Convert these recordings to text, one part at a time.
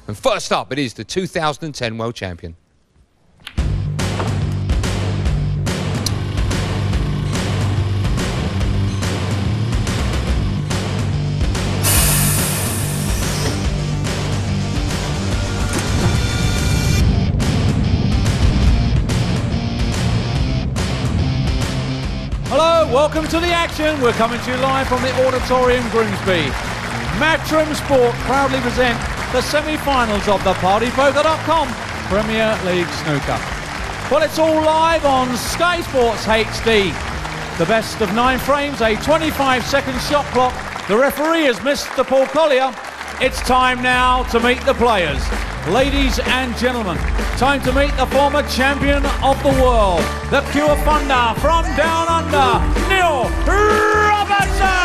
And first up, it is the 2010 World Champion. Hello, welcome to the action. We're coming to you live from the Auditorium, Grimsby. Matchroom Sport proudly present the semi-finals of the PartyPoker.com Premier League Snooker. Well, it's all live on Sky Sports HD. The best of 9 frames, a 25-second shot clock. The referee is Mr. Paul Collier. It's time now to meet the players. Ladies and gentlemen, time to meet the former champion of the world, the Cure Funder from down under, Neil Robertson!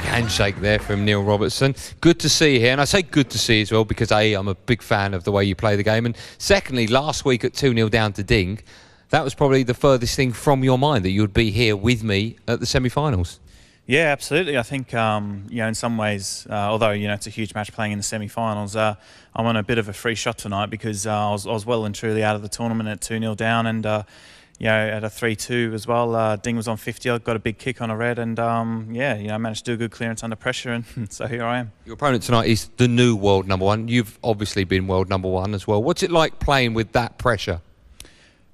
Handshake there from Neil Robertson. Good to see you here, and I say good to see you as well because A, I'm a big fan of the way you play the game, and secondly, last week at 2-0 down to Ding, that was probably the furthest thing from your mind that you would be here with me at the semi-finals. Yeah, absolutely. I think, in some ways, although, it's a huge match playing in the semi-finals, I'm on a bit of a free shot tonight because I was well and truly out of the tournament at 2-0 down, and at a 3-2 as well. Ding was on 50. I got a big kick on a red, and I managed to do a good clearance under pressure, and so here I am. Your opponent tonight is the new world number 1. You've obviously been world number 1 as well. What's it like playing with that pressure?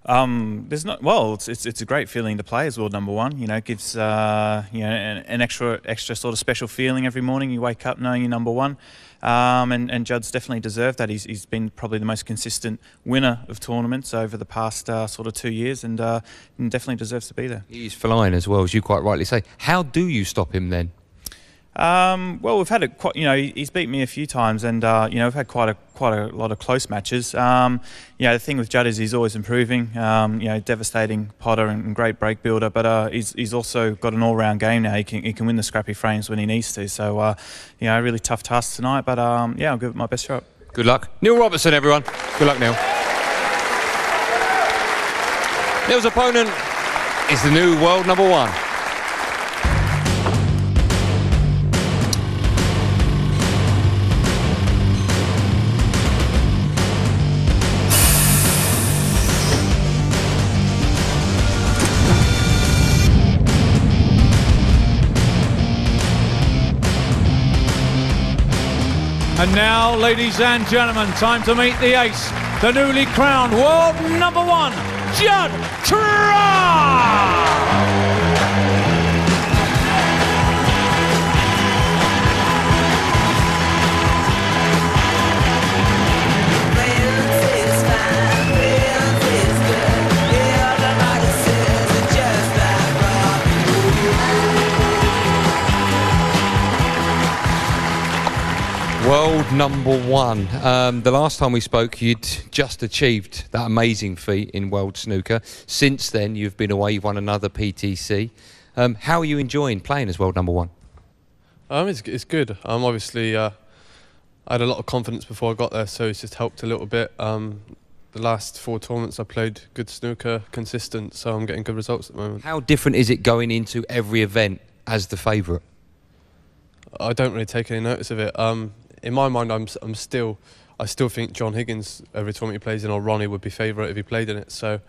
It's a great feeling to play as world number 1. It gives an extra sort of special feeling every morning. You wake up knowing you're number 1. And Judd's definitely deserved that. He's been probably the most consistent winner of tournaments over the past sort of 2 years, and definitely deserves to be there. He's flying as well, as you quite rightly say. How do you stop him then? We've had he's beat me a few times, and we've had quite a lot of close matches. The thing with Judd is he's always improving. Devastating potter and great break builder, but he's also got an all-round game now. He can win the scrappy frames when he needs to. So a really tough task tonight, but I'll give it my best shot. Good luck, Neil Robertson, everyone. Good luck, Neil. Neil's opponent is the new world number 1. And now, ladies and gentlemen, time to meet the ace, the newly crowned world number 1, Judd. World number 1. The last time we spoke, you'd just achieved that amazing feat in World Snooker. Since then, you've been away, you've won another PTC. How are you enjoying playing as world number 1? It's good. Obviously, I had a lot of confidence before I got there, so it's just helped a little bit. The last 4 tournaments I played good snooker, consistent, so I'm getting good results at the moment. How different is it going into every event as the favourite? I don't really take any notice of it. In my mind, I still think John Higgins, every tournament he plays in, or Ronnie would be favourite if he played in it. So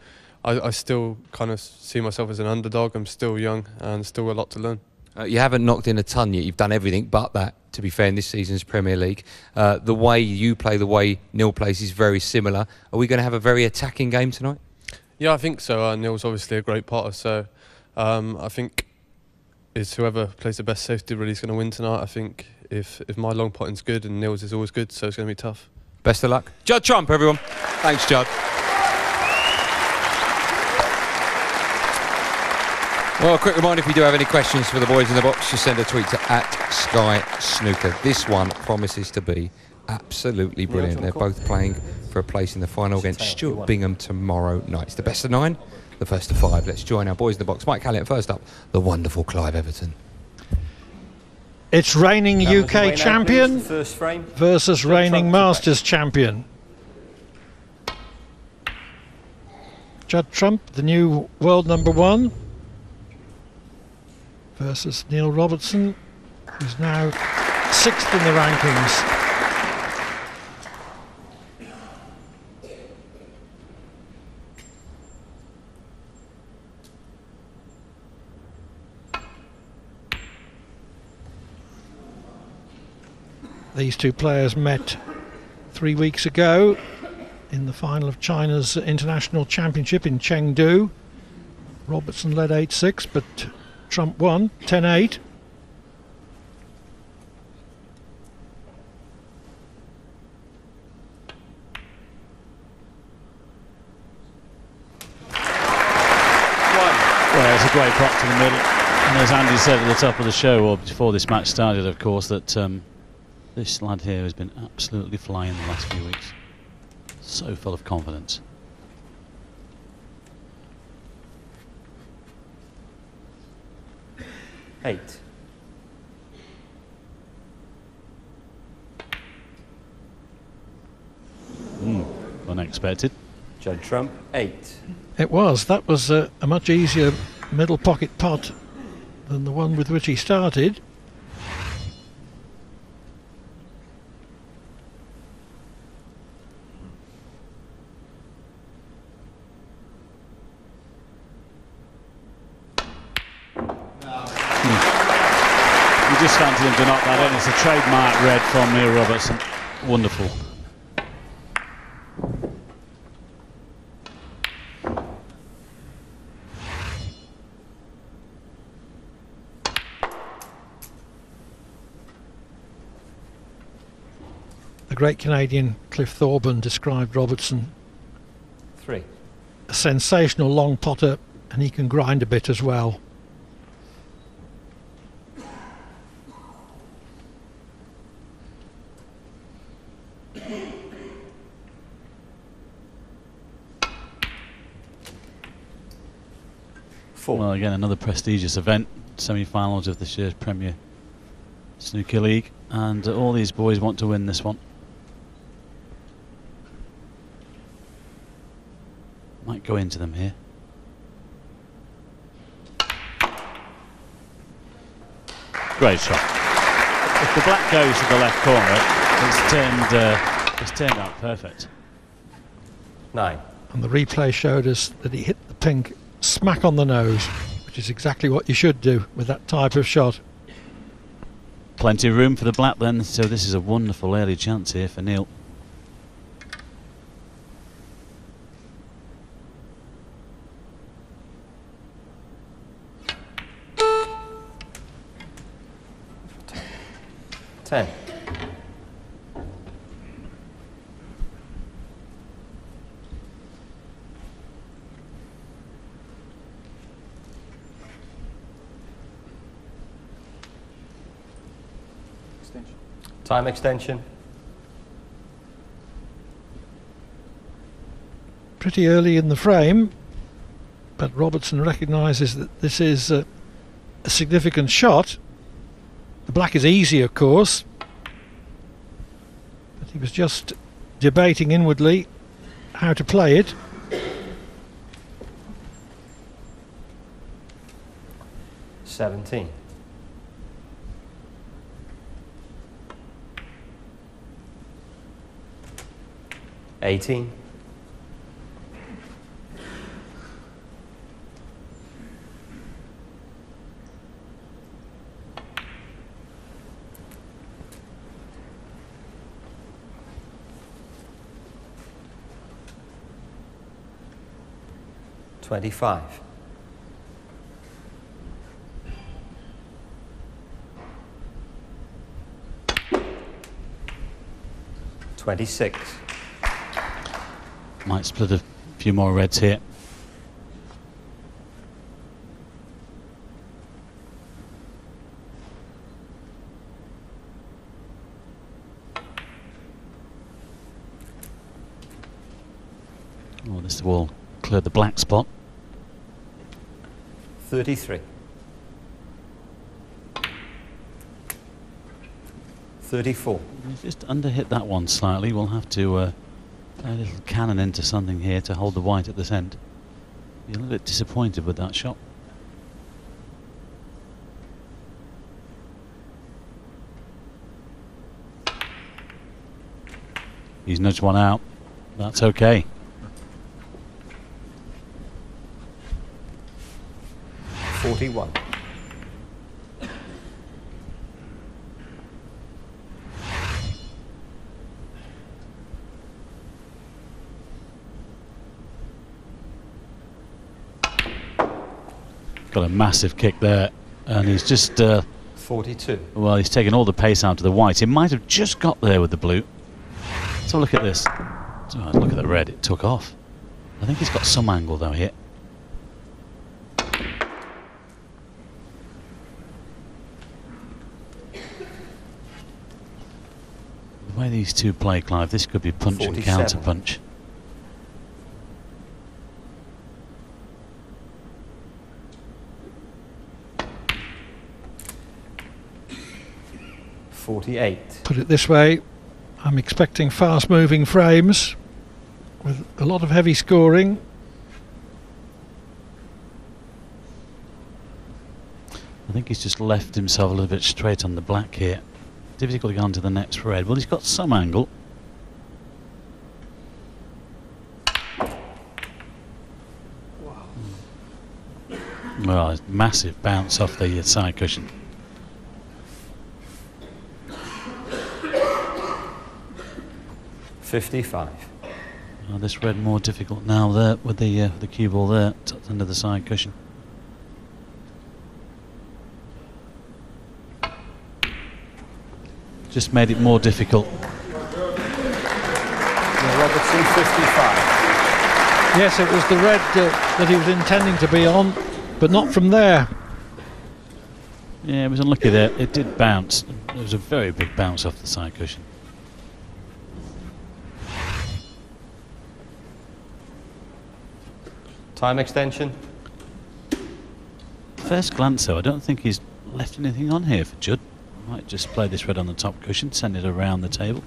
I still kind of see myself as an underdog. I'm still young and still a lot to learn. You haven't knocked in a ton yet. You've done everything but that, to be fair, in this season's Premier League. The way you play, the way Neil plays is very similar. Are we going to have a very attacking game tonight? Yeah, I think so. Neil's obviously a great potter, so I think it's whoever plays the best safety really is going to win tonight. I think if my long potting's good and Neil's is always good, so it's going to be tough. Best of luck. Judd Trump, everyone. Thanks, Judd. Well, a quick reminder, if you do have any questions for the boys in the box, just send a tweet to @SkySnooker. This one promises to be absolutely brilliant. They're both playing for a place in the final against Stuart Bingham tomorrow night. It's the best of 9, the first of 5. Let's join our boys in the box. Mike Hallett first up, the wonderful Clive Everton. It's reigning UK champion First frame. versus reigning Masters champion. Judd Trump, the new world #1, versus Neil Robertson, who's now 6th in the rankings. These two players met 3 weeks ago in the final of China's International Championship in Chengdu. Robertson led 8-6, but Trump won 10-8. Well, it's a great prop to the middle. And as Andy said at the top of the show, or before this match started, of course, that this lad here has been absolutely flying the last few weeks. So full of confidence. Eight. Unexpected. Judd Trump, 8. It was. That was a much easier middle pocket pot than the one with which he started. You just fancy him to knock that in. It's a trademark red from Neil Robertson. Wonderful. The great Canadian Cliff Thorburn described Robertson 3. a sensational long potter, and he can grind a bit as well. Well, again, another prestigious event, semi-finals of this year's Premier Snooker League, and all these boys want to win this one. Might go into them here. Great shot. If the black goes to the left corner, it's turned out perfect. 9. And the replay showed us that he hit the pink smack on the nose, which is exactly what you should do with that type of shot. Plenty of room for the black then, so this is a wonderful early chance here for Neil. Ten. Time extension. Pretty early in the frame, but Robertson recognises that this is a significant shot. The black is easy, of course, but he was just debating inwardly how to play it. $17. 18. 25. 26. Might split a few more reds here. Oh, this will clear the black spot. 33. 34. He's just underhit that one slightly. We'll have to play a little cannon into something here to hold the white at this end. You're a little bit disappointed with that shot. He's nudged one out. That's okay. $41. Got a massive kick there, and he's just 42. well, he's taken all the pace out of the white. He might have just got there with the blue. So look at this. Oh, look at the red. It took off. I think he's got some angle though here. The way these two play, Clive, this could be punch 47. and counter punch. $48. Put it this way, I'm expecting fast-moving frames with a lot of heavy scoring. I think he's just left himself a little bit straight on the black here. Difficult to go on to the next red. Well, he's got some angle. Well, it's massive bounce off the side cushion. $55. Oh, this red more difficult now there with the cue ball there tucked under the side cushion. Just made it more difficult. Robertson, 55. Yes, it was the red that he was intending to be on, but not from there. Yeah, it was unlucky there. It did bounce. It was a very big bounce off the side cushion. Time extension. First glance though, I don't think he's left anything on here for Judd. Might just play this red on the top cushion, send it around the table.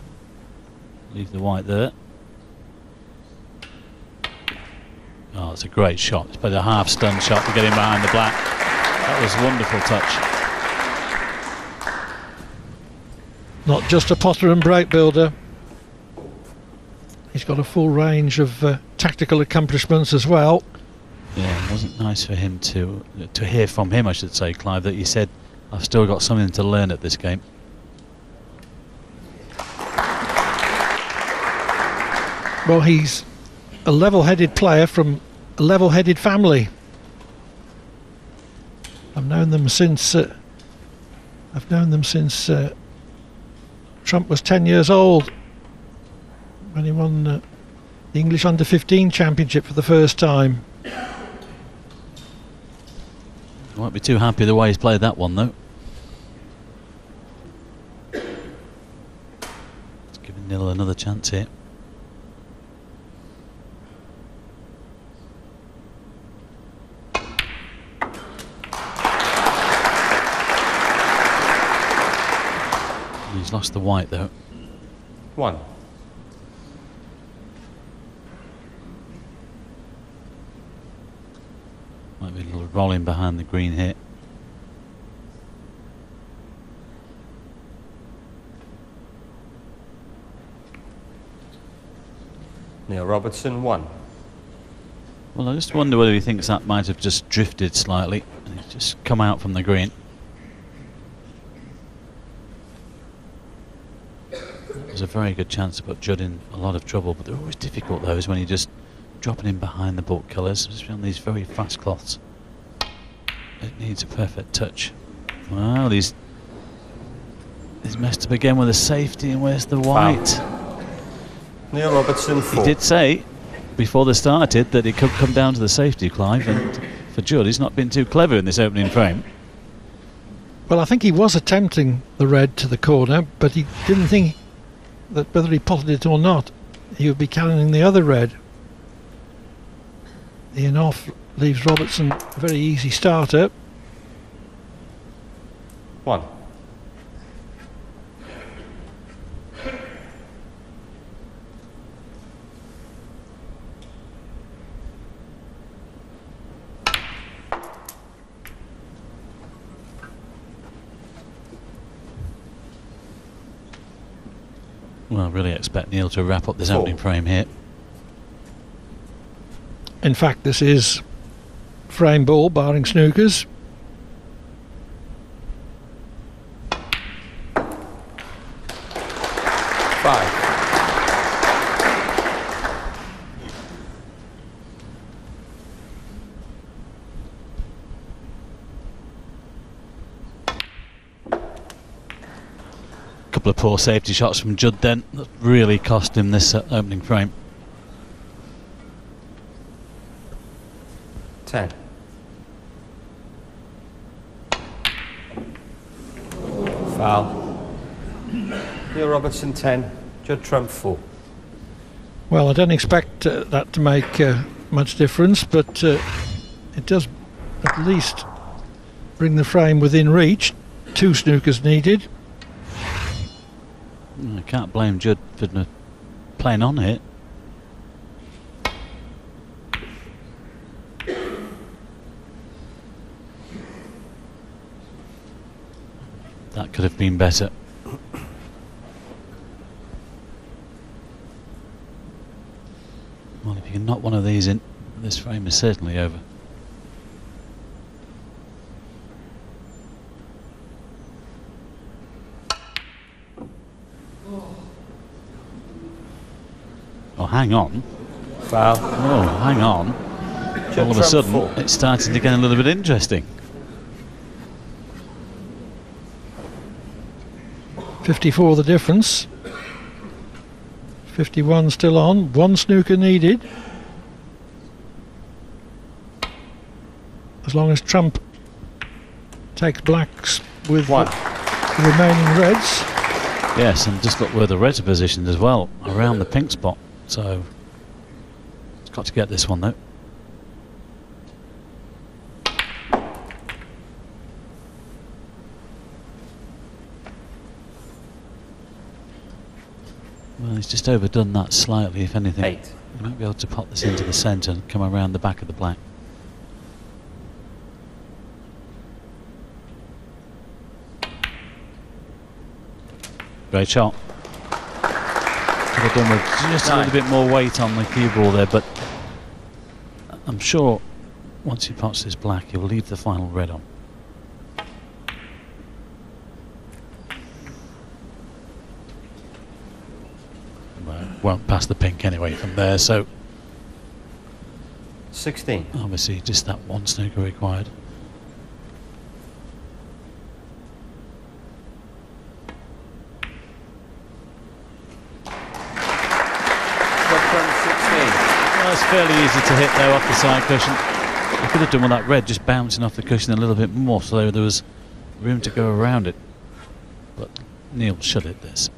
Leave the white there. Oh, it's a great shot. It's played a half stun shot to get him behind the black. That was a wonderful touch. Not just a potter and break builder. He's got a full range of tactical accomplishments as well. Yeah, it wasn't nice for him to hear from him, I should say, Clive, that he said, I've still got something to learn at this game. Well, he's a level-headed player from a level-headed family. I've known them since Trump was 10 years old when he won the English Under-15 Championship for the first time. Won't be too happy the way he's played that one, though. It's giving Nil another chance here. He's lost the white, though. 1. Might be a little rolling behind the green here. Neil Robertson, 1. Well, I just wonder whether he thinks that might have just drifted slightly and he's just come out from the green. It was a very good chance to put Judd in a lot of trouble, but they're always difficult, those, when you're just dropping in behind the bulk colours, especially on these very fast cloths. It needs a perfect touch. Well, he's messed up again with a safety, and where's the white? Neil Robertson, 4. He did say before they started that it could come down to the safety, Clive, and for Judd, he's not been too clever in this opening frame. Well, I think he was attempting the red to the corner, but he didn't think that whether he potted it or not, he would be cannoning the other red. The in-off leaves Robertson a very easy starter. 1. Well, I really expect Neil to wrap up this opening frame here. In fact, this is frame ball, barring snookers. Five. Couple of poor safety shots from Judd then that really cost him this opening frame. 10. Foul. Neil Robertson 10. Judd Trump 4. Well, I don't expect that to make much difference, but it does at least bring the frame within reach. 2 snookers needed. I can't blame Judd for playing on it. That could have been better. Well, if you can knock one of these in, this frame is certainly over. Oh, hang on. Foul. Oh, hang on. All of a sudden, it's starting to get a little bit interesting. 54 the difference. 51 still on. 1 snooker needed. As long as Trump takes blacks with the remaining reds. Yes, and just look where the reds are positioned as well, around the pink spot. So it's got to get this one though. Well, he's just overdone that slightly, if anything. 8. He might be able to pop this into the centre and come around the back of the black. Great shot. Could have done with just a little bit more weight on the cue ball there, but I'm sure once he pots this black, he'll leave the final red on. Well, won't pass the pink anyway from there, so 16. obviously just that 1 snooker required. It's fairly easy to hit though off the side cushion. I could have done with that red just bouncing off the cushion a little bit more so there was room to go around it. But Neil should hit this.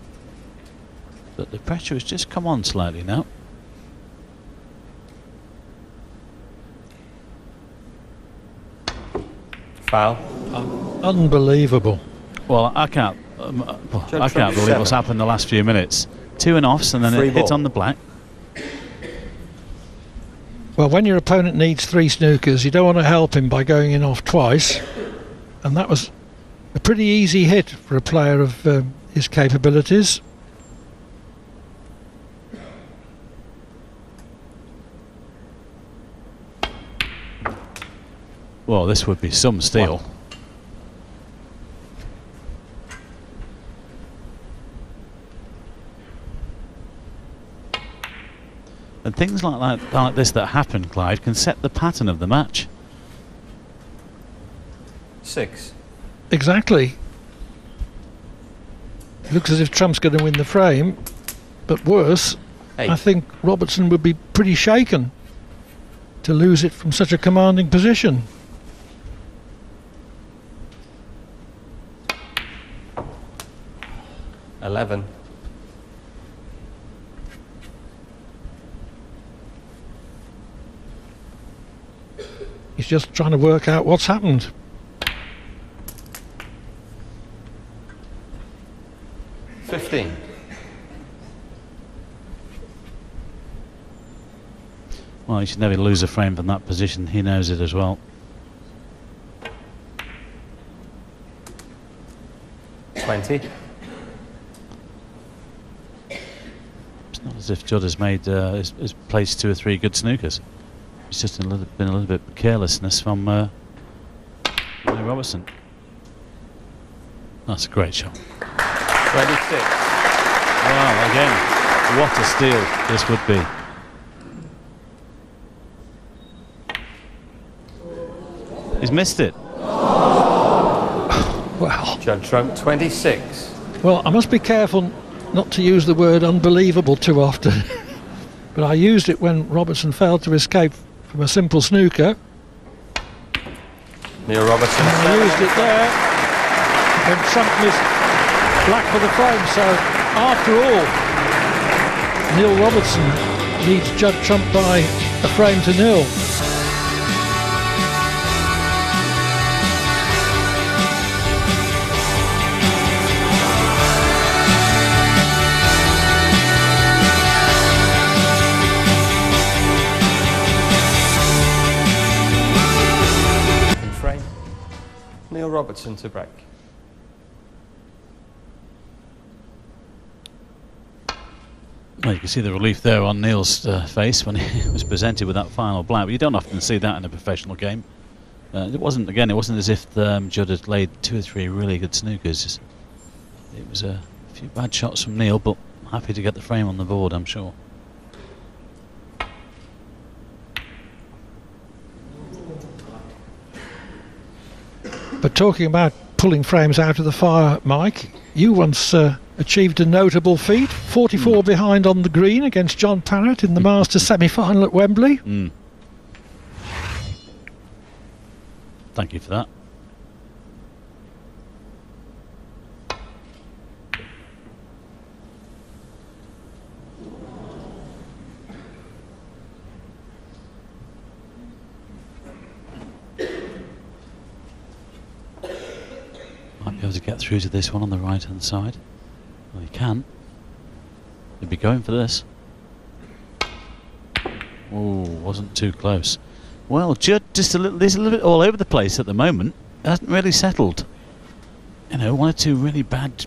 But the pressure has just come on slightly now. Foul. Unbelievable. Well, I can't believe what's happened the last few minutes. 2 and offs and then it hit on the black. Well, when your opponent needs 3 snookers, you don't want to help him by going in off twice. And that was a pretty easy hit for a player of his capabilities. Well, this would be some steal. And things like this that happen, Clyde, can set the pattern of the match. 6. Exactly. It looks as if Trump's going to win the frame, but worse, 8. I think Robertson would be pretty shaken to lose it from such a commanding position. 11. He's just trying to work out what's happened. $15. Well, he should never lose a frame from that position. He knows it as well. 20. as if Judd has made has placed 2 or 3 good snookers. It's just been a little bit of carelessness from Robertson. That's a great shot. 26. Wow, again, what a steal this would be. He's missed it. Well, Judd Trump, 26. well, I must be careful not to use the word unbelievable too often. But I used it when Robertson failed to escape from a simple snooker. Neil Robertson, I used it there when Trump missed black for the frame. So after all, Neil Robertson leads Judd Trump by a frame to nil. frame. Neil Robertson to break. Well, you can see the relief there on Neil's face when he was presented with that final black. But you don't often see that in a professional game. It wasn't as if Judd had laid 2 or 3 really good snookers. It was a few bad shots from Neil, but happy to get the frame on the board, I'm sure. But talking about pulling frames out of the fire, Mike, you once achieved a notable feat, 44 behind on the green against John Parrott in the Masters semi-final at Wembley. Thank you for that. Might be able to get through to this one on the right hand side. Well, he can. He'd be going for this. Oh, wasn't too close. Well, Judd just he's a little bit all over the place at the moment. Hasn't really settled. You know, 1 or 2 really bad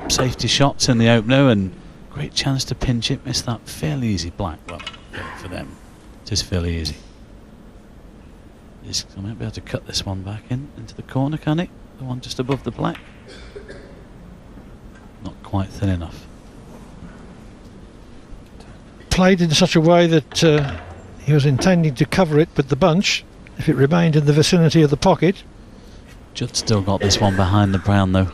safety shots in the opener and great chance to pinch it. Missed that fairly easy black. Well, for them, it is fairly easy. He's going to be able to cut this one back into the corner, can he? The one just above the black. Not quite thin enough. Played in such a way that he was intending to cover it with the bunch if it remained in the vicinity of the pocket. Judd's still got this one behind the brown though.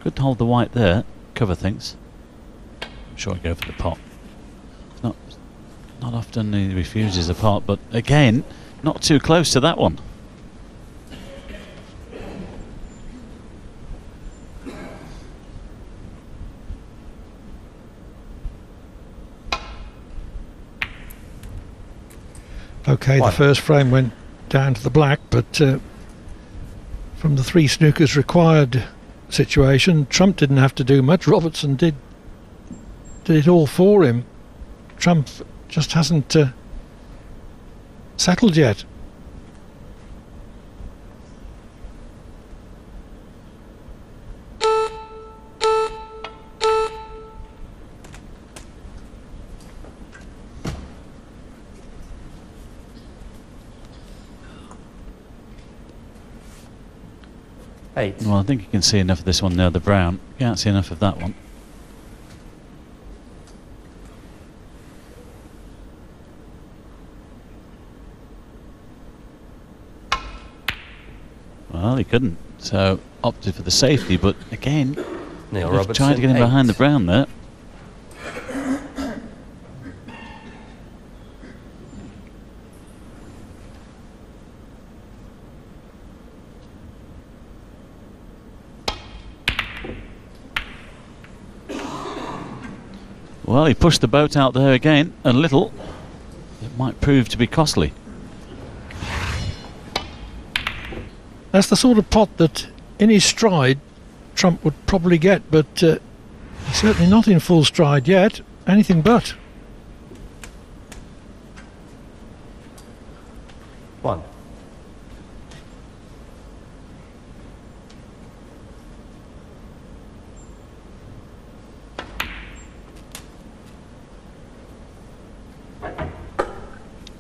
Could hold the white there, cover things. I'm sure I'd go for the pot. Not often he refuses the pot, but again, not too close to that one. Okay, the first frame went down to the black, but from the 3 snookers required situation, Trump didn't have to do much. Robertson did it all for him. Trump just hasn't settled yet. Well, I think you can see enough of this one there, the brown. You can't see enough of that one. Well, he couldn't, so opted for the safety, but again, Neil Robertson tried to get him behind the brown there. Well, he pushed the boat out there again a little. It might prove to be costly. That's the sort of pot that in his stride Trump would probably get, but he's certainly not in full stride yet. Anything but. 1.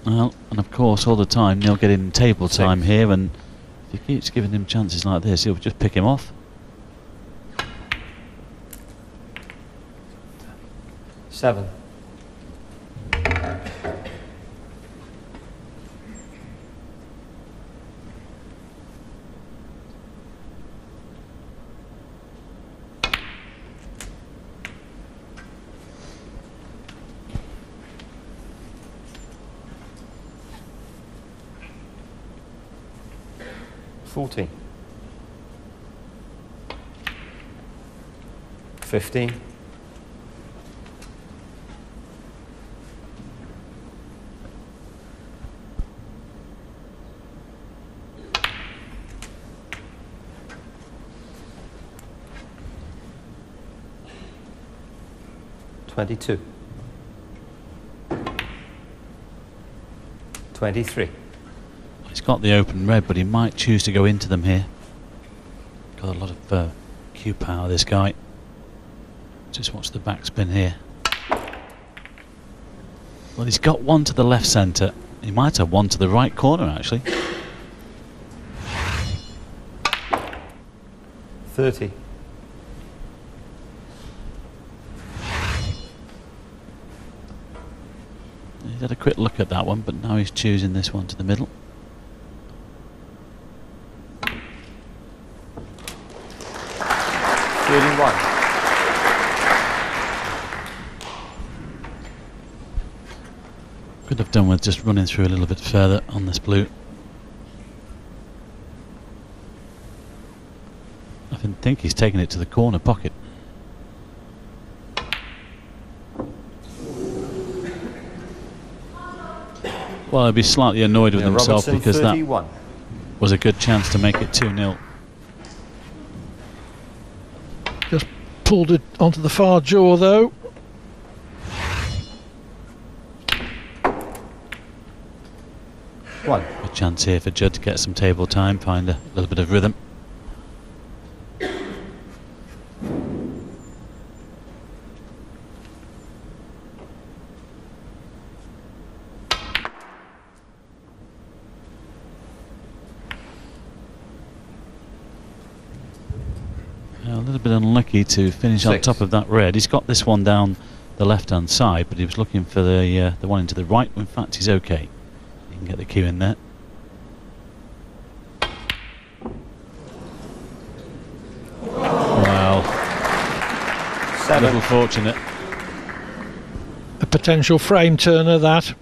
Well, and of course, all the time, Neil getting table time here, and if he keeps giving him chances like this, he'll just pick him off. 7. $14. 15. 22. 23. He's got the open red, but he might choose to go into them here. Got a lot of cue power, this guy. Just watch the backspin here. Well, he's got one to the left centre. He might have one to the right corner, actually. 30. He's had a quick look at that one, but now he's choosing this one to the middle. Could have done with just running through a little bit further on this blue. I think he's taking it to the corner pocket. Well, he'd be slightly annoyed with himself Robertson, because 31. that was a good chance to make it 2-0. Just pulled it onto the far jaw though. One. Good chance here for Judd to get some table time, find a little bit of rhythm. A little bit unlucky to finish on top of that red. He's got this one down the left-hand side, but he was looking for the one into the right. In fact, he's okay. You can get the cue in there. Wow. 7. A little fortunate. A potential frame turner, that.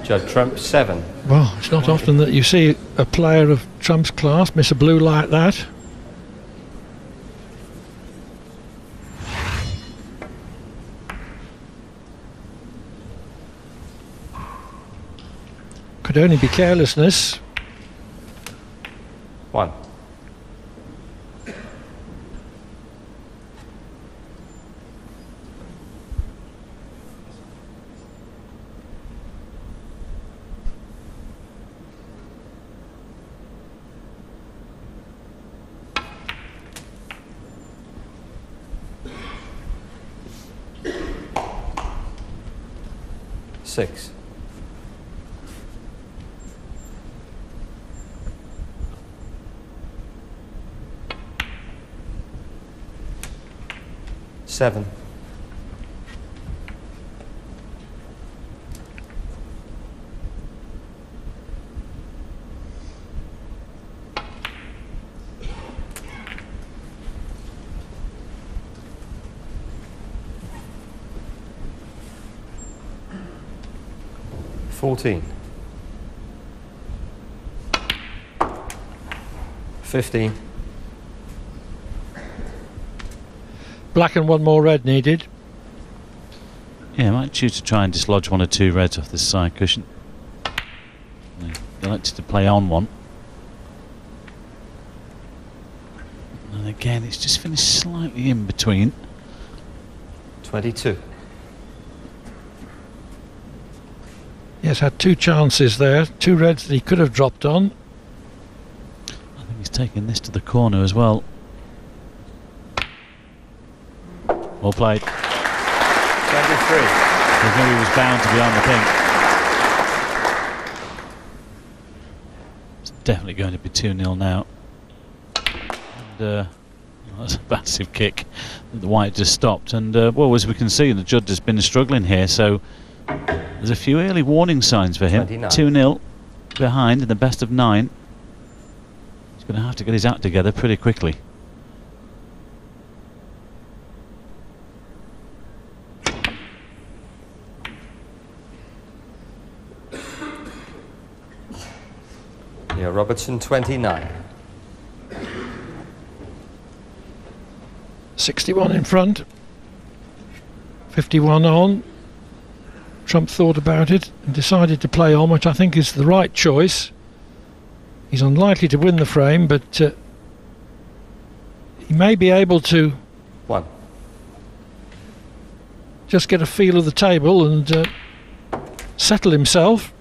Judd Trump 7. Well, it's not often that you see a player of Trump's class miss a blue like that. Could only be carelessness. 1. Six. 7. 14. 15. Black and one more red needed. Yeah, I might choose to try and dislodge one or two reds off this side cushion. He likes to play on one. And again, it's just finished slightly in between. 22. Yes, had two chances there, two reds that he could have dropped on. I think taking this to the corner as well. Well played. 23. He knew he was bound to be on the pink. It's definitely going to be 2-0 now. And that's a massive kick. The white just stopped, and well, as we can see, the Judd has been struggling here, so there's a few early warning signs for him. 2-0 behind in the best of 9. He's going to have to get his act together pretty quickly. Yeah, Robertson 29. 61 in front, 51 on. Trump thought about it and decided to play on, which I think is the right choice. He's unlikely to win the frame, but he may be able to just get a feel of the table and settle himself.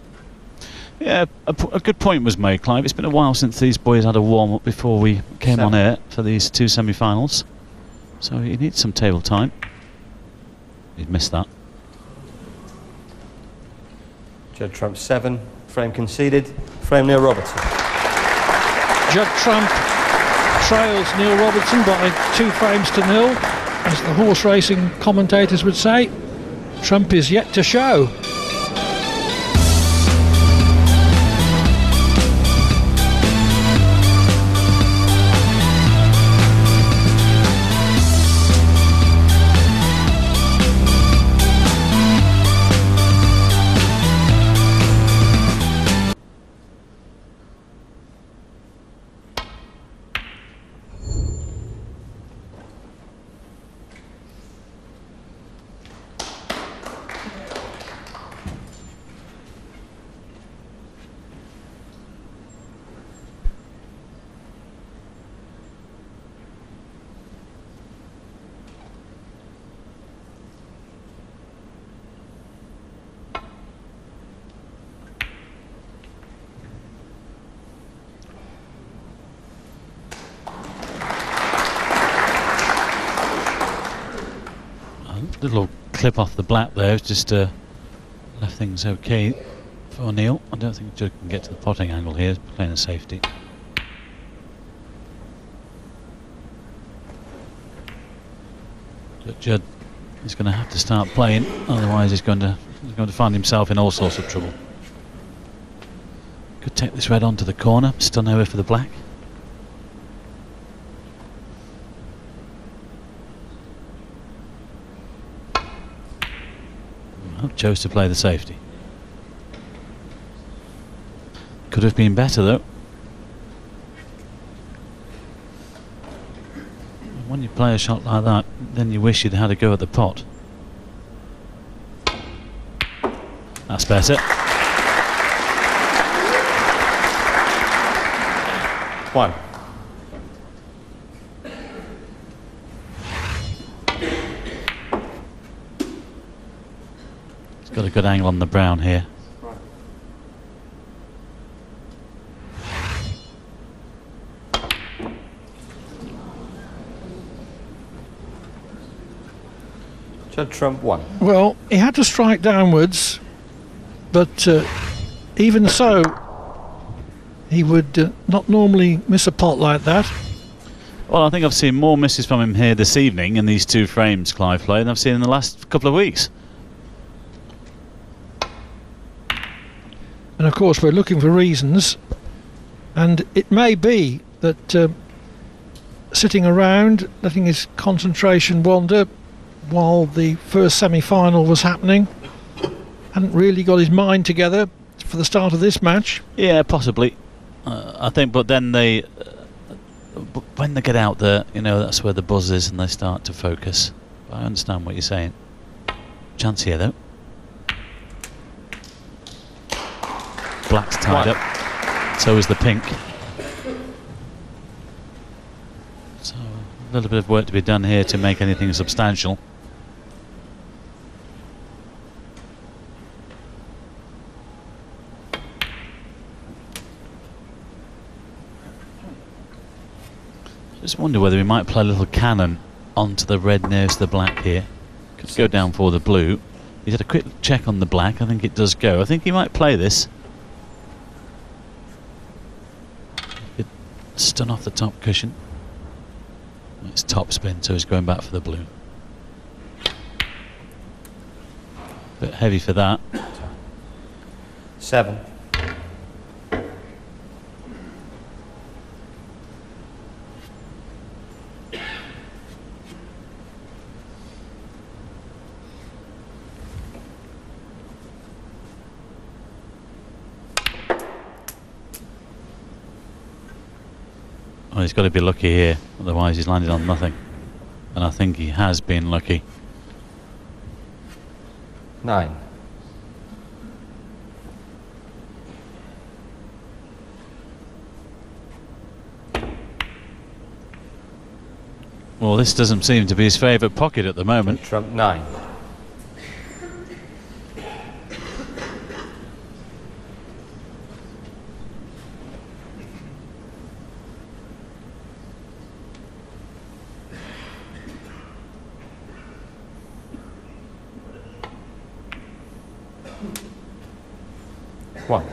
Yeah, a good point was made, Clive. It's been a while since these boys had a warm-up before we came on air for these 2 semi-finals. So he needs some table time. He'd missed that. Judd Trump 7, frame conceded, frame Neil Robertson. Judd Trump trails Neil Robertson by 2 frames to 0. As the horse racing commentators would say, Trump is yet to show. Little clip off the black there, just left things okay for Neil. I don't think Judd can get to the potting angle here, playing a safety. But Judd is going to have to start playing, otherwise he's going to find himself in all sorts of trouble. Could take this red onto the corner, stun over for the black. Chose to play the safety. Could have been better though. When you play a shot like that, then you wish you'd had a go at the pot. That's better. 1. Got a good angle on the brown here. Judd Trump 1. Well, he had to strike downwards, but even so, he would not normally miss a pot like that. Well, I think I've seen more misses from him here this evening in these 2 frames Clive played than I've seen in the last couple of weeks. And of course we're looking for reasons, and it may be that sitting around letting his concentration wander while the first semi-final was happening, hadn't really got his mind together for the start of this match. Yeah, possibly. I think, but then when they get out there, you know, that's where the buzz is and they start to focus. I understand what you're saying. Chance here though. Black's tied up, so is the pink. So a little bit of work to be done here to make anything substantial. Just wonder whether he might play a little cannon onto the red nearest the black here. Could go down for the blue. He's had a quick check on the black. I think it does go. I think he might play this. Could stun off the top cushion. It's top spin, so he's going back for the blue. Bit heavy for that. 7. Well, he's got to be lucky here, otherwise he's landed on nothing. And I think he has been lucky. 9. Well, this doesn't seem to be his favourite pocket at the moment. Trump 9. One.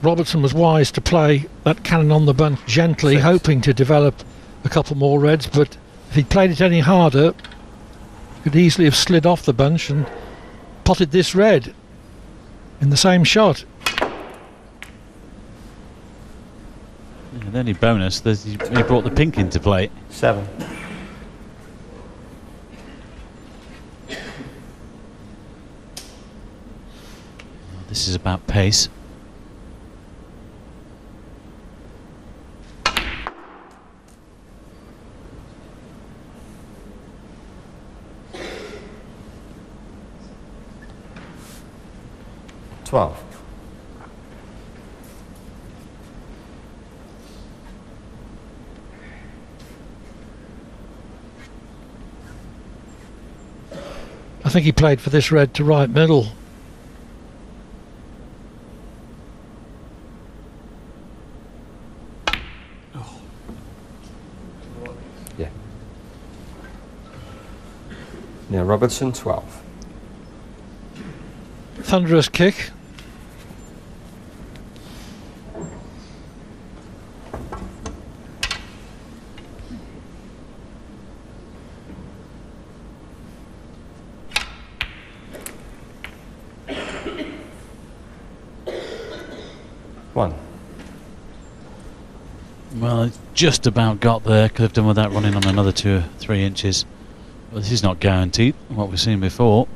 Robertson was wise to play that cannon on the bunch gently, 6. hoping to develop a couple more reds, but if he'd played it any harder, could easily have slid off the bunch and potted this red in the same shot. The only bonus that he brought the pink into play. 7. This is about pace. Twelve. I think he played for this red to right middle. Yeah. Neil Robertson 12. Thunderous kick. One. Well, it's just about got there. Could have done with that running on another 2 or 3 inches. But this is not guaranteed, what we've seen before.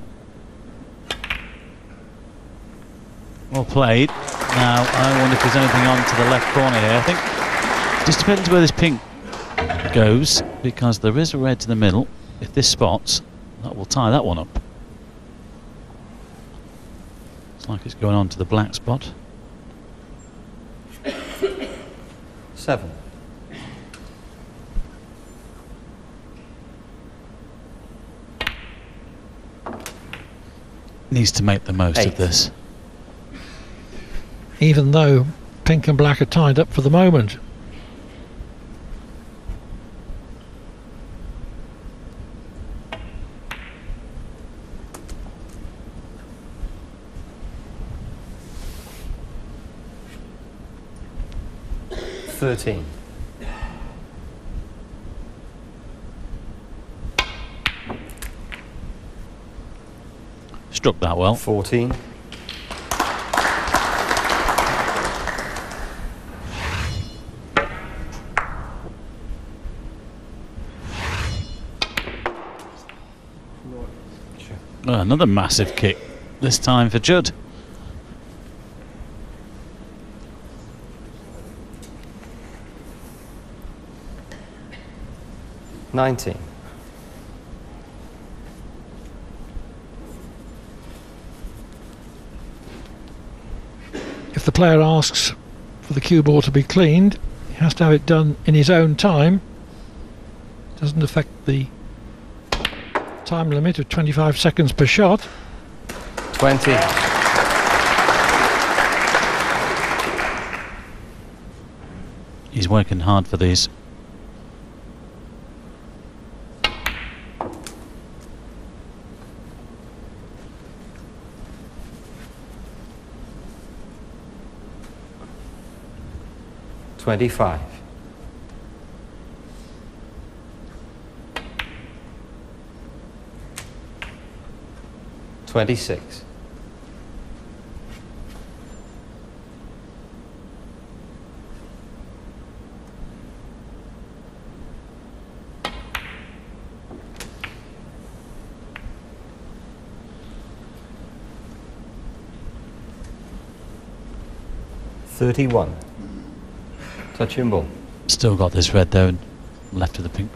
Well played. Now, I wonder if there's anything on to the left corner here. I think it just depends where this pink goes, because there is a red to the middle. If this spots, that will tie that one up. It's like it's going on to the black spot. 7. Needs to make the most 8. of this. Even though pink and black are tied up for the moment. $13. Struck that well. 14. Oh, another massive kick, this time for Judd. $19. If the player asks for the cue ball to be cleaned. He has to have it done in his own time. Doesn't affect the time limit of 25 seconds per shot. 20. He's working hard for these. $25. 26. 31. Touching ball. Still got this red though, and left of the pink.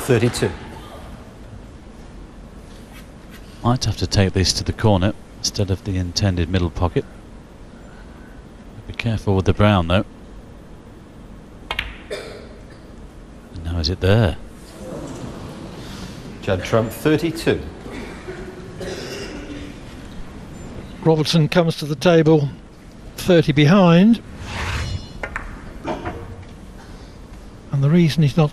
$32. Might have to take this to the corner instead of the intended middle pocket. Be careful with the brown though. And now is it there? Judd Trump 32. Robertson comes to the table 30 behind, and the reason he's not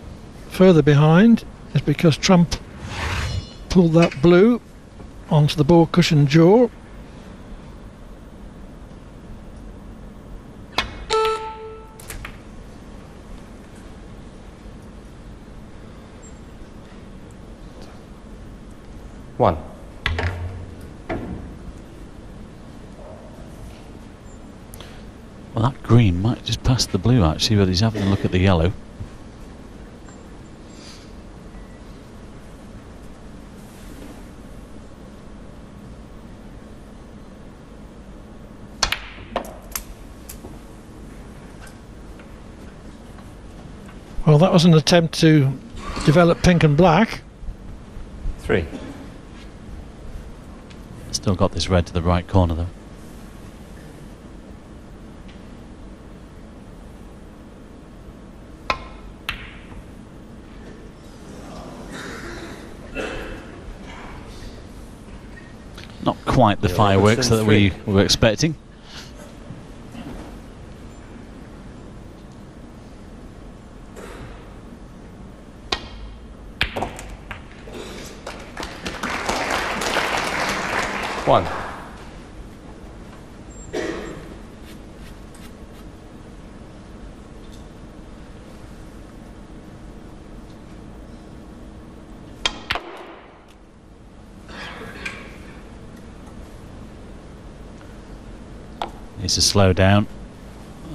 further behind is because Trump pulled that blue onto the ball cushion jaw. One. Well, that green might just pass the blue actually, but he's having a look at the yellow. Well, that was an attempt to develop pink and black. 3. Still got this red to the right corner though. Not quite the fireworks that we were expecting. One. Needs to slow down.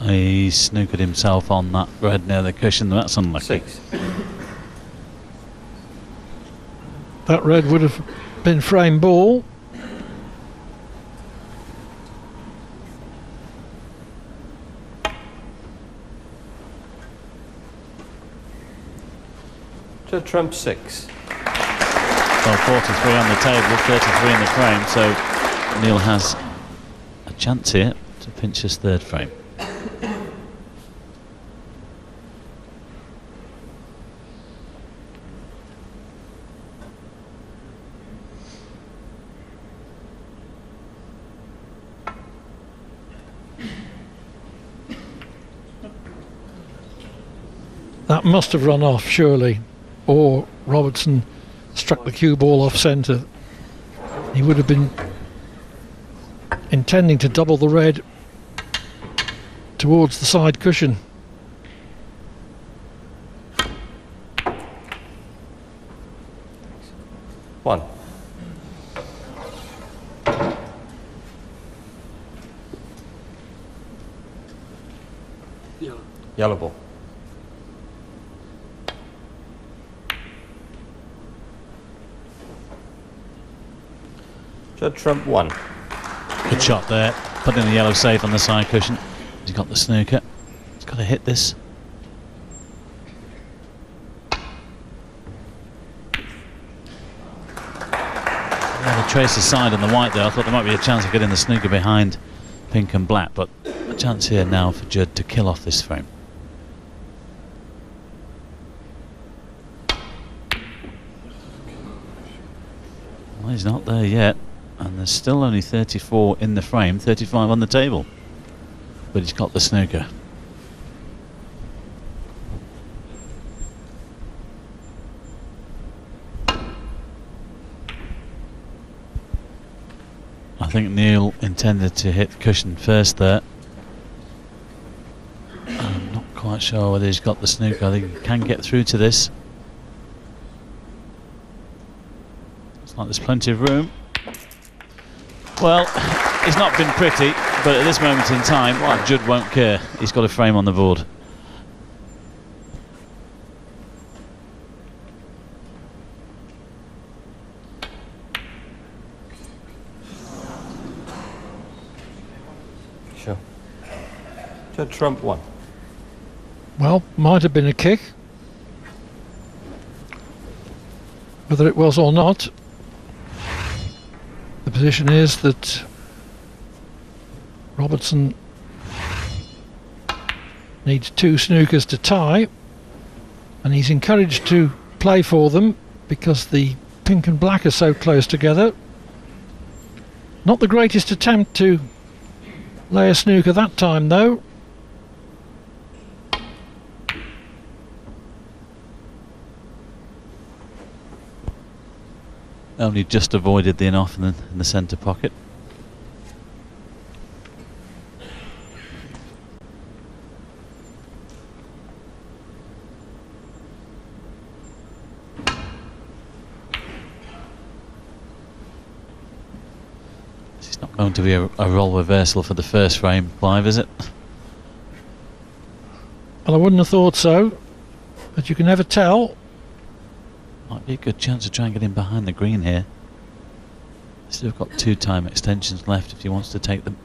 He snookered himself on that red near the cushion. That's unlucky. 6. That red would have been frame ball. Judd Trump 6. Well, 43 on the table, 33 in the frame, so Neil has a chance here to pinch his third frame. That must have run off, surely, or Robertson struck the cue ball off centre. He would have been intending to double the red towards the side cushion. One. Yellow ball. Judd Trump 1. Good shot there. Put in the yellow safe on the side cushion. He's got the snooker. He's got to hit this. trace aside on the white there. I thought there might be a chance of getting the snooker behind pink and black, but a chance here now for Judd to kill off this frame. Well, he's not there yet, and there's still only 34 in the frame, 35 on the table, but he's got the snooker. I think Neil intended to hit the cushion first there. I'm not quite sure whether he's got the snooker. I think he can get through to this. Looks like there's plenty of room. Well, it's not been pretty, but at this moment in time, well, Judd won't care. He's got a frame on the board. Sure. Judd Trump 1. Well, might have been a kick. Whether it was or not, the position is that Robertson needs 2 snookers to tie, and he's encouraged to play for them because the pink and black are so close together. Not the greatest attempt to lay a snooker that time, though. Only just avoided the in-off in the centre pocket. It's not going to be a roll reversal for the first frame, Clive, is it? Well, I wouldn't have thought so, but you can never tell. Might be a good chance to try and get him behind the green here. Still got 2 time extensions left if he wants to take them.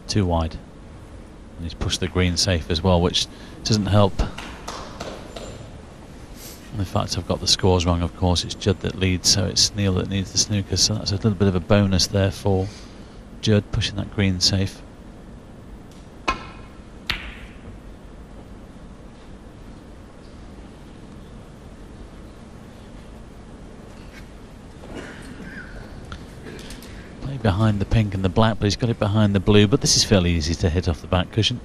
Too wide. And he's pushed the green safe as well, which doesn't help. In fact, I've got the scores wrong, of course. It's Judd that leads, so it's Neil that needs the snooker. So that's a little bit of a bonus there for Judd, pushing that green safe. Behind the pink and the black, but he's got it behind the blue, but this is fairly easy to hit off the back cushion.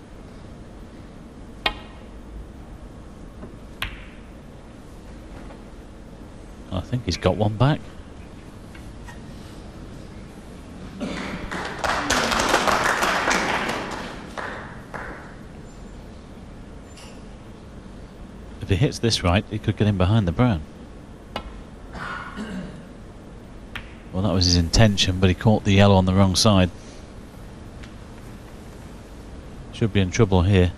I think he's got one back. If he hits this right, he could get him behind the brown. Well, that was his intention, but he caught the yellow on the wrong side. Should be in trouble here.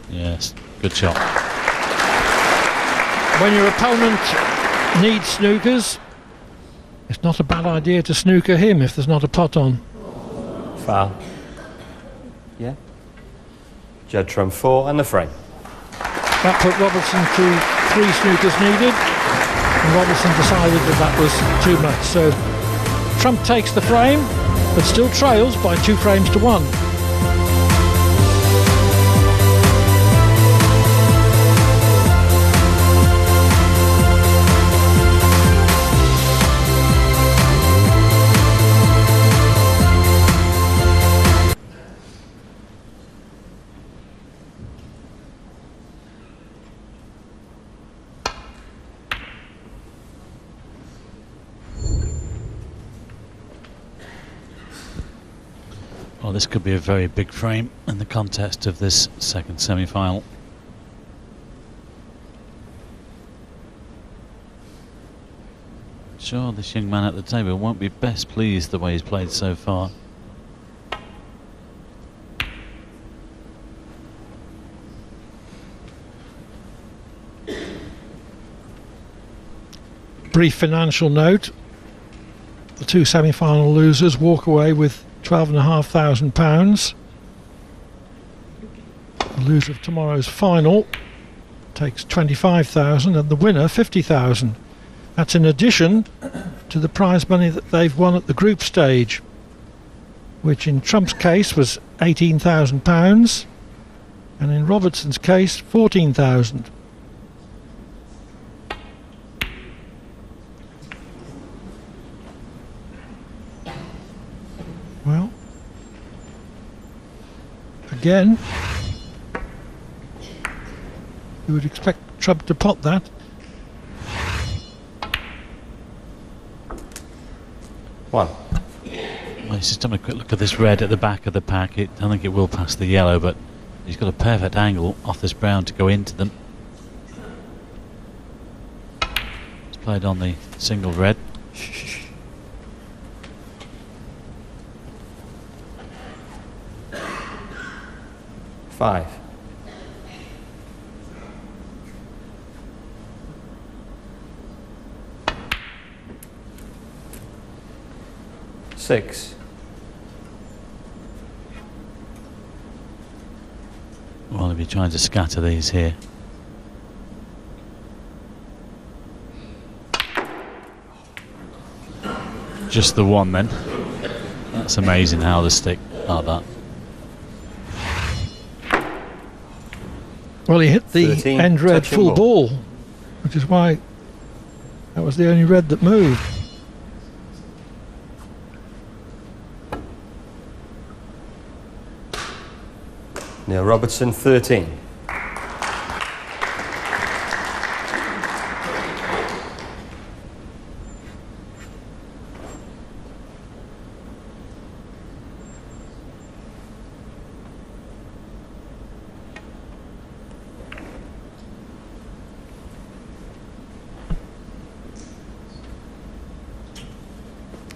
Yes, good shot. When your opponent needs snookers, it's not a bad idea to snooker him if there's not a pot on. Foul. Yeah. Judd Trump 4 and the frame. That put Robertson to 3 snookers needed, and Robertson decided that was too much. So Trump takes the frame, but still trails by 2 frames to 1. Well, this could be a very big frame in the context of this second semi-final. Sure, this young man at the table won't be best pleased the way he's played so far. Brief financial note. The 2 semi-final losers walk away with £12,500. The loser of tomorrow's final takes 25,000 and the winner 50,000. That's in addition to the prize money that they've won at the group stage, which in Trump's case was £18,000 and in Robertson's case 14,000. Well, again, you would expect Trump to pot that. One. Well, he's just having a quick look at this red at the back of the pack. I don't think it will pass the yellow, but he's got a perfect angle off this brown to go into them. It's played on the single red. Five. Six. Well, if you're trying to scatter these here. Just the one then. That's amazing how the stick like that. Well, he hit the 13, end red touching full ball. ball, which is why that was the only red that moved. Neil Robertson, 13.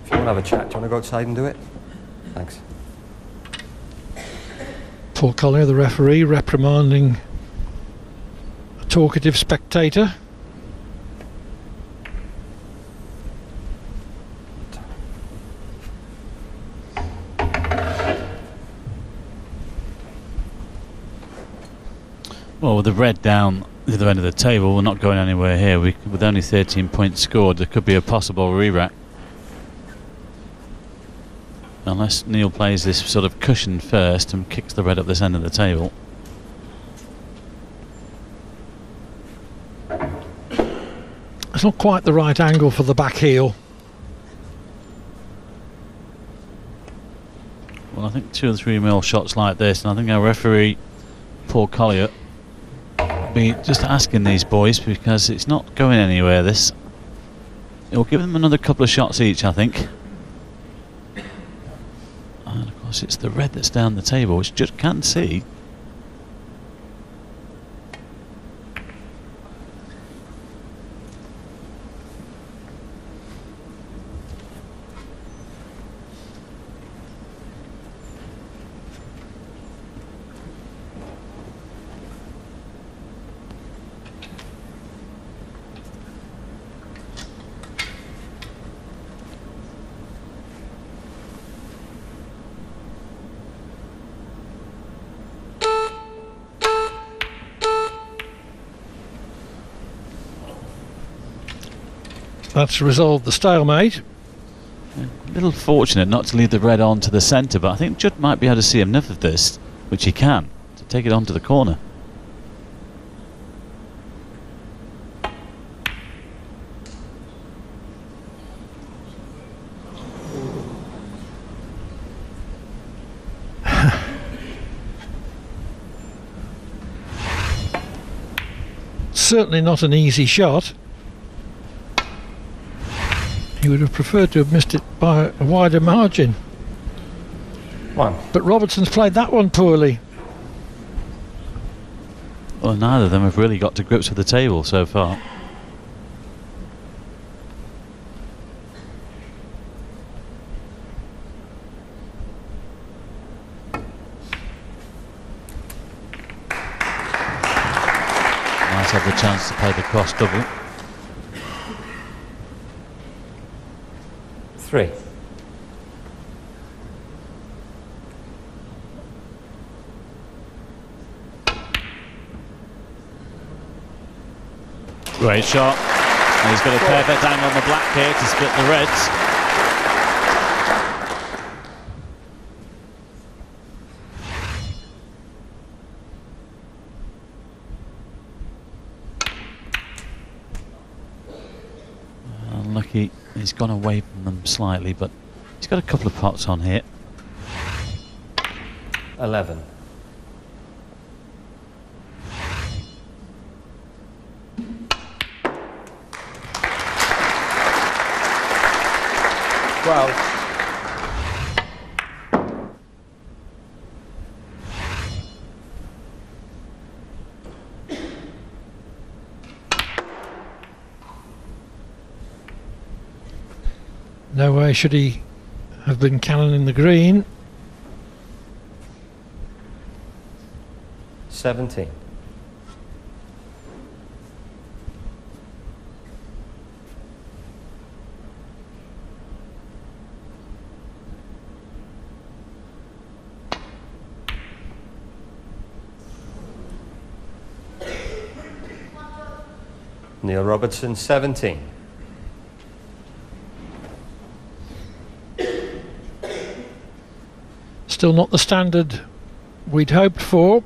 If you want to have a chat, do you want to go outside and do it? Thanks. Paul Collier, the referee, reprimanding a talkative spectator. Well, with the red down the other end of the table, we're not going anywhere here. With only 13 points scored, there could be a possible re-rack. Unless Neil plays this sort of cushion first and kicks the red up this end of the table. It's not quite the right angle for the back heel. Well, I think 2 or 3 mil shots like this, and I think our referee, Paul Collier, will be just asking these boys, because it's not going anywhere, this. He'll give them another couple of shots each, I think. And of course it's the red that's down the table, which Judd can't see. That's resolved the stalemate. A little fortunate not to leave the red on to the centre, but I think Judd might be able to see enough of this, which he can, to take it on to the corner. Certainly not an easy shot. He would have preferred to have missed it by a wider margin. One. But Robertson's played that one poorly. Well, neither of them have really got to grips with the table so far. Might have the chance to play the cross double. 3. Great shot. And he's got a perfect angle on the black here to split the reds. Unlucky, he's gone away from them slightly, but he's got a couple of pots on here. 11. No way should he have been cannoning the green. 17. Neil Robertson, 17. Still not the standard we'd hoped for.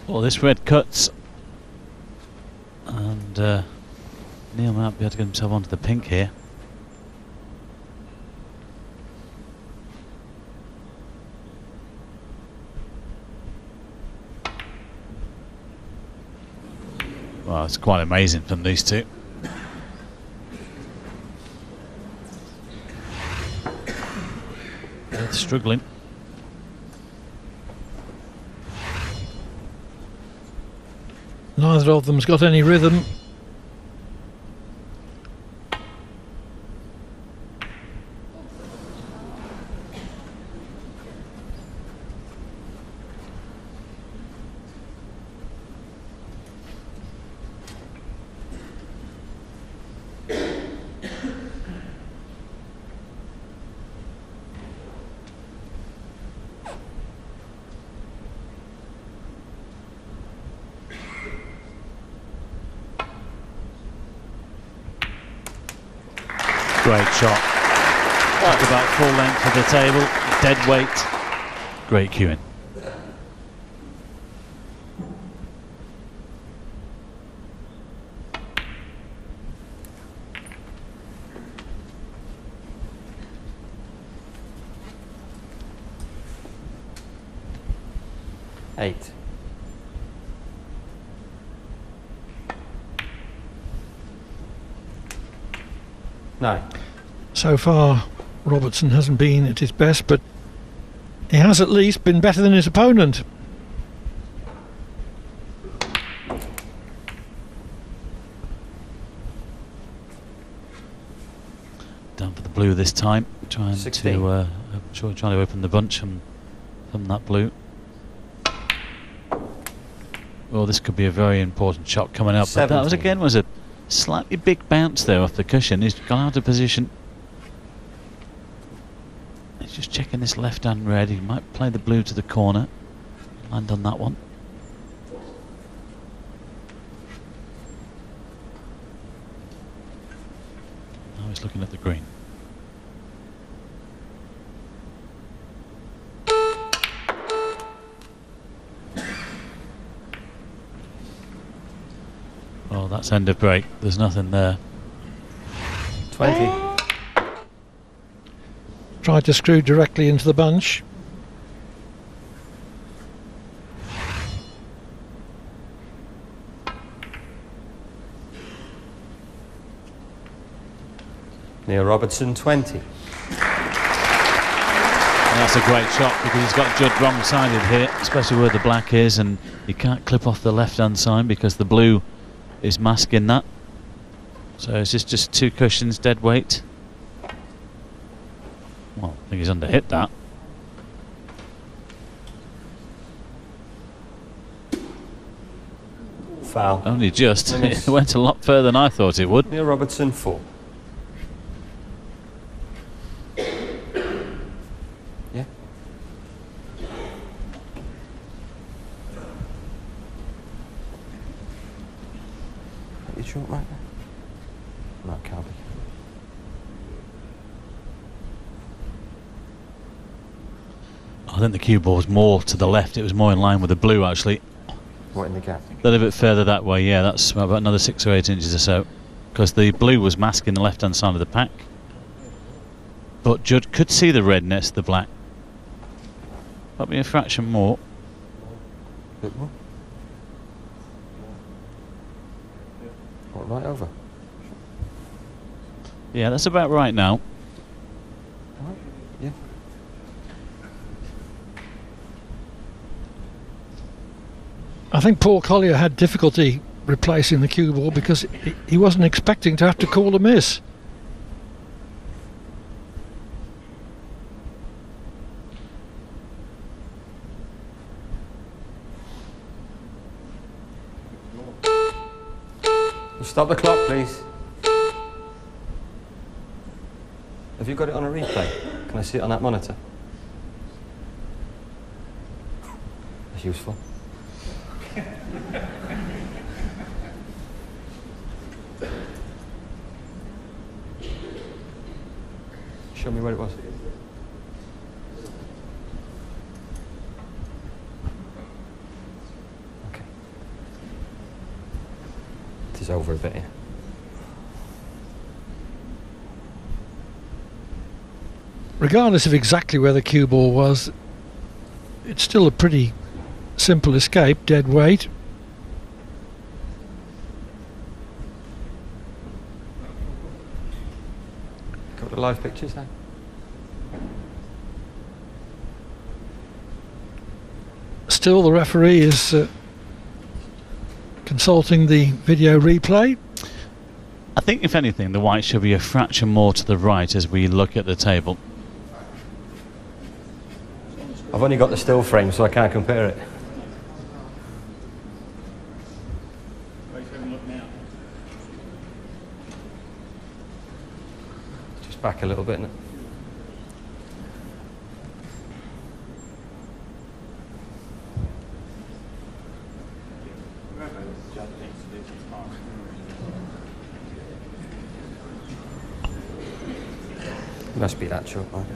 Well, this red cuts, and Neil might be able to get himself onto the pink here. Well, it's quite amazing from these two. Both struggling. Neither of them's got any rhythm. Great shot. Just about full length of the table, dead weight. Great cueing. Eight. Nine. So far, Robertson hasn't been at his best, but he has at least been better than his opponent. Down for the blue this time, trying 16. to I'm sure trying to open the bunch from that blue. Well, this could be a very important shot coming up. But that was 17. was a slightly big bounce there off the cushion. He's gone out of position. He's just checking this left hand red. He might play the blue to the corner. Land on that one. Now he's looking at the green. Oh, that's end of break. There's nothing there. 20. Tried to screw directly into the bunch. Neil Robertson, 20. And that's a great shot because he's got Judd wrong-sided here, especially where the black is, and you can't clip off the left-hand side because the blue is masking that. So it's just two cushions, dead weight. Well, I think he's underhit that. Foul. Only just. It went a lot further than I thought it would. Neil Robertson, 4. Yeah. You short, mate? No, can't be. I think the cue ball was more to the left. It was more in line with the blue, actually. What, in the gap? A little bit further that way, yeah. That's about another 6 or 8 inches or so. Because the blue was masking the left-hand side of the pack. But Judd could see the red next to the black. Probably a fraction more. A bit more. What, right over? Yeah, that's about right now. Right. Yeah. I think Paul Collier had difficulty replacing the cue ball because he wasn't expecting to have to call a miss. Stop the clock, please. Have you got it on a replay? Can I see it on that monitor? That's useful. Show me where it was. Okay. It is over a bit here. Regardless of exactly where the cue ball was, it's still a pretty simple escape, dead weight. Got the live pictures now? Still, the referee is consulting the video replay. I think, if anything, the white should be a fraction more to the right as we look at the table. I've only got the still frame, so I can't compare it. Just back a little bit. Must be that short, right?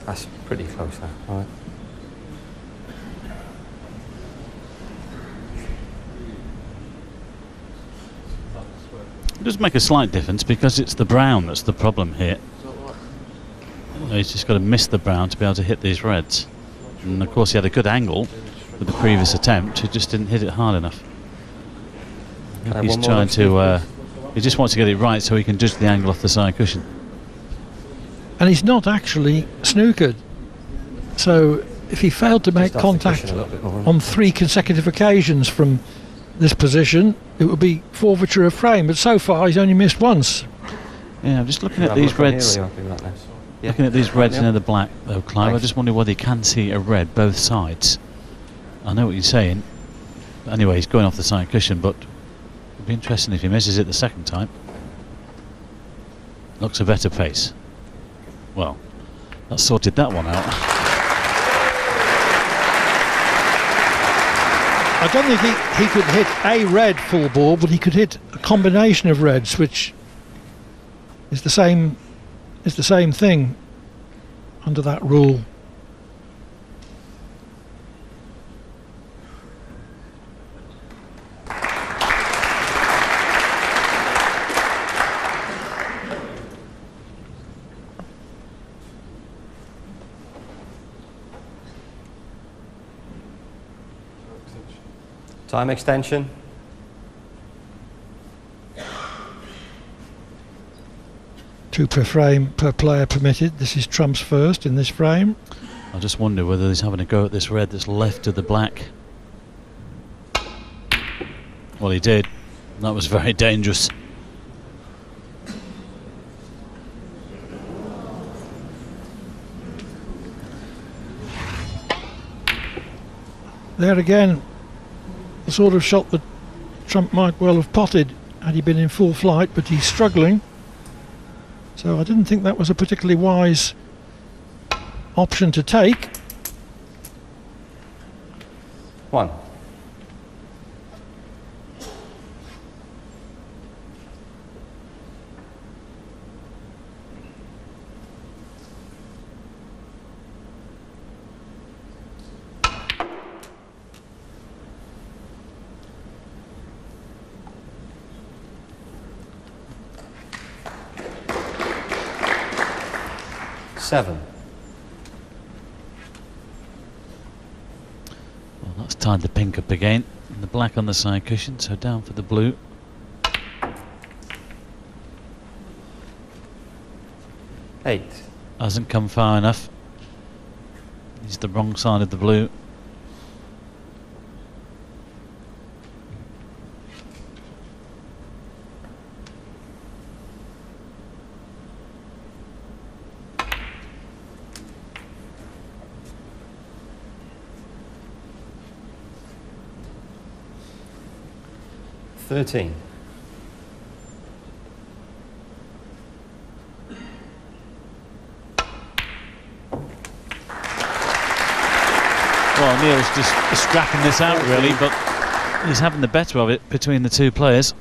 That's pretty close now, all right. It does make a slight difference because it's the brown that's the problem here. He's just got to miss the brown to be able to hit these reds. And of course he had a good angle with the previous attempt, he just didn't hit it hard enough. He's trying to, he just wants to get it right so he can judge the angle off the side cushion. And he's not actually snookered. So if he failed to make contact on 3 consecutive occasions from this position, it would be forfeiture of frame. But so far he's only missed once. Yeah, I'm just looking at these reds. Looking at these reds and the black, though, Clive. I just wonder whether he can see a red both sides. I know what you're saying. But anyway, he's going off the side cushion, but it'd be interesting if he misses it the second time. Looks a better pace. Well, that sorted that one out. I don't think he could hit a red full ball, but he could hit a combination of reds, which is the same thing under that rule. Time extension. Two per frame per player permitted. This is Trump's first in this frame. I just wonder whether he's having a go at this red that's left of the black. Well, he did. That was very dangerous. There again, the sort of shot that Trump might well have potted had he been in full flight, but he's struggling. So I didn't think that was a particularly wise option to take. 1. Seven. Well, that's tied the pink up again. And the black on the side cushion, so down for the blue. 8. Hasn't come far enough. He's the wrong side of the blue. $13. Well, Neil's just scrapping this out really, but he's having the better of it between the two players.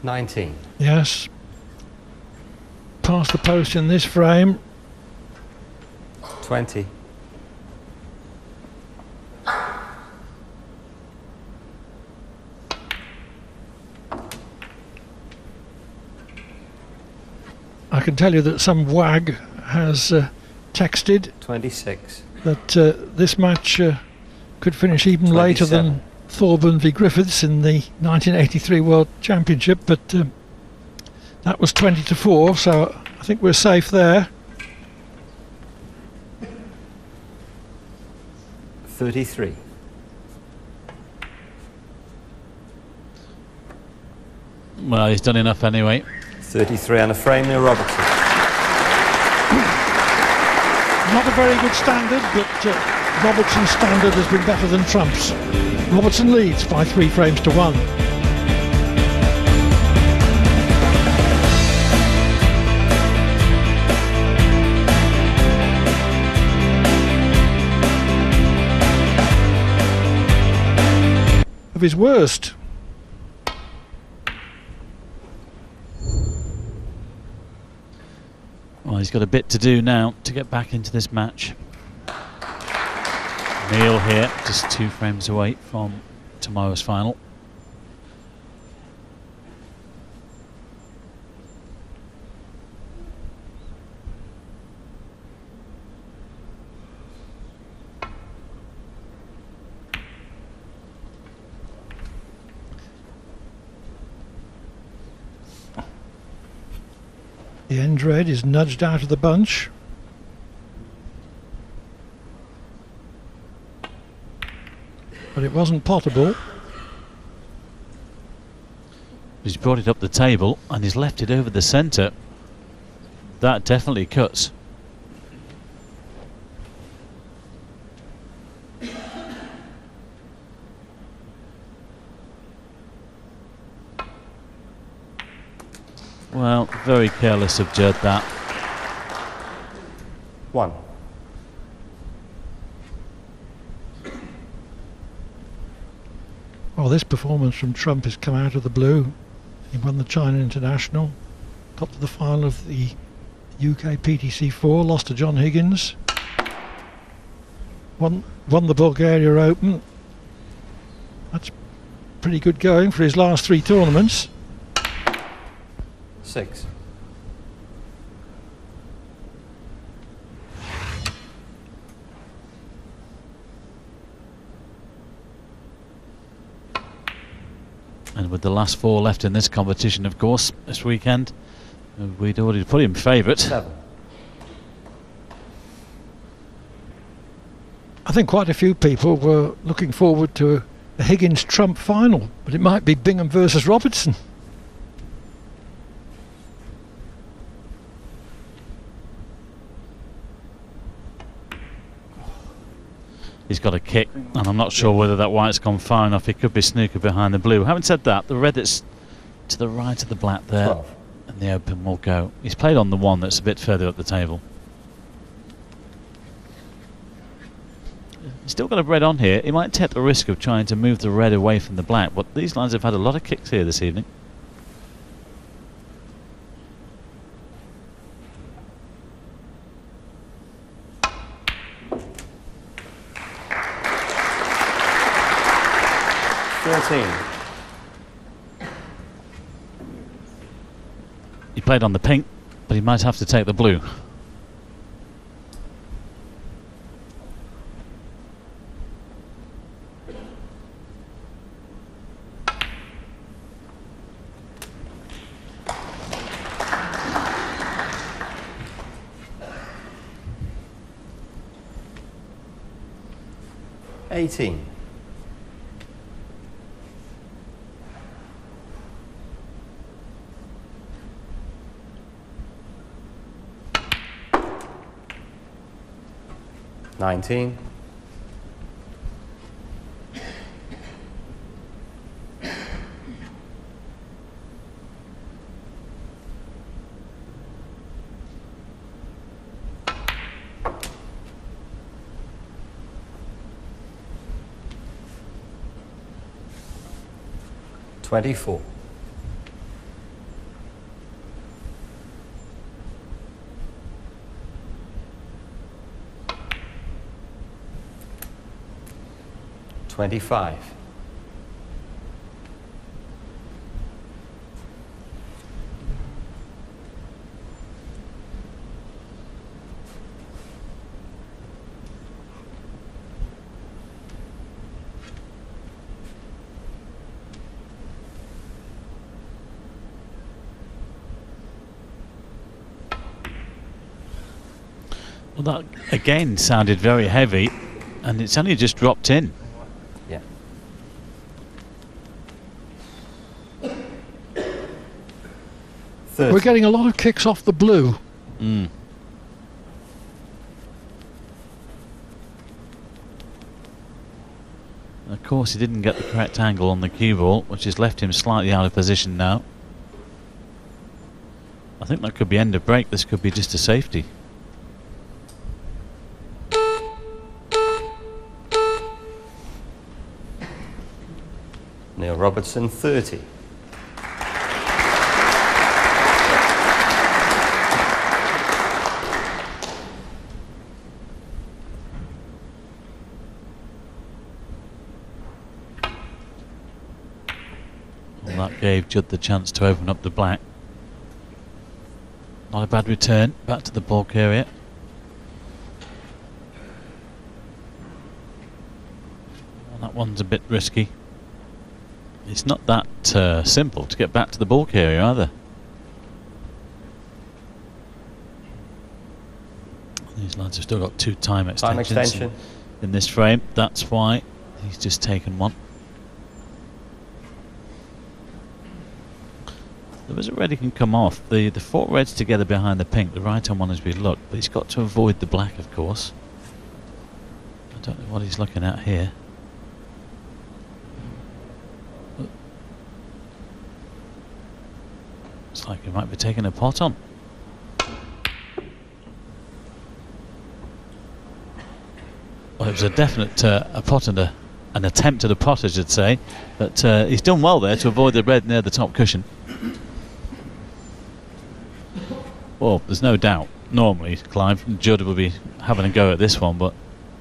$19. Yes. Past the post in this frame. 20. I can tell you that some wag has texted 26. that this match could finish even later 27. than Thorburn v Griffiths in the 1983 World Championship, but that was 20-4, so I think we're safe there. 33. Well, he's done enough anyway. 33 on a frame near Robertson. Not a very good standard, but Robertson's standard has been better than Trump's. Robertson leads by 3 frames to 1. Of his worst. Well, he's got a bit to do now to get back into this match. Neil here, just 2 frames away from tomorrow's final. The end red is nudged out of the bunch. But it wasn't potable. He's brought it up the table and he's left it over the centre. That definitely cuts. Well, very careless of Judd, that. 1. Well, this performance from Trump has come out of the blue. He won the China International, got to the final of the UK PTC 4, lost to John Higgins, won the Bulgaria Open. That's pretty good going for his last 3 tournaments. 6. And with the last 4 left in this competition, of course, this weekend, we'd already put him favourite. 7. I think quite a few people were looking forward to a Higgins-Trump final, but it might be Bingham versus Robertson. he's got a kick, and I'm not sure whether that white's gone far enough. It could be snooker behind the blue. Having said that, the red that's to the right of the black there, 12. and the open will go. He's played on the one that's a bit further up the table. He's still got a red on here. He might take the risk of trying to move the red away from the black, but these lines have had a lot of kicks here this evening. He played on the pink, but he might have to take the blue. $18. 19. 24. 25. 'Well, that again sounded very heavy, and it's only just dropped in. Yeah. We're getting a lot of kicks off the blue. Mm. Of course, he didn't get the correct angle on the cue ball, which has left him slightly out of position now. I think that could be end of break. This could be just a safety. Neil Robertson, 30. And that gave Judd the chance to open up the black. Not a bad return back to the bulk area. Well, that one's a bit risky. It's not that simple to get back to the bulk area either. These lads have still got 2 time extensions in this frame. That's why he's just taken one. There was a red he can come off. The 4 reds together behind the pink. The right hand one has been looked, but he's got to avoid the black, of course. I don't know what he's looking at here. Looks like he might be taking a pot on. Well, it was a definite a pot and an attempt at a pot, I should say. But he's done well there to avoid the red near the top cushion. Well, there's no doubt. Normally, Clive, Judd will be having a go at this one, but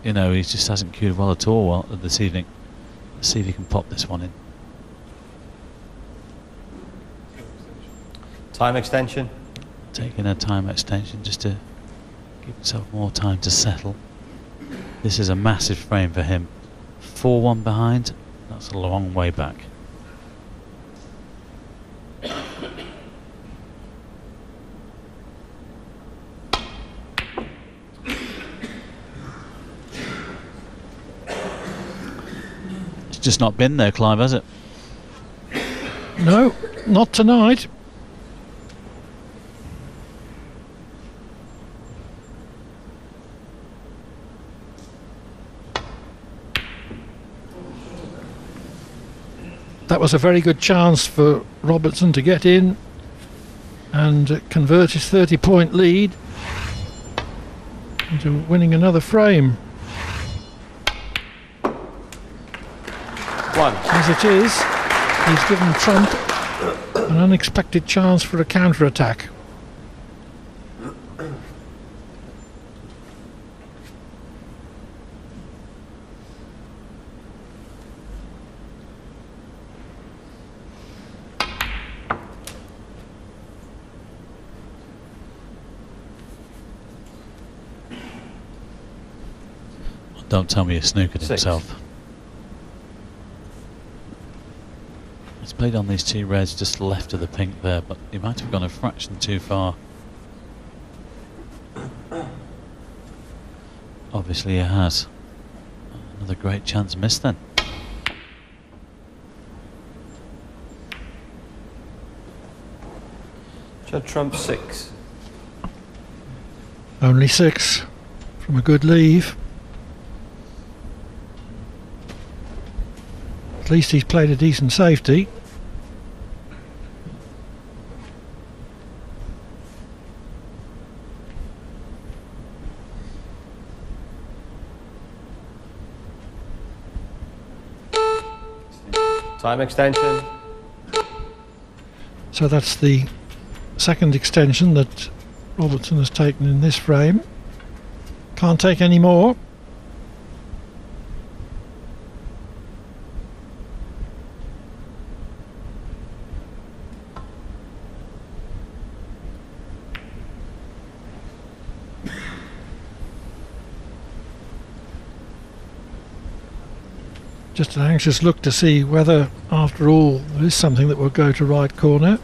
you know, he just hasn't cued well at all this evening. Let's see if he can pop this one in. Time extension. Taking a time extension just to give himself more time to settle. This is a massive frame for him. 4-1 behind, that's a long way back. It's just not been there, Clive, has it? No, not tonight. That was a very good chance for Robertson to get in and convert his 30-point lead into winning another frame. One. As it is, he's given Trump an unexpected chance for a counter-attack. Don't tell me he snookered 6. himself. He's played on these 2 reds just left of the pink there, but he might have gone a fraction too far. Obviously he has. Another great chance missed then. Judd Trump 6. Only 6 from a good leave. At least he's played a decent safety. Time extension. So that's the second extension that Robertson has taken in this frame. Can't take any more. Just an anxious look to see whether, after all, there is something that will go to right corner.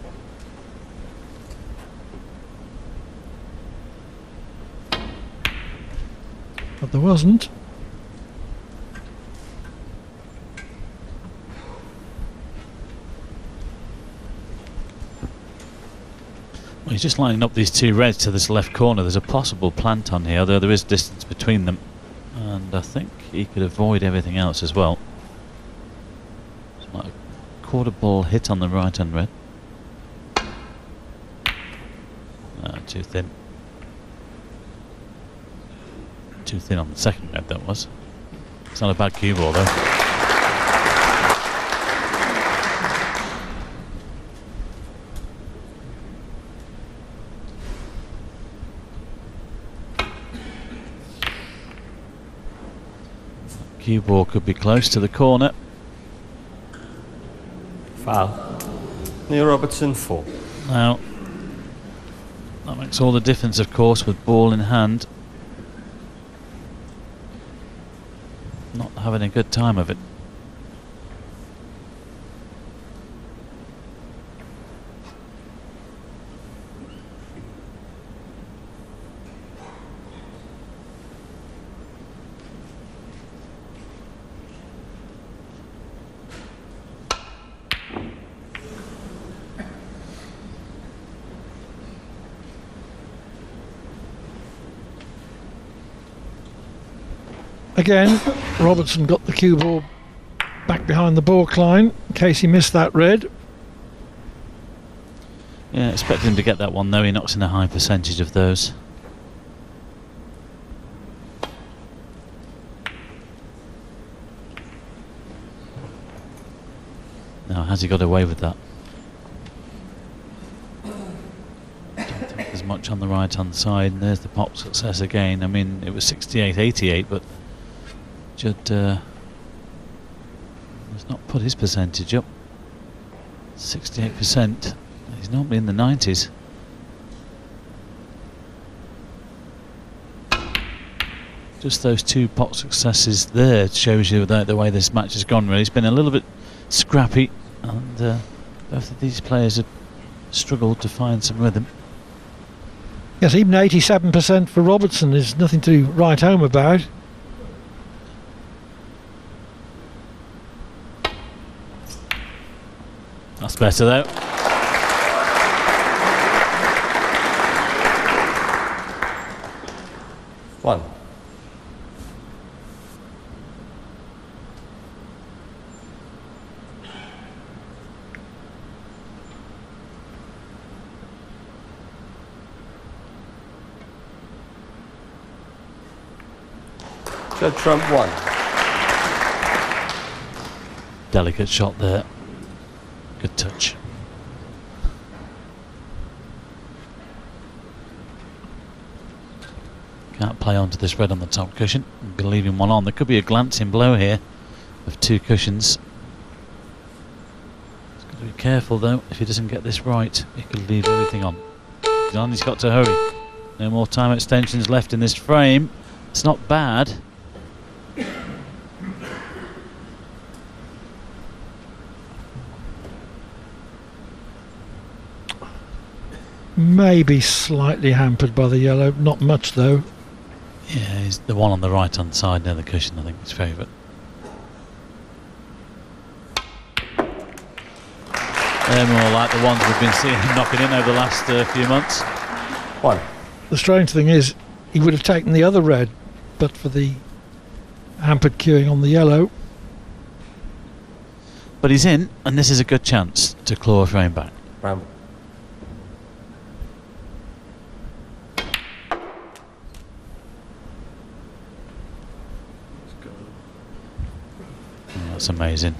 But there wasn't. Well, he's just lining up these 2 reds to this left corner. There's a possible plant on here, although there is distance between them. And I think he could avoid everything else as well. It's like a quarter ball hit on the right hand red. Too thin. Too thin on the second red, that was. It's not a bad cue ball though. Cue ball could be close to the corner. Foul. Neil Robertson 4. Now, that makes all the difference, of course, with ball in hand. Not having a good time of it. Again, Robertson got the cue ball back behind the baulk line in case he missed that red. Yeah, expect him to get that one though. He knocks in a high percentage of those. Now, has he got away with that? Don't think there's much on the right hand side. And there's the pop success again. I mean, it was 68-88, but Judd has not put his percentage up. 68%. He's normally in the 90s. Just those 2 pot successes there shows you the way this match has gone. Really, it's been a little bit scrappy, and both of these players have struggled to find some rhythm. Yes, even 87% for Robertson is nothing to write home about. That's better though. One. Judd Trump 1. Delicate shot there. Good touch. Can't play onto this red on the top cushion. I'm going to leave him one on. There could be a glancing blow here of 2 cushions. He's got to be careful though. If he doesn't get this right, he could leave everything on. He's got to hurry. No more time extensions left in this frame. It's not bad. Maybe slightly hampered by the yellow, not much though. Yeah, he's the one on the right hand side near the cushion, I think, his favourite. They're more like the ones we've been seeing him knocking in over the last few months. 1. The strange thing is, he would have taken the other red, but for the hampered queuing on the yellow. But he's in, and this is a good chance to claw a frame back. Brown. That's amazing.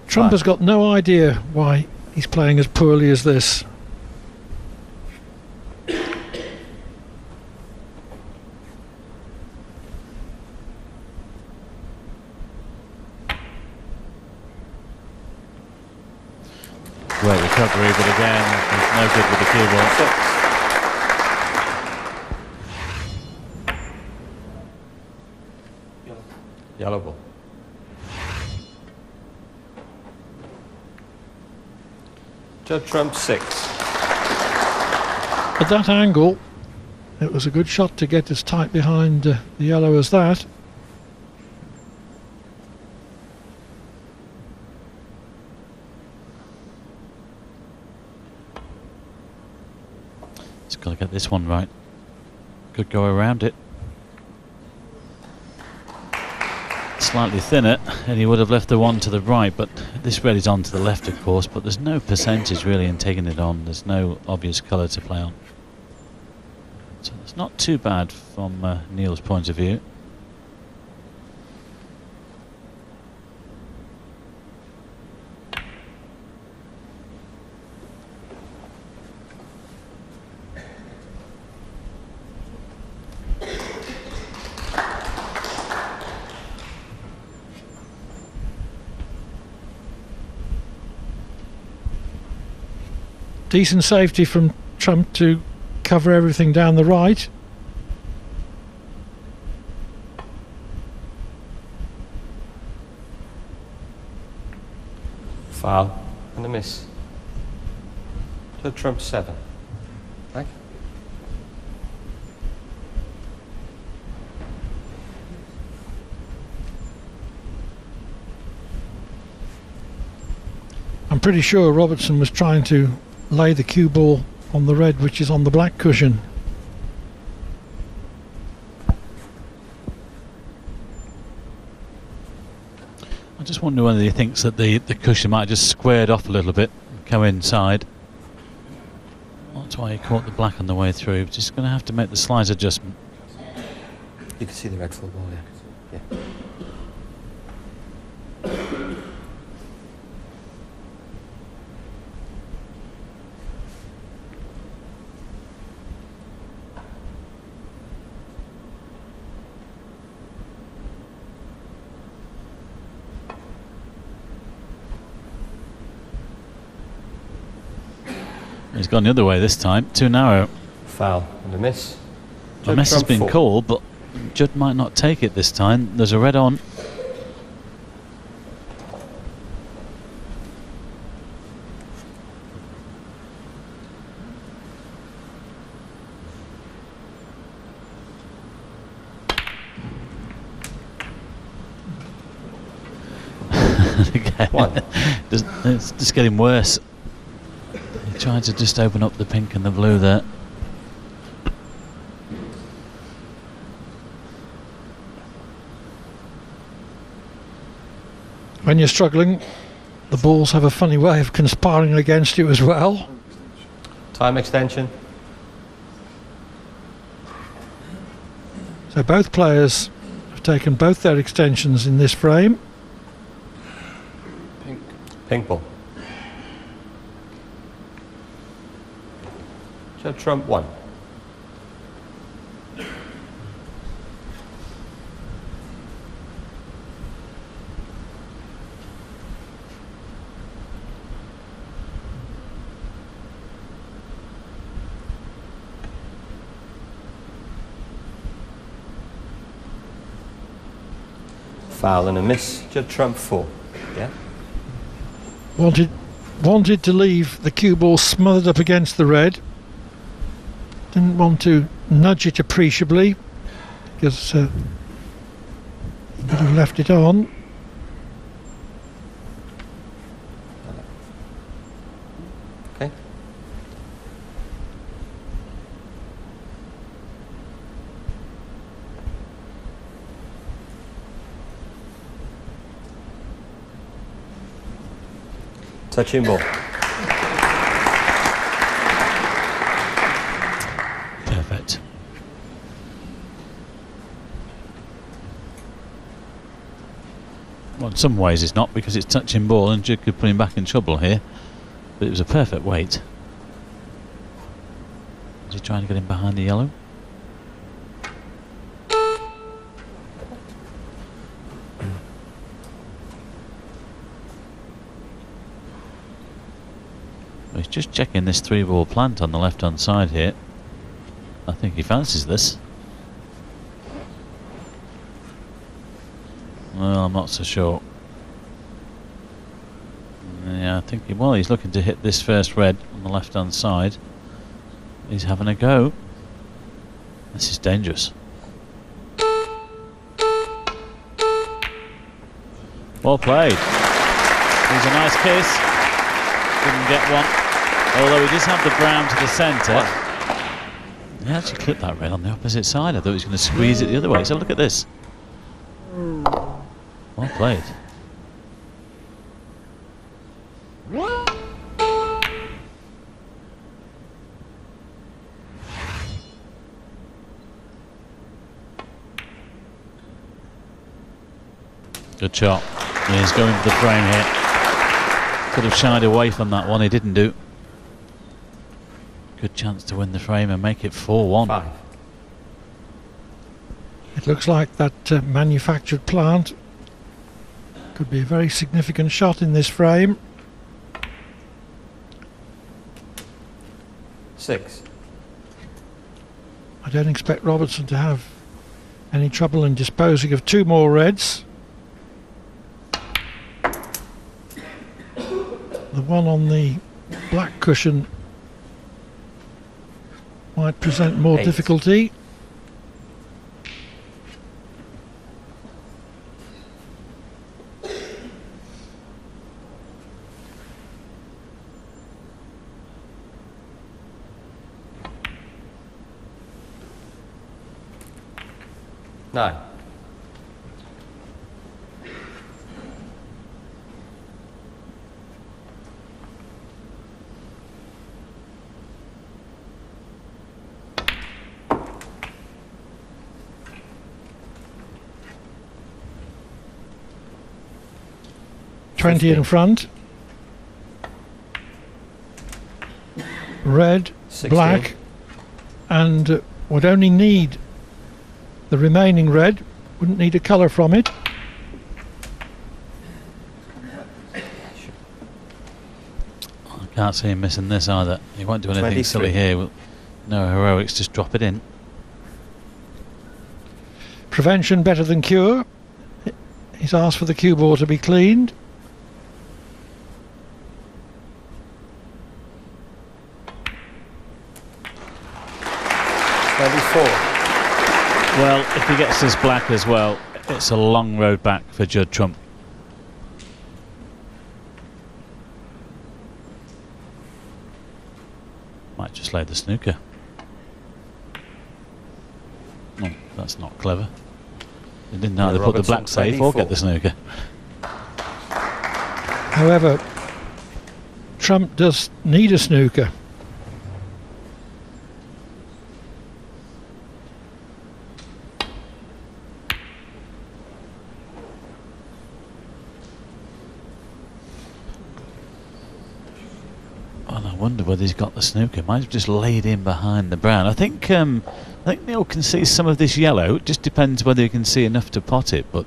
Trump has got no idea why he's playing as poorly as this. Great recovery, but again, it's no good with the cue ball. 6. Yellow ball. Judd Trump 6. At that angle, it was a good shot to get as tight behind the yellow as that. Just got to get this one right. Could go around it. Slightly thinner, and he would have left the one to the right, but this red is on to the left, of course, but there's no percentage really in taking it on. There's no obvious colour to play on. So it's not too bad from Neil's point of view. Decent safety from Trump to cover everything down the right. Foul and a miss. Judd Trump 7. Back. I'm pretty sure Robertson was trying to lay the cue ball on the red, which is on the black cushion. I just wonder whether he thinks that the cushion might have just squared off a little bit and come inside. That's why he caught the black on the way through. Just going to have to make the slight adjustment. You can see the red full ball, yeah. Yeah. He's gone the other way this time, too narrow. Foul and a miss. A miss has been called, but Judd might not take it this time. There's a red on. Again, it's just getting worse. Trying to just open up the pink and the blue there. When you're struggling, the balls have a funny way of conspiring against you as well. Time extension. So both players have taken both their extensions in this frame. Pink ball. Judd Trump 1. Foul and a miss. Judd Trump 4. Yeah. Wanted to leave the cue ball smothered up against the red. Didn't want to nudge it appreciably because he would have left it on. Okay. Touching ball. Perfect. Well, in some ways it's not, because it's touching ball and Judd could put him back in trouble here. But it was a perfect weight. Is he trying to get him behind the yellow? Well, he's just checking this 3-ball plant on the left hand side here. I think he fancies this. Well, I'm not so sure. Yeah, I think he's looking to hit this first red on the left hand side. He's having a go. This is dangerous. Well played. Here's a nice kiss. Didn't get one. Although he does have the brown to the centre. He actually clipped that red on the opposite side. I thought he was going to squeeze it the other way. So look at this. Well played. Good shot. He's going for the frame here. Could have shied away from that one. He didn't do. Good chance to win the frame and make it 4-1. 5. It looks like that manufactured plant could be a very significant shot in this frame. 6. I don't expect Robertson to have any trouble in disposing of 2 more reds. The one on the black cushion might present more 8. difficulty. Nine. Twenty in front. Red, 16. black, and would only need the remaining red. Wouldn't need a colour from it. I can't see him missing this either. He won't do anything 23. silly here. No heroics, just drop it in. Prevention better than cure. He's asked for the cue ball to be cleaned. Well, if he gets this black as well, it's a long road back for Judd Trump. Might just lay the snooker. No, that's not clever. They didn't either put the black safe or get the snooker. However, Trump does need a snooker. I wonder whether he's got the snooker. Might have just laid in behind the brown. I think Neil can see some of this yellow. It just depends whether he can see enough to pot it, but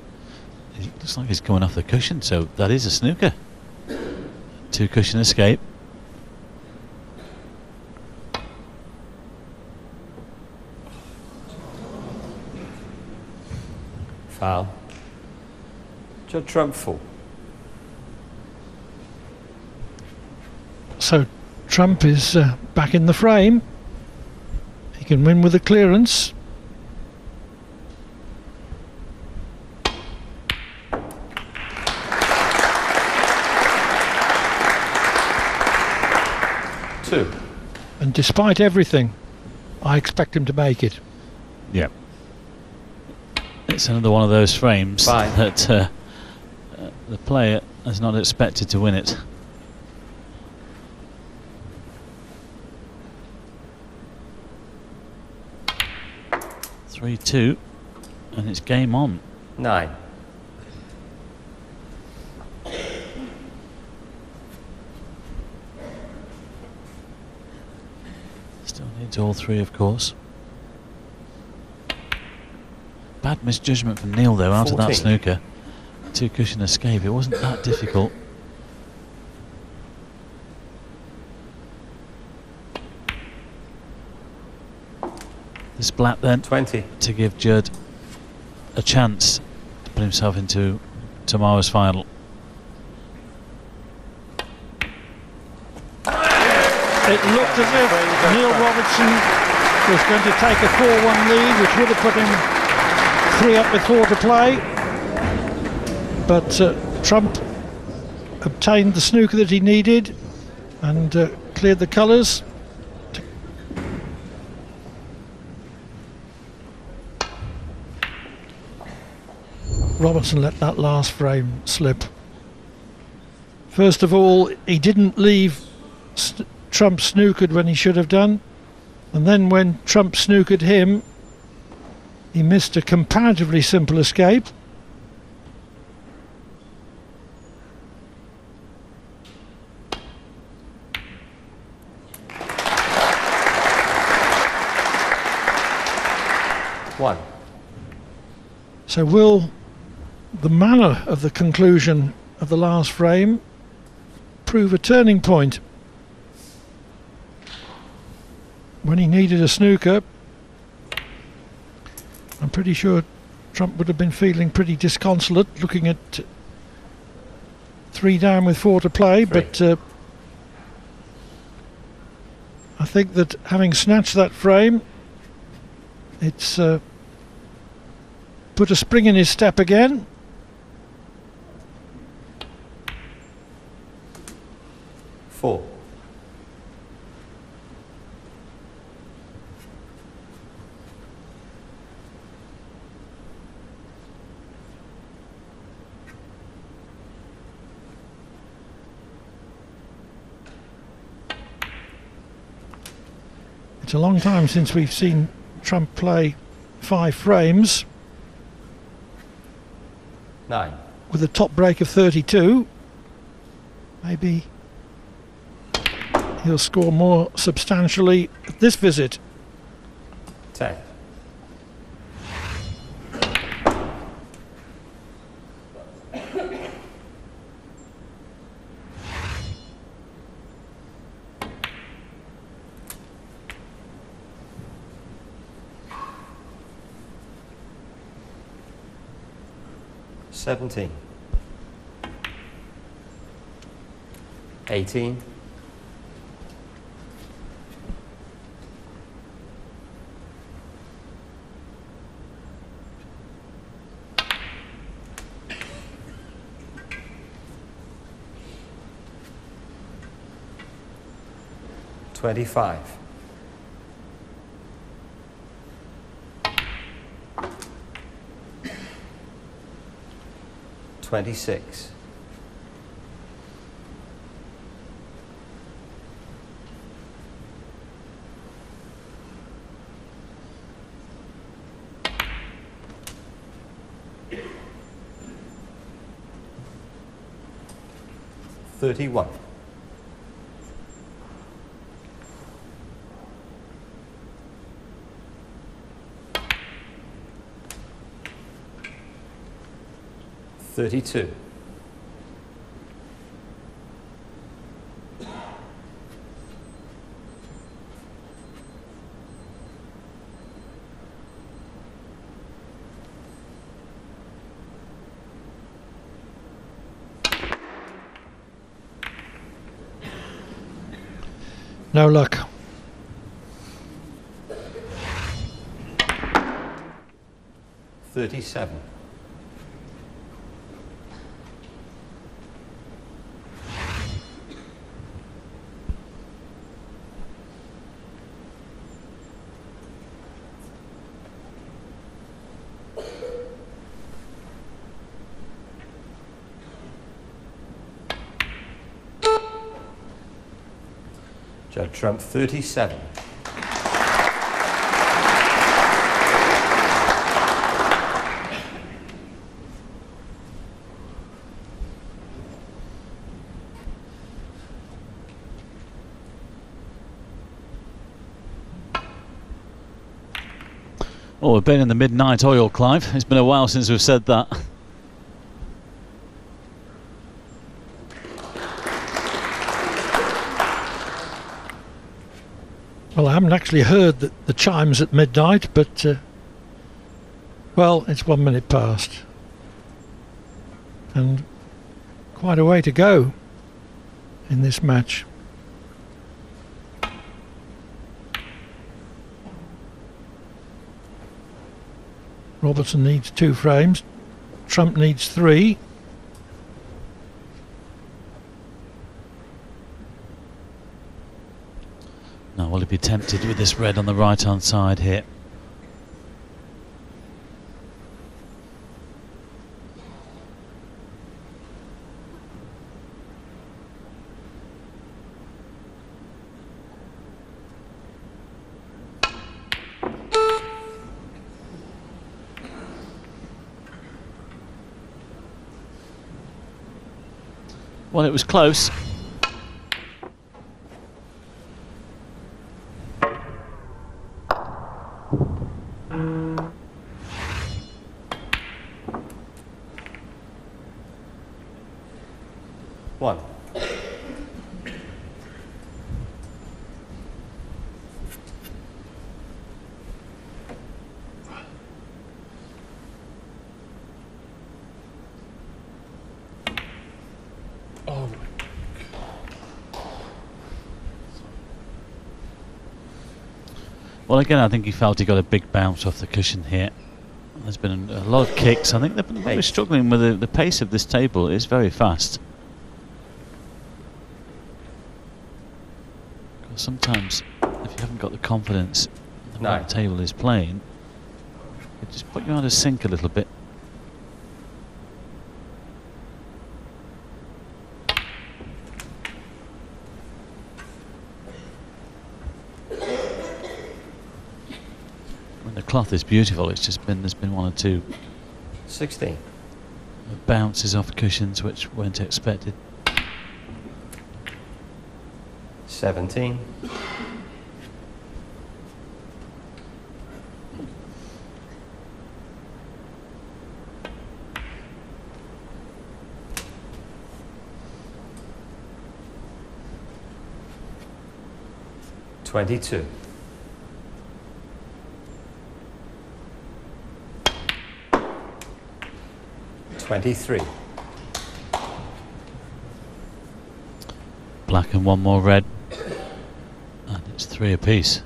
it looks like he's coming off the cushion, so that is a snooker. 2 cushion escape. Foul. Judd trump full. So Trump is back in the frame. He can win with a clearance. Two. And despite everything, I expect him to make it. Yeah. It's another one of those frames that the player is not expected to win it. (3-2), and it's game on. 9. Still needs all 3, of course. Bad misjudgment from Neil though, out 14. of that snooker. 2 cushion escape. It wasn't that difficult. This black then 20. to give Judd a chance to put himself into tomorrow's final. It looked as if Neil Robertson was going to take a 4-1 lead, which would have put him 3 up with 4 to play. But Trump obtained the snooker that he needed and cleared the colours. Robertson let that last frame slip. First of all, he didn't leave Trump snookered when he should have done, and then when Trump snookered him, he missed a comparatively simple escape. One. So will the manner of the conclusion of the last frame prove a turning point? When he needed a snooker, I'm pretty sure Trump would have been feeling pretty disconsolate looking at 3 down with 4 to play, 3. but I think that having snatched that frame, it's put a spring in his step again. Four. It's a long time since we've seen Trump play 5 frames 9. with a top break of 32. Maybe he'll score more substantially at this visit. 10. $17. 18. 25. 26. 31. 32. No luck. $37. Judd Trump 37. Oh, we've been in the midnight oil, Clive. It's been a while since we've said that. Well, I haven't actually heard the chimes at midnight, but well, it's 1 minute past, and quite a way to go in this match. Robertson needs 2 frames. Trump needs 3. Now, will he be tempted with this red on the right-hand side here? Well, it was close. One. Oh. Well, again, I think he felt he got a big bounce off the cushion here. There's been a lot of kicks. I think they've been really struggling with the pace of this table. It's very fast. Sometimes, if you haven't got the confidence the way the table is playing, it just put you out of sync a little bit. When the cloth is beautiful, it's just been there's been 1 or 2 16. bounces off cushions which weren't expected. 17. $22. $23. Black and 1 more red. And it's 3 apiece.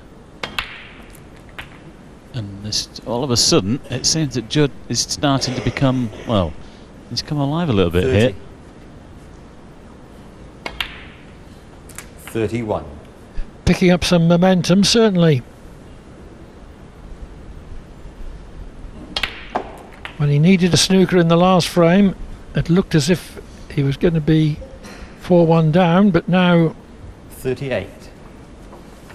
And this, all of a sudden, it seems that Judd is starting to become, well, he's come alive a little bit 30. here. 31. Picking up some momentum, certainly. When he needed a snooker in the last frame, it looked as if he was going to be 4-1 down, but now 38.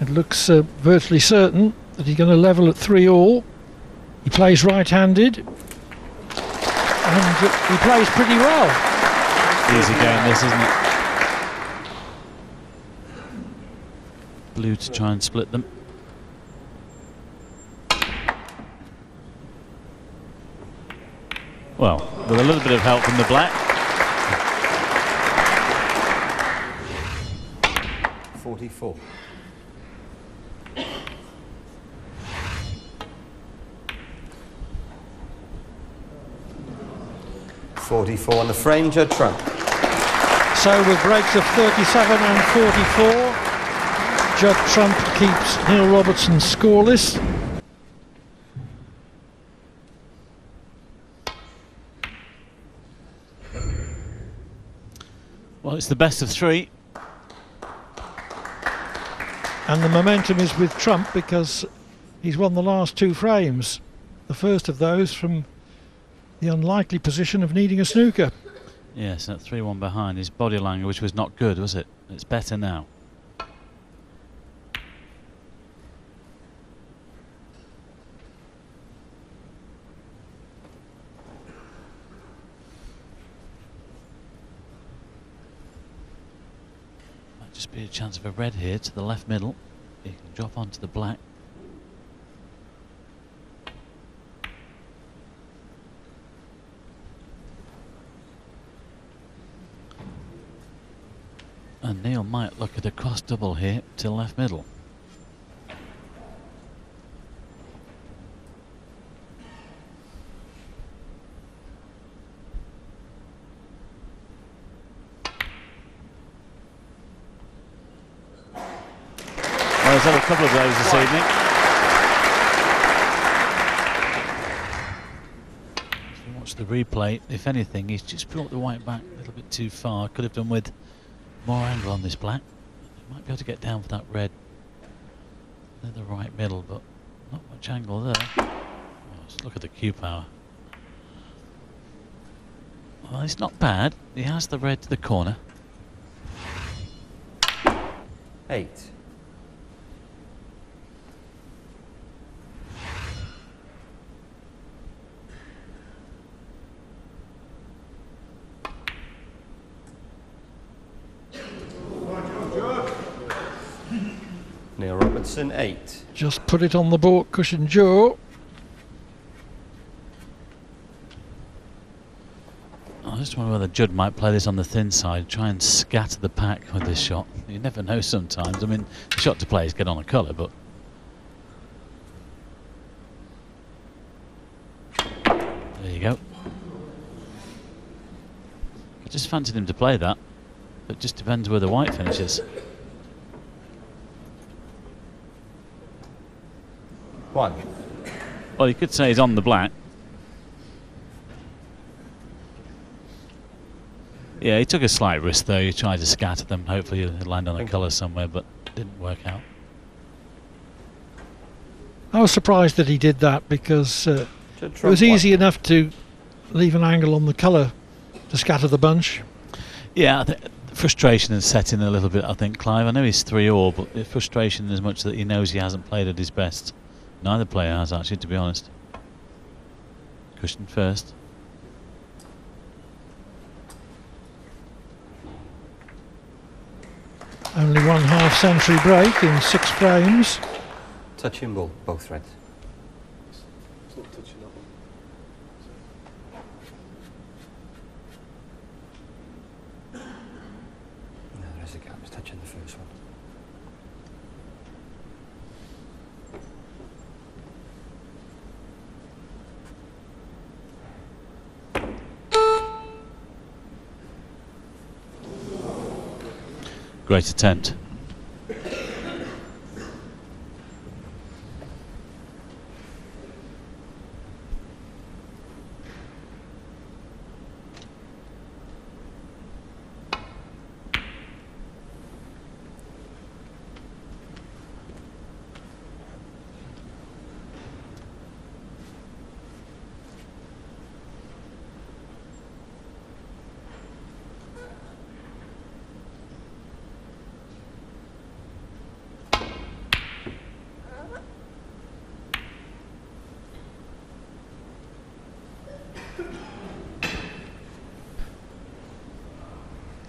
it looks virtually certain that he's going to level at 3-all. He plays right-handed, and he plays pretty well. Easy game, this, isn't it? Blue to try and split them. Well, with a little bit of help from the black. 44. .44 on the frame, Judd Trump. So with breaks of 37 and 44, Judd Trump keeps Neil Robertson scoreless. Well, it's the best of 3. And the momentum is with Trump because he's won the last 2 frames. The first of those from the unlikely position of needing a snooker. Yes, that 3-1 behind. His body language was not good, was it? It's better now. Might just be a chance of a red here to the left middle. He can drop onto the black. And Neil might look at a cross double here to left middle. Well, he's had a couple of those this evening. If you watch the replay, if anything, he's just brought the white back a little bit too far. Could have done with more angle on this black. Might be able to get down for that red near the right middle, but not much angle there. Oh, let's look at the cue power. Well, it's not bad. He has the red to the corner. 8. Neil Robertson, 8. Just put it on the baulk cushion jaw. I just wonder whether Judd might play this on the thin side, try and scatter the pack with this shot. You never know sometimes. I mean, the shot to play is get on a colour, but... There you go. I just fancied him to play that. It just depends where the white finishes. 1. Well, you could say he's on the black. Yeah, he took a slight risk though. He tried to scatter them. Hopefully he'll land on a colour somewhere, but didn't work out. I was surprised that he did that because it was easy enough to leave an angle on the colour to scatter the bunch. Yeah, frustration has set in a little bit, I think, Clive. I know he's 3-all, but the frustration is much that he knows he hasn't played at his best. Neither player has, actually, to be honest. Cushion first. Only 1/2 century break in 6 frames. Touching ball, both threads. It's not touching that one. No, there's a gap. It's touching the first one. Great attempt.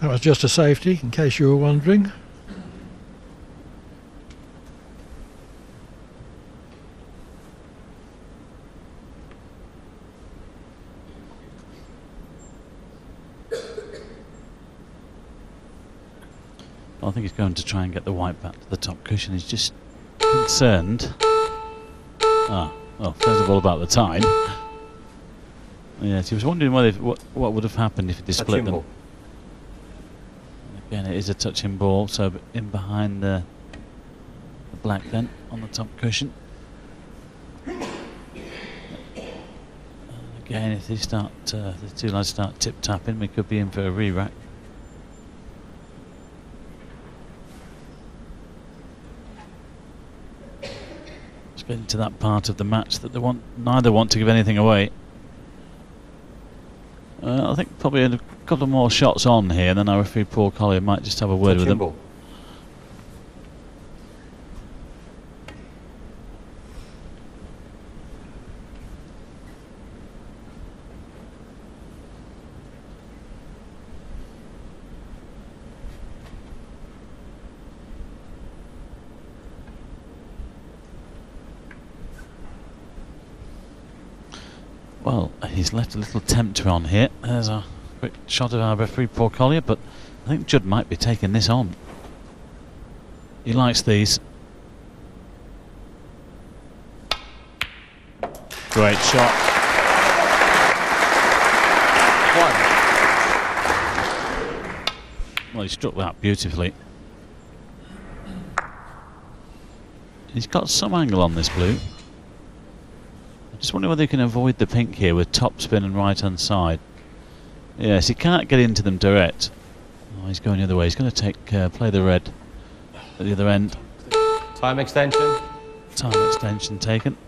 That was just a safety, in case you were wondering. I think he's going to try and get the white back to the top cushion. He's just concerned. Well, first of all about the time. Yes, he was wondering whether what would have happened if he split them. Again, it is a touching ball, so in behind the black then on the top cushion. And again, if they start, the two lads start tip tapping, we could be in for a re-rack. Let's get into that part of the match that they neither want to give anything away. I think probably a couple more shots on here, and then our referee Paul Collier might just have a word with them. Ball. Well, he's left a little tempter on here. There's a quick shot of our referee Paul Collier, but I think Judd might be taking this on. He likes these. Great shot. Well, he struck that beautifully. He's got some angle on this blue. Just wondering whether he can avoid the pink here with top spin and right hand side. Yes, he can't get into them direct. Oh, he's going the other way. He's going to take play the red at the other end. Time extension. Time extension taken.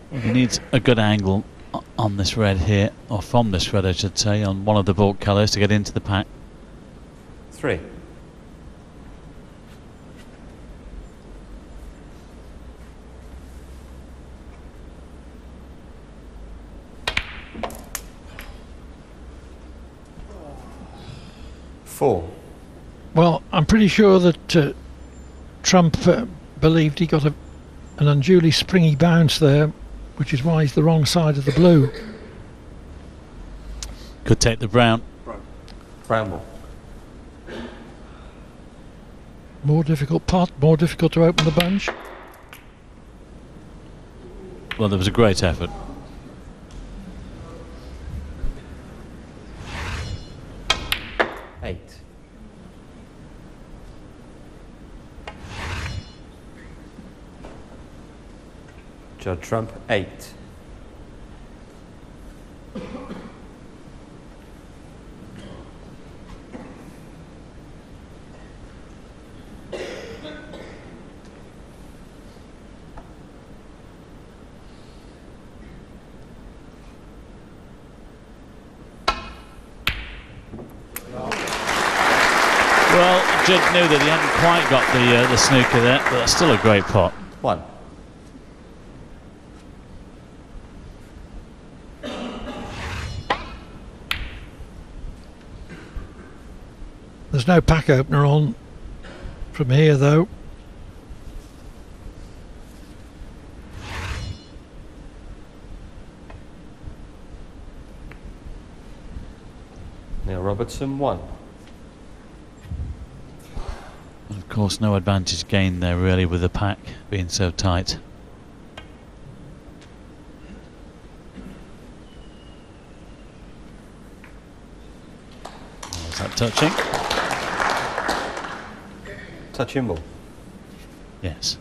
Well, he needs a good angle on this red here, or from this red I should say, on one of the bulk colours to get into the pack. 3. Well, I'm pretty sure that Trump believed he got an unduly springy bounce there, which is why he's the wrong side of the blue. Could take the brown. Brown ball. More difficult pot, more difficult to open the bunch. Well, there was a great effort. Judd Trump 8. Well, Judd knew that he hadn't quite got the snooker there, but that's still a great pot. 1. There's no pack opener on from here though. Neil Robertson 1. And of course no advantage gained there really with the pack being so tight. Is that touching? Touching ball. Yes.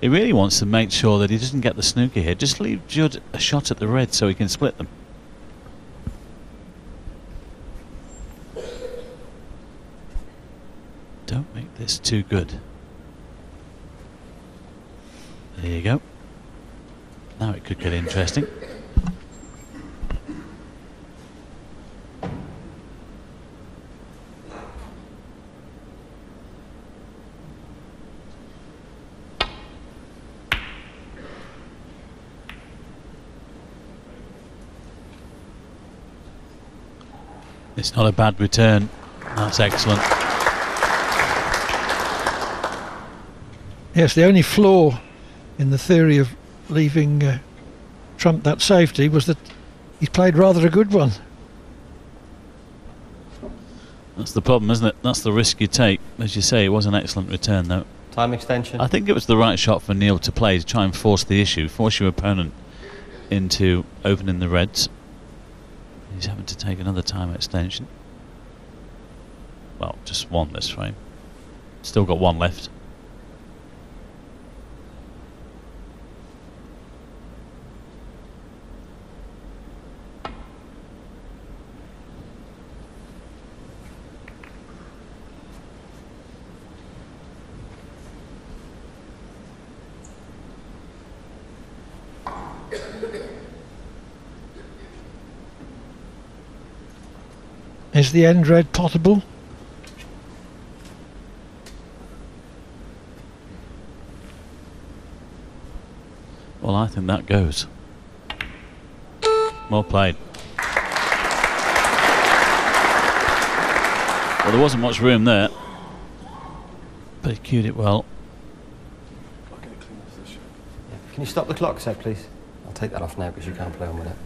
He really wants to make sure that he doesn't get the snooker here. Just leave Judd a shot at the red so he can split them. Don't make this too good. There you go. Now it could get interesting. It's not a bad return. That's excellent. Yes, the only flaw in the theory of leaving Trump that safety was that he's played rather a good one. That's the problem, isn't it? That's the risk you take. As you say, it was an excellent return, though. Time extension. I think it was the right shot for Neil to play, to try and force the issue, force your opponent into opening the reds. He's having to take another time extension. Well, just one this frame. Still got one left. Is the end red potable? Well, I think that goes. Well played. Well, there wasn't much room there, but he cued it well. Can you stop the clock, Seb, please? I'll take that off now because you can't play on with it.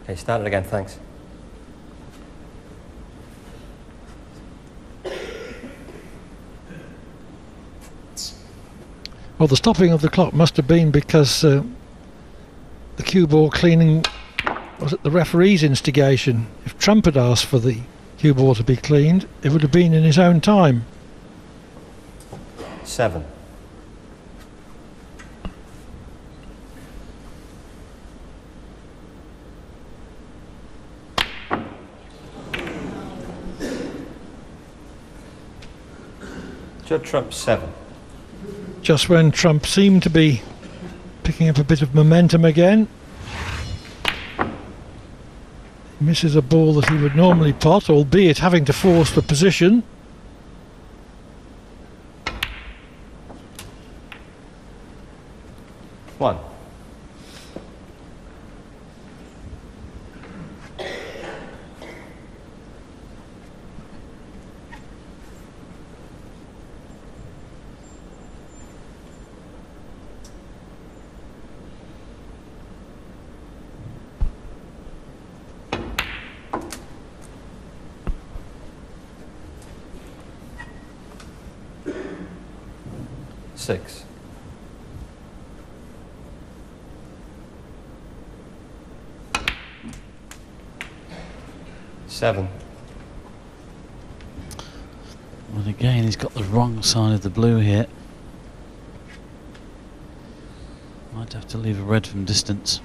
Okay, start it again, thanks. Well, the stopping of the clock must have been because the cue ball cleaning was at the referee's instigation. If Trump had asked for the cue ball to be cleaned, it would have been in his own time. 7. Judd Trump 7. Just when Trump seemed to be picking up a bit of momentum again, he misses a ball that he would normally pot, albeit having to force the position. One. Six. Seven. Well, again, he's got the wrong side of the blue here. Might have to leave a red from distance.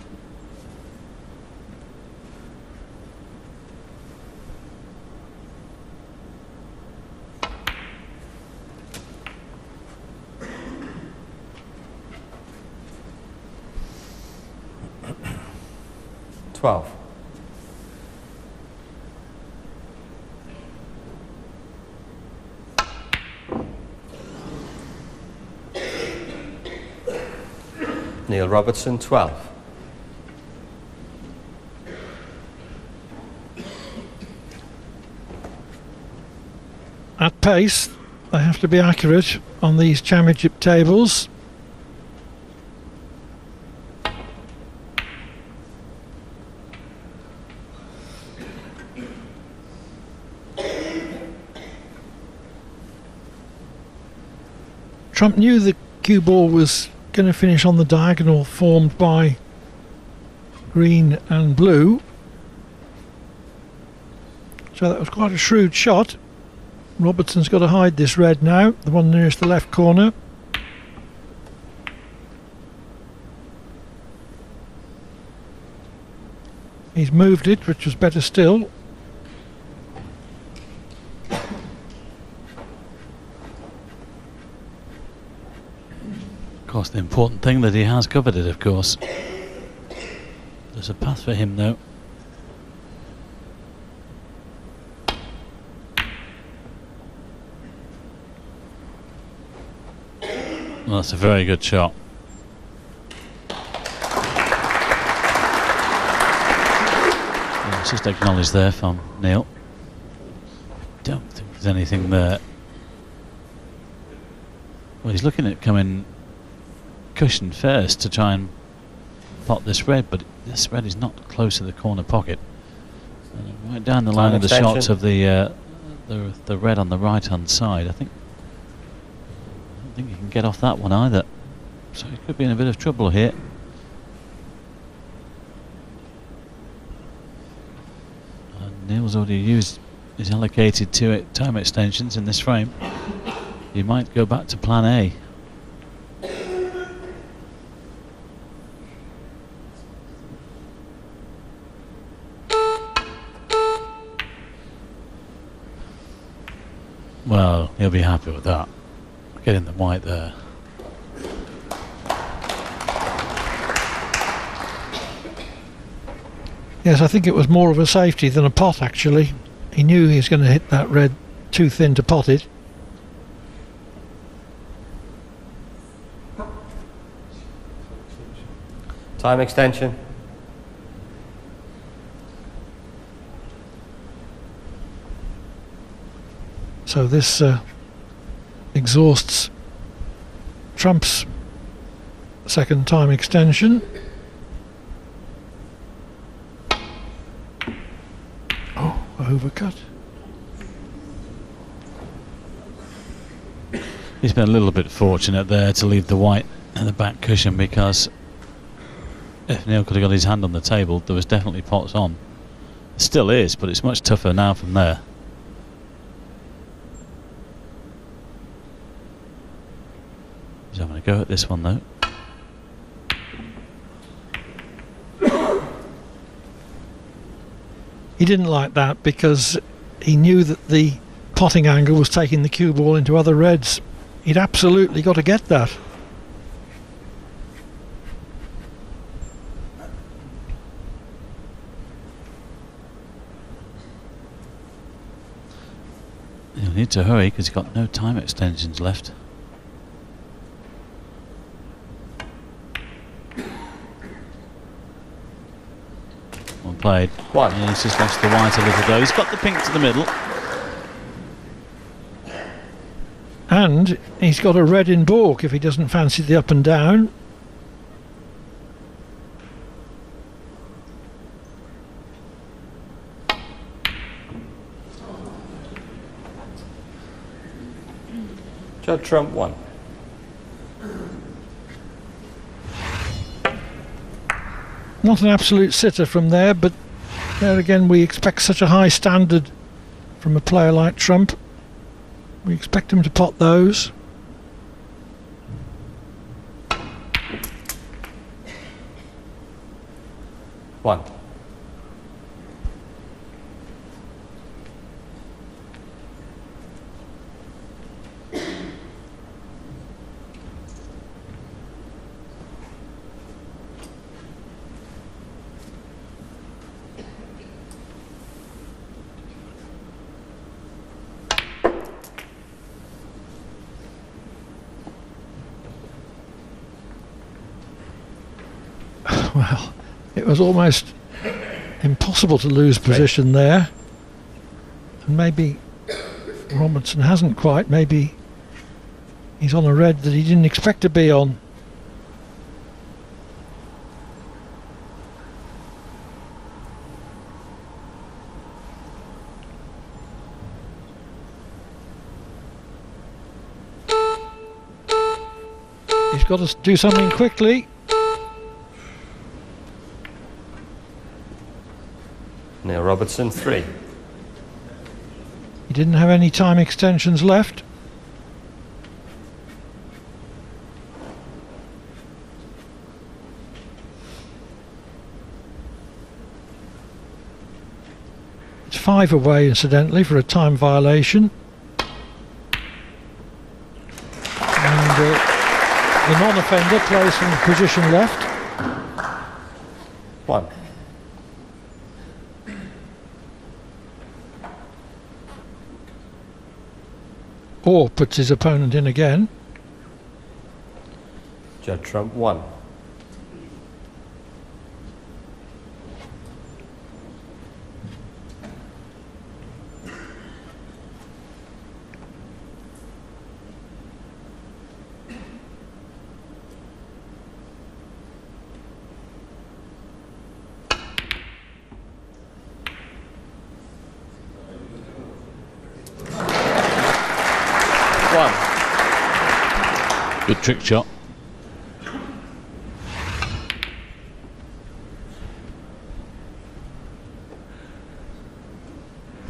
Twelve. Neil Robertson 12. At pace, they have to be accurate on these championship tables. Trump knew the cue ball was going to finish on the diagonal formed by green and blue, so that was quite a shrewd shot. Robertson's got to hide this red now, the one nearest the left corner. He's moved it, which was better still. Of course, the important thing that he has covered it, of course. There's a path for him, though. Well, that's a very good shot. Well, it's just acknowledged there from Neil. Don't think there's anything there. Well, he's looking at coming cushion first to try and pot this red, but this red is not close to the corner pocket. Right down the line of the shots of the red on the right hand side. I don't think he can get off that one either. So he could be in a bit of trouble here. And Neil's already used his allocated time extensions in this frame. He might go back to plan A. Well, he'll be happy with that. Getting the white there. Yes, I think it was more of a safety than a pot, actually. He knew he was going to hit that red too thin to pot it. Time extension. So this exhausts Trump's second time extension. Oh, overcut. He's been a little bit fortunate there to leave the white in the back cushion, because if Neil could have got his hand on the table, there was definitely pots on. It still is, but it's much tougher now from there. He's having a go at this one though. He didn't like that because he knew that the potting angle was taking the cue ball into other reds. He'd absolutely got to get that. He'll need to hurry because he's got no time extensions left. Well played. One. Yeah, he's just lost the white a little though. He's got the pink to the middle. And he's got a red in baulk if he doesn't fancy the up and down. Judd Trump 1. Not an absolute sitter from there, but there again we expect such a high standard from a player like Trump. We expect him to pot those. One. Well, it was almost impossible to lose position there. And maybe Robertson hasn't quite. Maybe he's on a red that he didn't expect to be on. He's got to do something quickly. Neil Robertson 3. He didn't have any time extensions left. It's 5 away, incidentally, for a time violation. And the non-offender plays from the position left. 1. Or puts his opponent in again. Judd Trump 1. 1. Good trick shot.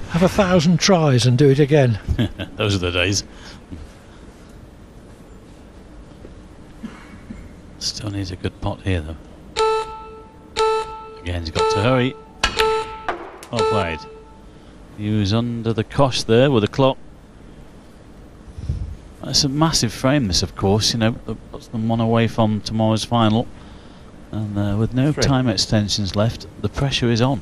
Have 1,000 tries and do it again. Those are the days. Still needs a good pot here, though. Again, he's got to hurry. Well played. He was under the cosh there with the clock. It's a massive frame, this, of course. You know, that puts them one away from tomorrow's final. And with no 3. time extensions left, the pressure is on.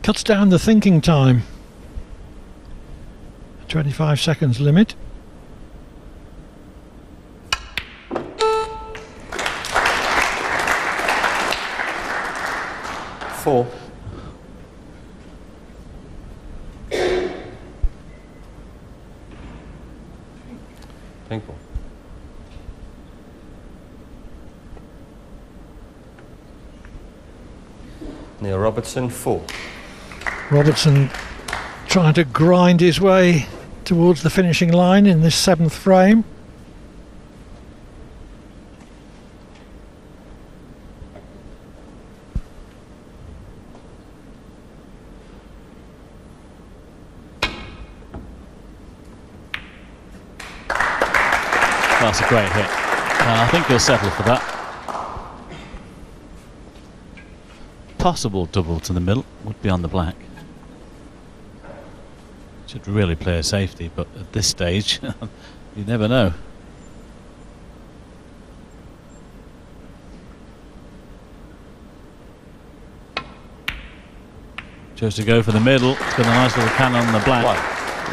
Cuts down the thinking time. 25 seconds limit. Four. Pink ball. Neil Robertson, 4. Robertson trying to grind his way towards the finishing line in this 7th frame. That's a great hit. I think he'll settle for that. Possible double to the middle would be on the black. Should really play a safety, but at this stage, you never know. Chose to go for the middle. It's got a nice little cannon on the black.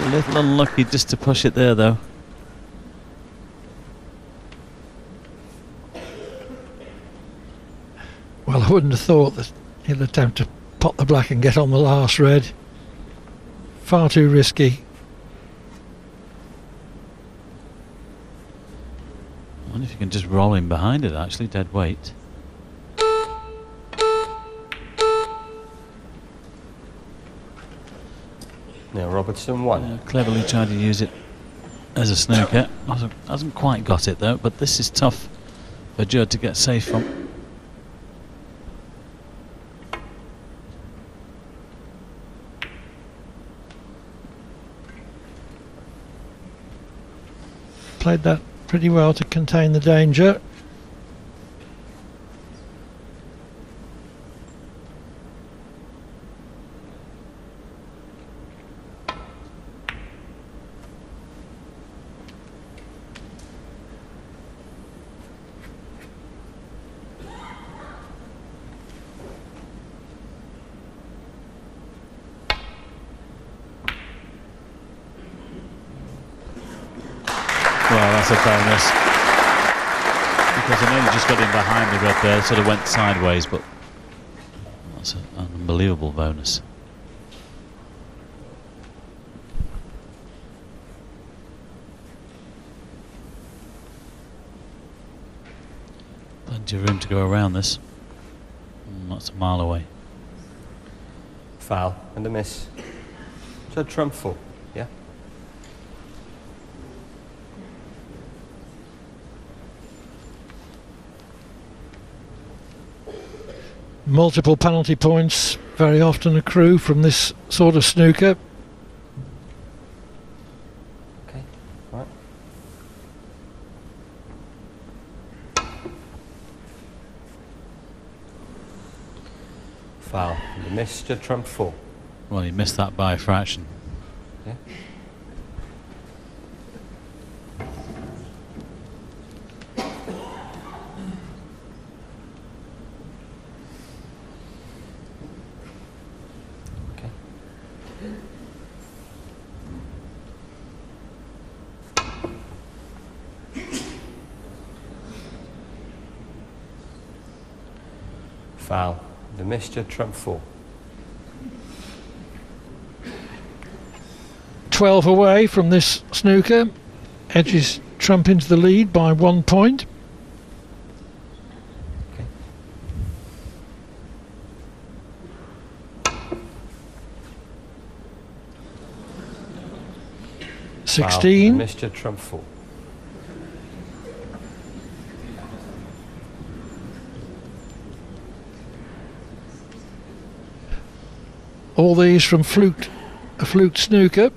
1. A little unlucky just to push it there, though. Well, I wouldn't have thought that he'll attempt to pot the black and get on the last red. Far too risky. I wonder if you can just roll him behind it, actually, dead weight. Neil Robertson, 1. Cleverly tried to use it as a snooker. Hasn't quite got it, though, but this is tough for Judd to get safe from. Played that pretty well to contain the danger. Well, that's a bonus. Because I nearly just got him behind the red there, sort of went sideways, but that's an unbelievable bonus. Plenty of room to go around this. That's a mile away. Foul and a miss. Judd trump 4. Yeah. Multiple penalty points very often accrue from this sort of snooker. Okay. Right. Foul and a miss. Judd trump 4. Well, he missed that by a fraction. Yeah. Foul. The mixture trump 4. 12 away from this snooker. Edges trump into the lead by 1 point. Okay. 16. Missed your trump 4. All these from a flute snooker.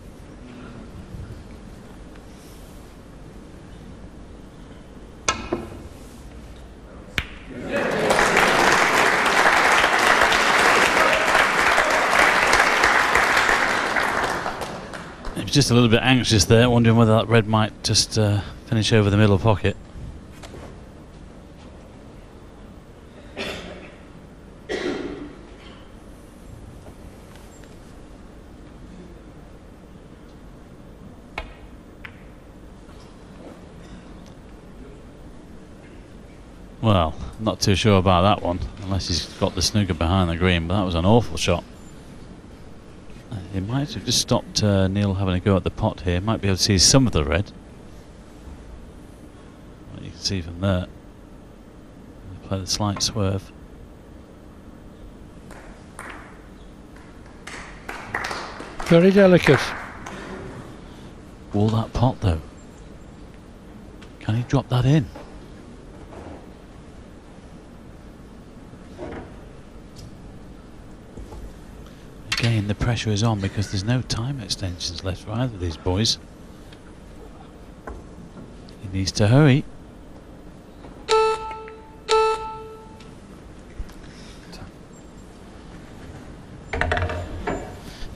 He was just a little bit anxious there, wondering whether that red might just finish over the middle pocket. Well, not too sure about that one, unless he's got the snooker behind the green, but that was an awful shot. He might have just stopped Neil having a go at the pot here. Might be able to see some of the red. Well, you can see from there. Play the slight swerve. Very delicate. All that pot though. Can he drop that in? Again, the pressure is on because there's no time extensions left for either of these boys. He needs to hurry.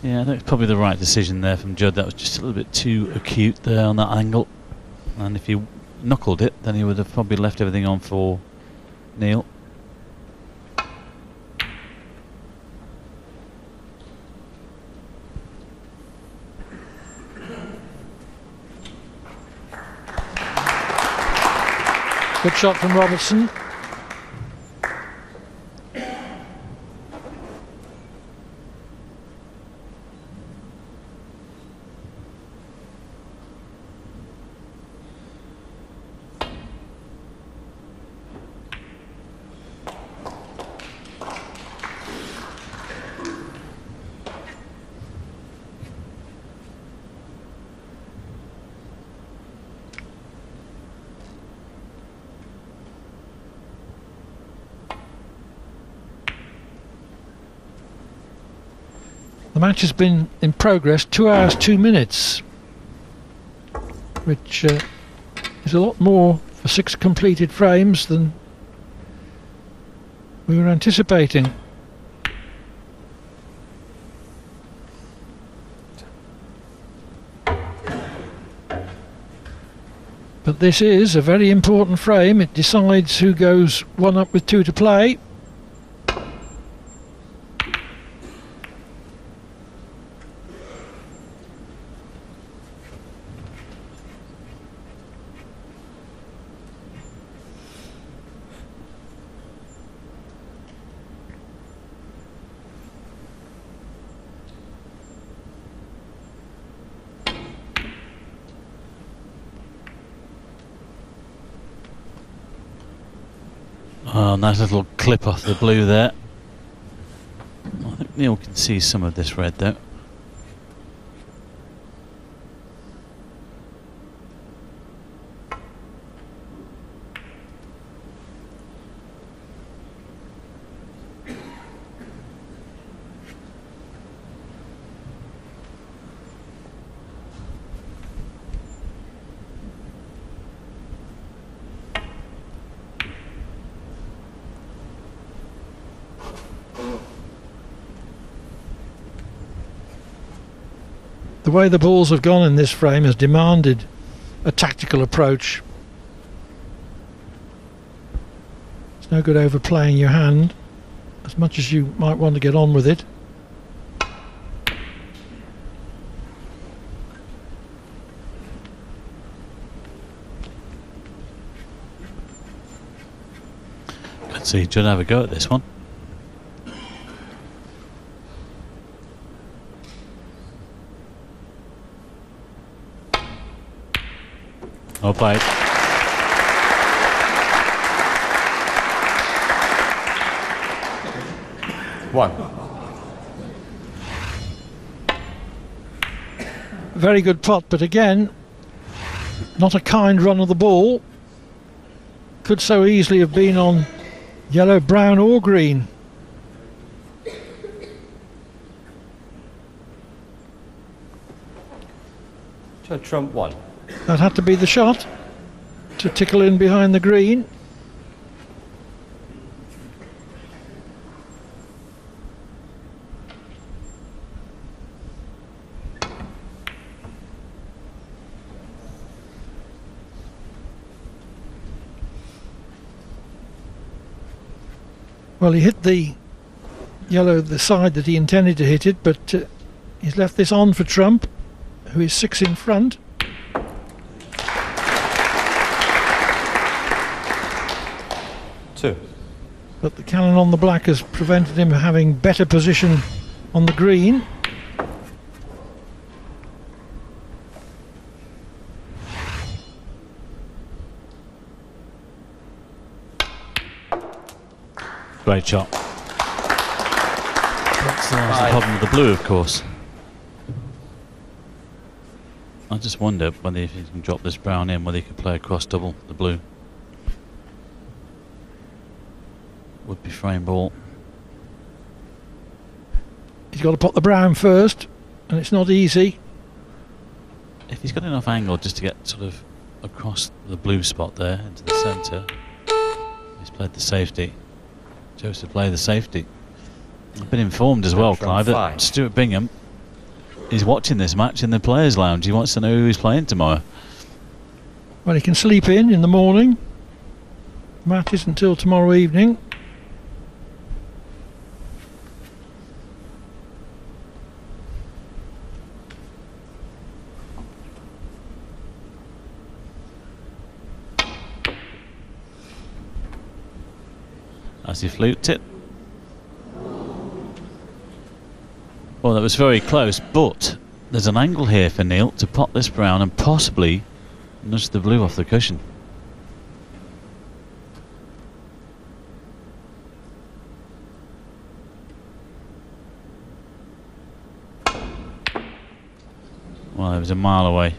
Yeah, I think it's probably the right decision there from Judd. That was just a little bit too acute there on that angle. And if he knuckled it, then he would have probably left everything on for Neil. Good shot from Robertson. The match has been in progress 2 hours 2 minutes, which is a lot more for 6 completed frames than we were anticipating. But this is a very important frame. It decides who goes 1 up with 2 to play. Oh, nice little clip off the blue there. I think Neil can see some of this red though. The way the balls have gone in this frame has demanded a tactical approach. It's no good overplaying your hand as much as you might want to get on with it. Let's see Judd have a go at this one. No bite. One. Very good pot, but again Not a kind run of the ball. Could so easily have been on yellow, brown or green. Judd trump 1. That had to be the shot to tickle in behind the green. Well, he hit the yellow the side that he intended to hit it, but he's left this on for Trump, who is 6 in front. Two. But the cannon on the black has prevented him having better position on the green. Great shot. That's the problem with the blue, of course. I just wonder whether if he can drop this brown in, whether he could play a cross double, the blue. Would be frame ball. He's got to put the brown first, and it's not easy. If he's got enough angle just to get sort of across the blue spot there into the centre, he's played the safety. Chose to play the safety. I've been informed as well, Clive, that Stuart Bingham is watching this match in the Players' Lounge. He wants to know who he's playing tomorrow. Well, he can sleep in the morning. Match is until tomorrow evening. As he fluked it. Well, that was very close, but there's an angle here for Neil to pot this brown and possibly nudge the blue off the cushion. Well, it was a mile away.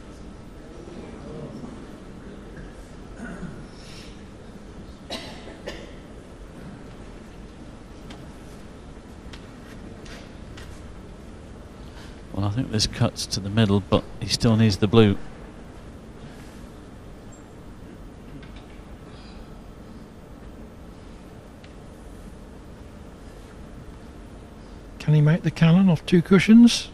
Well, I think this cuts to the middle, but he still needs the blue. Can he make the cannon off 2 cushions?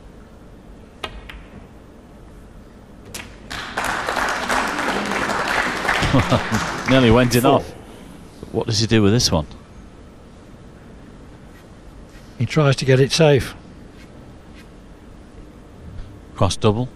Nearly went in off. But what does he do with this one? He tries to get it safe. Cross double.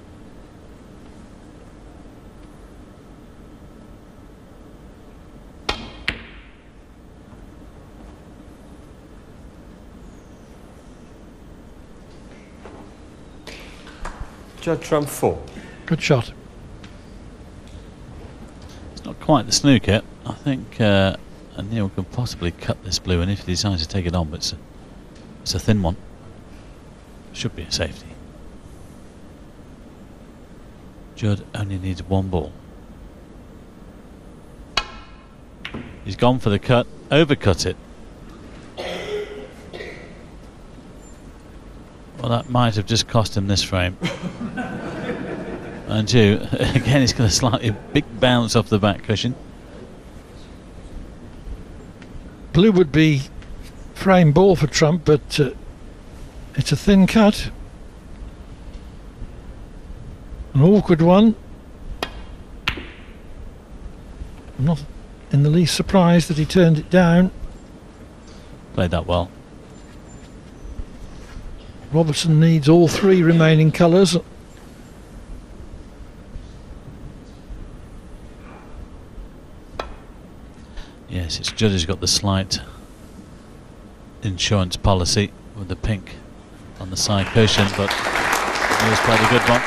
Judd trump 4. Good shot. It's not quite the snooker. I think Neil could possibly cut this blue, and if he decides to take it on, but it's a thin one. Should be a safety. Judd only needs 1 ball. He's gone for the cut, overcut it. Well, that might have just cost him this frame. And again, he's got a slightly big bounce off the back cushion. Blue would be frame ball for Trump, but it's a thin cut. An awkward one. I'm not in the least surprised that he turned it down. Played that well. Robertson needs all 3 remaining colours. Yes, it's Judd who's got the slight insurance policy with the pink on the side cushion, but he's played a good one.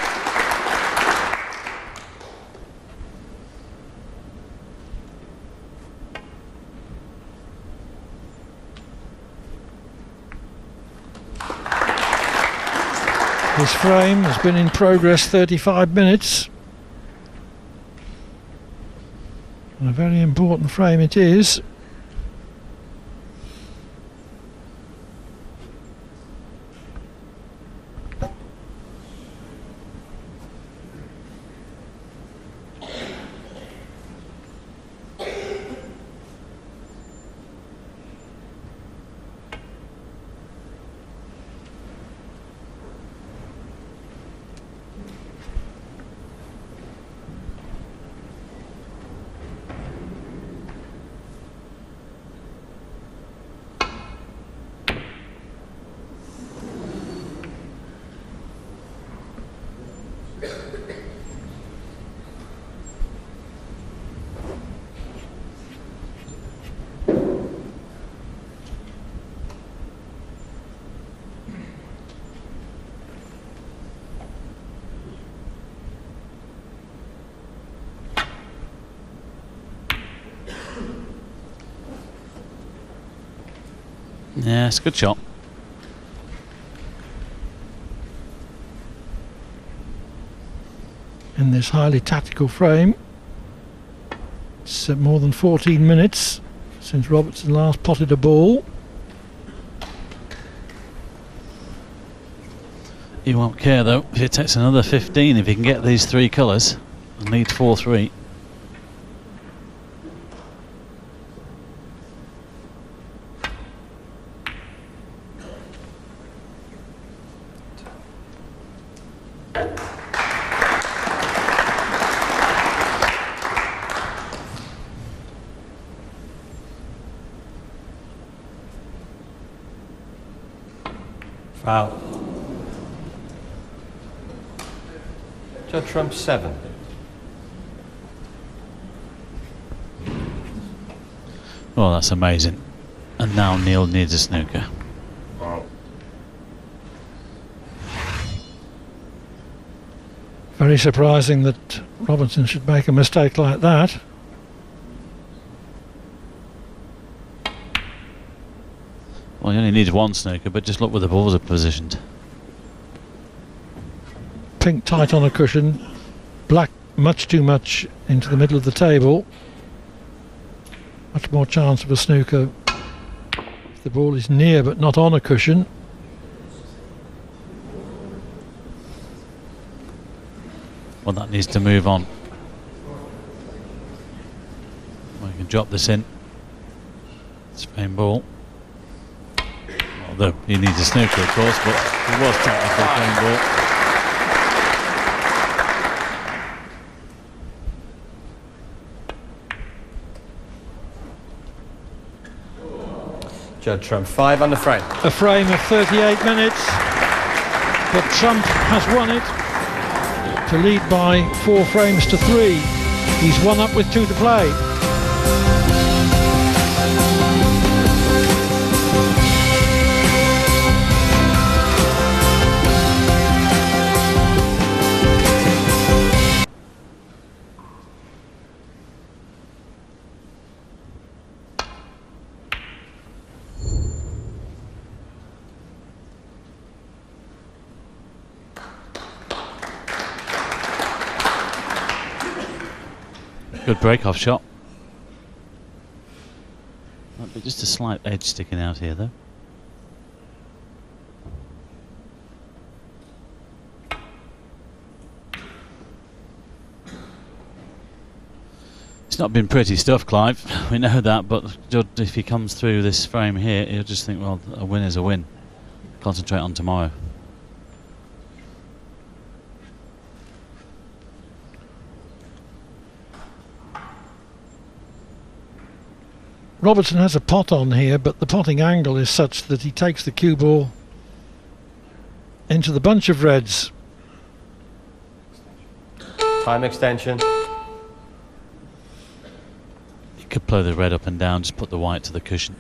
This frame has been in progress 35 minutes. a very important frame it is. Yeah, it's a good shot. In this highly tactical frame, it's more than 14 minutes since Robertson last potted a ball. He won't care though if it takes another 15 if he can get these 3 colours and lead 4-3. Foul. Judd trump 7. Oh, that's amazing. And now Neil needs a snooker. Very surprising that Robertson should make a mistake like that. Well, he only needs 1 snooker, but just look where the balls are positioned. Pink tight on a cushion, black much too much into the middle of the table. Much more chance of a snooker if the ball is near but not on a cushion. Well, that needs to move on. Well, you can drop this in. Spain ball. Although he needs a snooker, of course, but it was technically playing ball. Judd trump 5 on the frame. A frame of 38 minutes, but Trump has won it to lead by 4 frames to 3. He's 1 up with 2 to play. Good break-off shot. Might be just a slight edge sticking out here, though. It's not been pretty stuff, Clive. We know that, but Judd, if he comes through this frame here, he'll just think, well, a win is a win. Concentrate on tomorrow. Robertson has a pot on here, but the potting angle is such that he takes the cue ball into the bunch of reds. Time extension. You could play the red up and down, just put the white to the cushion.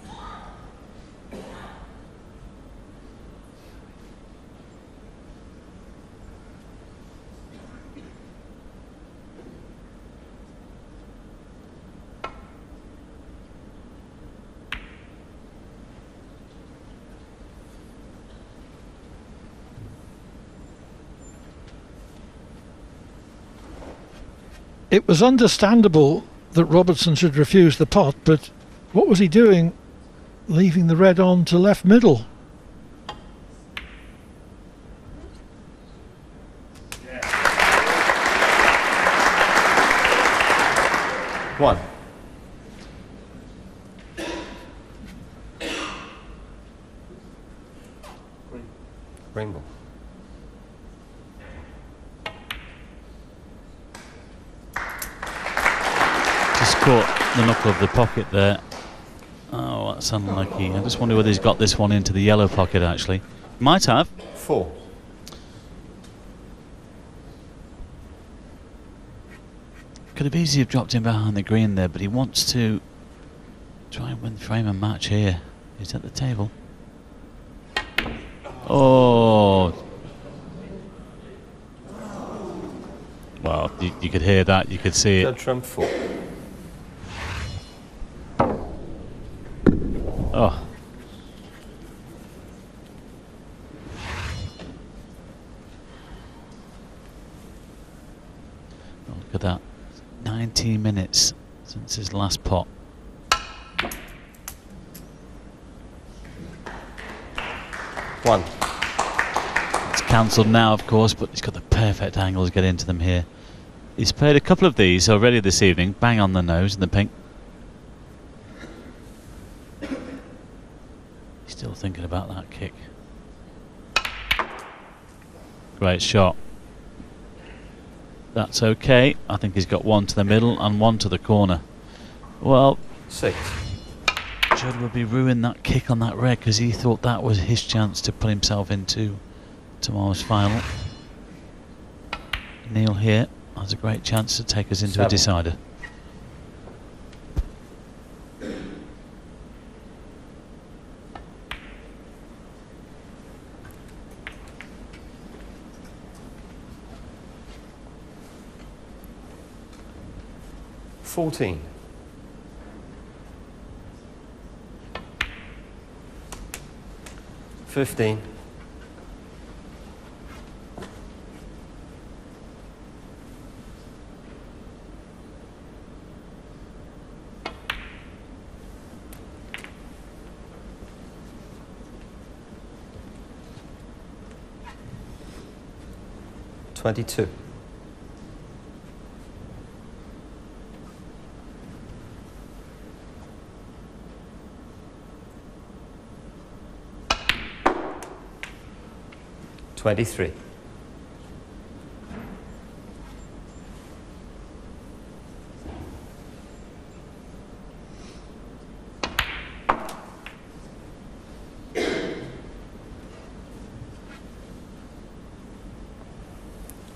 It was understandable that Robertson should refuse the pot, but what was he doing leaving the red on to left middle? One. Green ball. Just caught the knuckle of the pocket there. Oh, that's unlucky. I just wonder whether he's got this one into the yellow pocket, actually. Might have. 4. Could have easily have dropped him behind the green there, but he wants to try and win frame and match here. He's at the table. Oh. Well, you could hear that, you could see it. Trump 4. Oh. Look at that. 19 minutes since his last pot. One. It's cancelled now, of course, but he's got the perfect angle to get into them here. He's played a couple of these already this evening, bang on the nose in the pink. Still thinking about that kick. Great shot. That's okay. I think he's got one to the middle and one to the corner. Well, 6. Judd would be ruining that kick on that red because he thought that was his chance to put himself into tomorrow's final. Neil here has a great chance to take us into 7. a decider. $14. 15. 22. 23.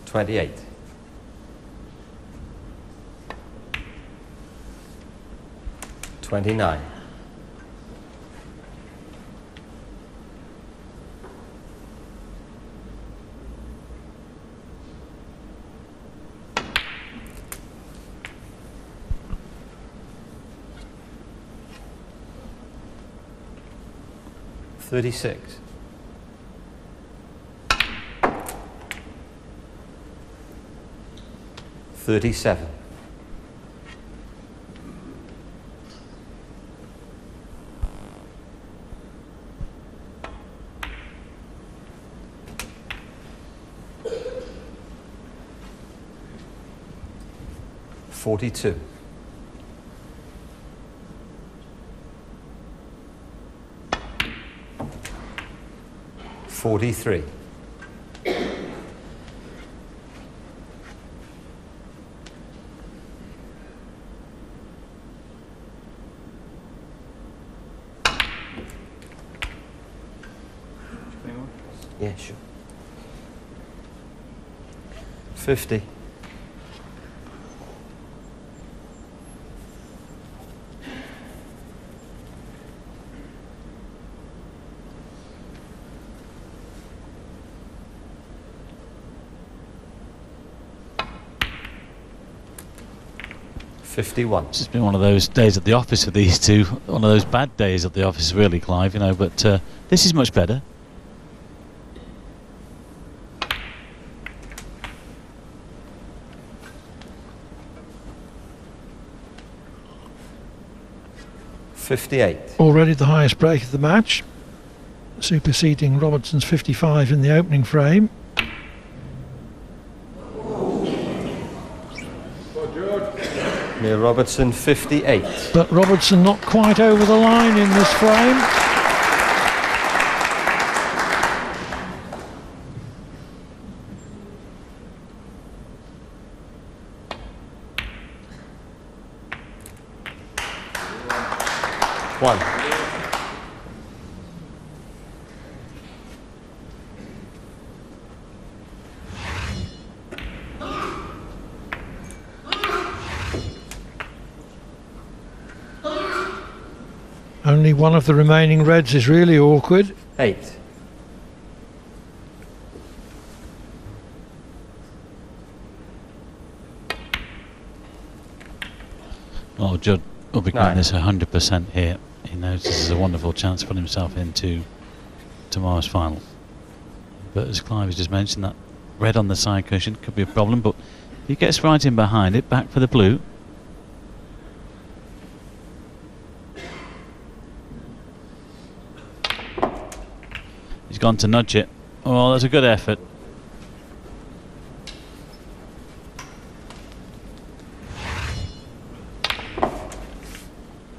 28. 29. 36. 37. 42. 43. 50. 51. It's just been one of those days at the office with these two. One of those bad days at the office, really, Clive, you know, but this is much better. 58. Already the highest break of the match, superseding Robertson's 55 in the opening frame. Neil Robertson, 58. But Robertson not quite over the line in this frame. One. Only one of the remaining reds is really awkward. 8. Oh, Judd will be Nine. getting this 100% here. He knows this is a wonderful chance to put himself into tomorrow's final. But as Clive has just mentioned, that red on the side cushion could be a problem, but if he gets right in behind it, back for the blue. He's gone to nudge it. Oh, that's a good effort.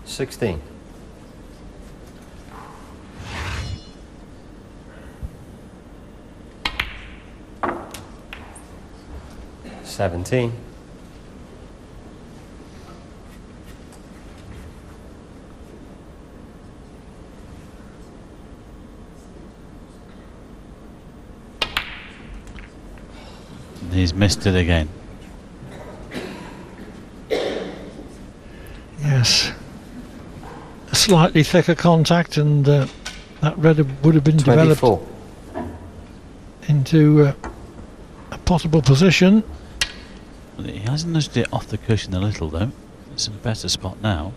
$16. $17. He's missed it again. Yes. A slightly thicker contact, and that red would have been 24. developed into a potable position. He has nudged it off the cushion a little though. It's in a better spot now.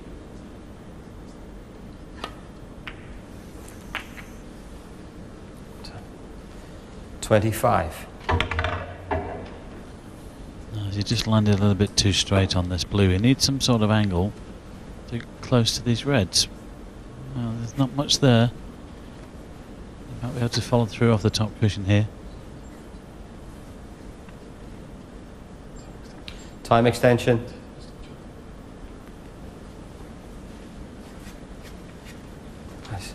$25. He just landed a little bit too straight on this blue. He needs some sort of angle to close to these reds. Well, there's not much there. He might be able to follow through off the top cushion here. Time extension. Nice.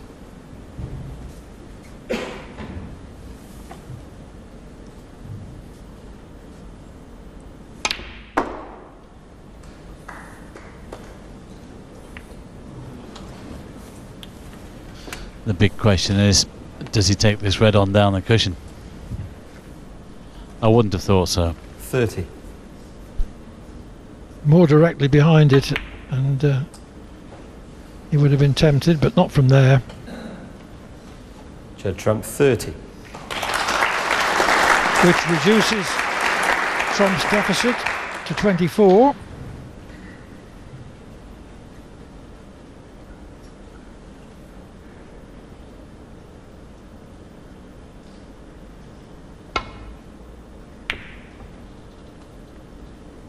The big question is, does he take this red on down the cushion? I wouldn't have thought so. 30. More directly behind it, and he would have been tempted, but not from there. Judd Trump, 30. Which reduces Trump's deficit to 24.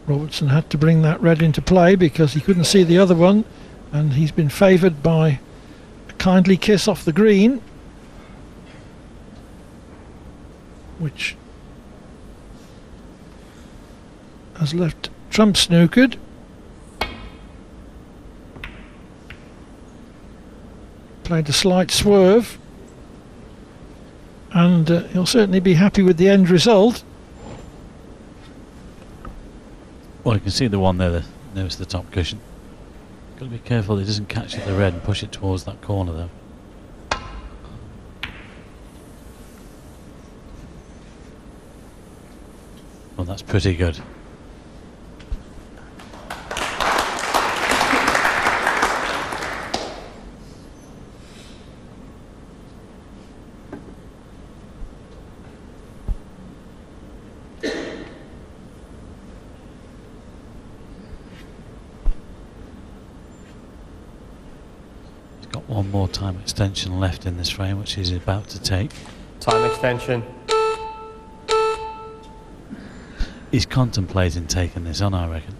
Robertson had to bring that red into play because he couldn't see the other one, and he's been favoured by a kindly kiss off the green, which has left Trump snookered. Played a slight swerve, and he'll certainly be happy with the end result. Well, you can see the one there that nearest the top cushion. Got to be careful he doesn't catch the red and push it towards that corner though. Well, that's pretty good. One more time extension left in this frame, which he's about to take. Time extension. He's contemplating taking this on, I reckon.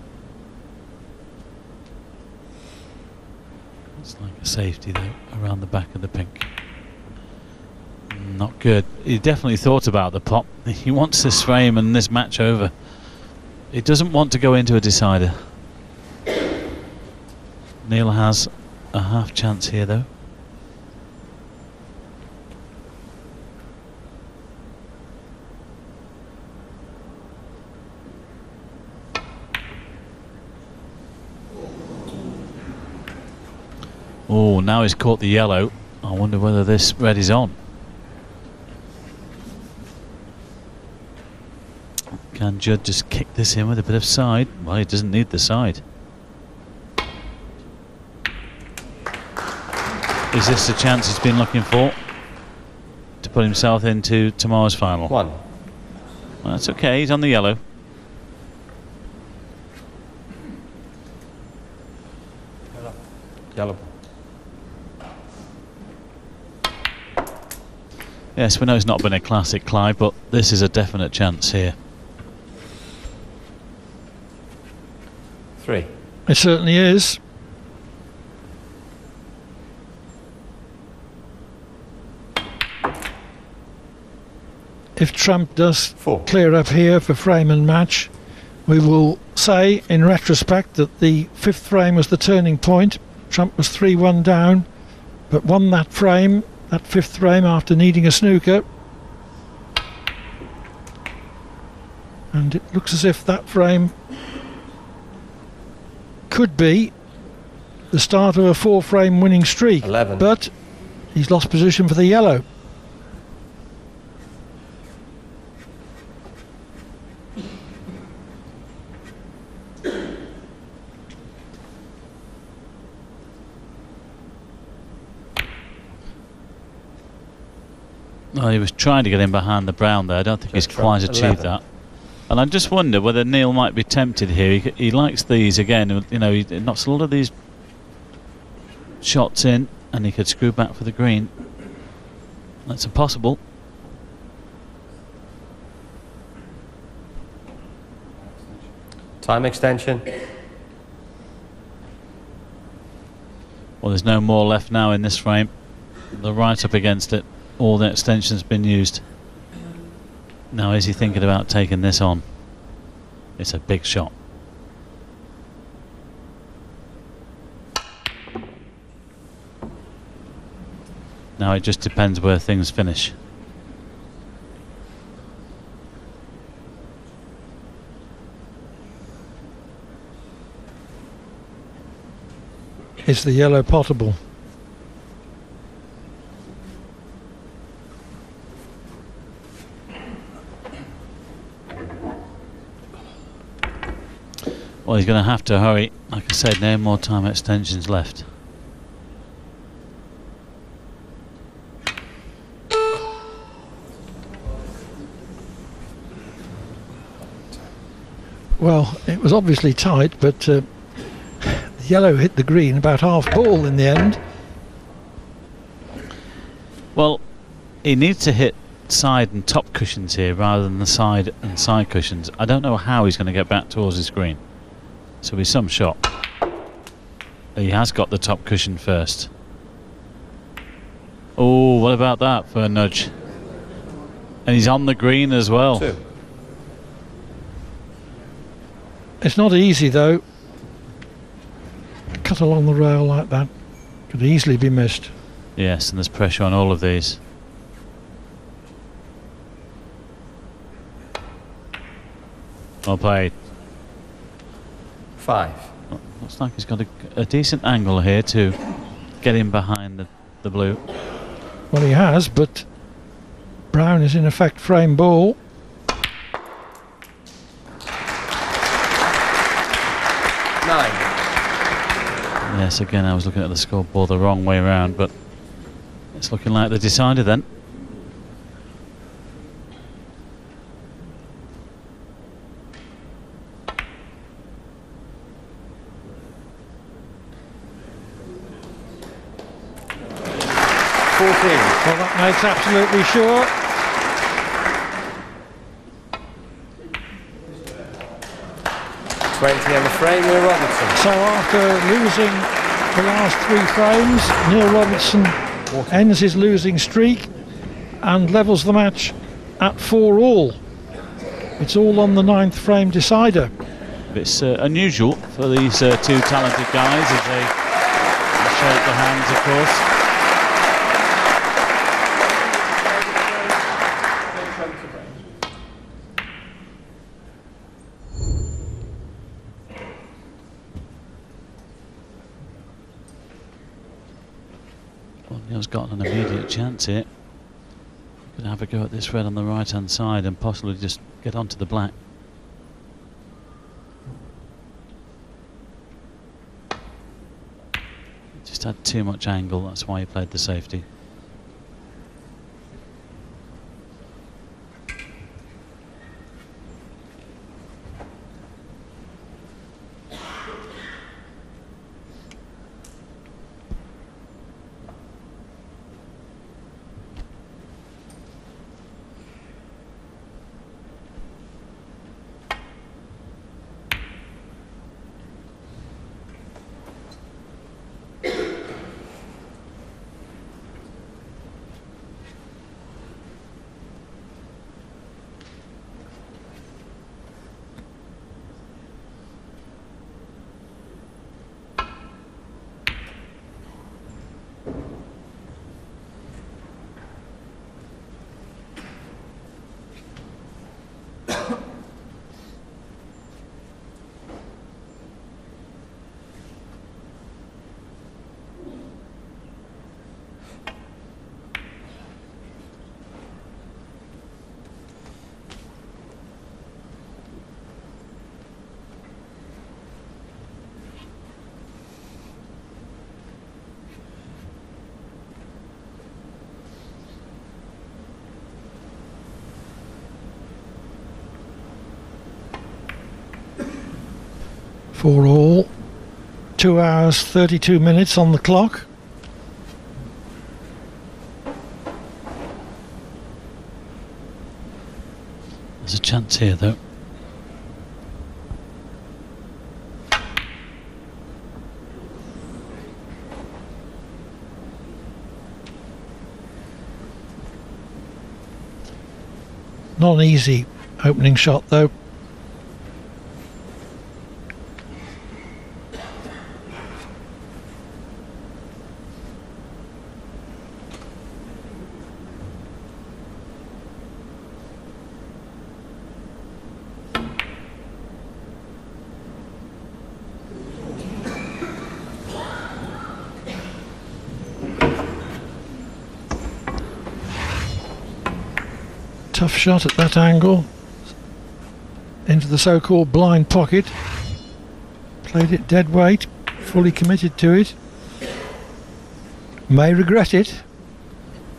It's like a safety though, around the back of the pink. Not good. He definitely thought about the pop. He wants this frame and this match over. He doesn't want to go into a decider. Neil has a half chance here though. Oh, now he's caught the yellow. I wonder whether this red is on. Can Judd just kick this in with a bit of side? Well, he doesn't need the side. Is this the chance he's been looking for to put himself into tomorrow's final? 1. Well, that's okay, he's on the yellow. Yellow. Yes, we know it's not been a classic, Clive, but this is a definite chance here. 3. It certainly is. If Trump does 4. clear up here for frame and match, we will say in retrospect that the 5th frame was the turning point. Trump was 3-1 down, but won that frame, that 5th frame, after needing a snooker. And it looks as if that frame could be the start of a 4-frame winning streak. 11. But he's lost position for the yellow. Well, he was trying to get in behind the brown there. I don't think he's quite achieved 11. that. And I just wonder whether Neil might be tempted here. He likes these again. You know, he knocks a lot of these shots in, and he could screw back for the green. That's impossible. Time extension. Well, there's no more left now in this frame. They're right up against it. All the extension's been used. Now is he thinking about taking this on? It's a big shot. Now it just depends where things finish. Is the yellow potable? Well, he's going to have to hurry. Like I said, no more time extensions left. Well, it was obviously tight, but the yellow hit the green about half ball in the end. Well, he needs to hit side and top cushions here rather than the side and side cushions. I don't know how he's going to get back towards his green. So it'll be some shot. He has got the top cushion first. Oh, what about that for a nudge? And he's on the green as well. 2. It's not easy though. Cut along the rail like that could easily be missed. Yes, and there's pressure on all of these. Well played. 5. Looks like he's got a decent angle here to get in behind the blue. Well, he has, but brown is in effect frame ball. 9. Yes, again, I was looking at the scoreboard the wrong way around, but it's looking like the decider then. Well, that makes absolutely sure. On the frame with Robertson. So after losing the last 3 frames. Neil Robertson ends his losing streak and levels the match at 4-all. It's all on the 9th frame decider. It's unusual for these 2 talented guys as they shake their hands, of course. Well, Neil's got an immediate chance here. Going to have a go at this red on the right hand side and possibly just get onto the black. Just had too much angle, that's why he played the safety. For all, 2 hours 32 minutes on the clock. There's a chance here though. Not an easy opening shot though. Tough shot at that angle into the so-called blind pocket. Played it dead weight, fully committed to it. May regret it.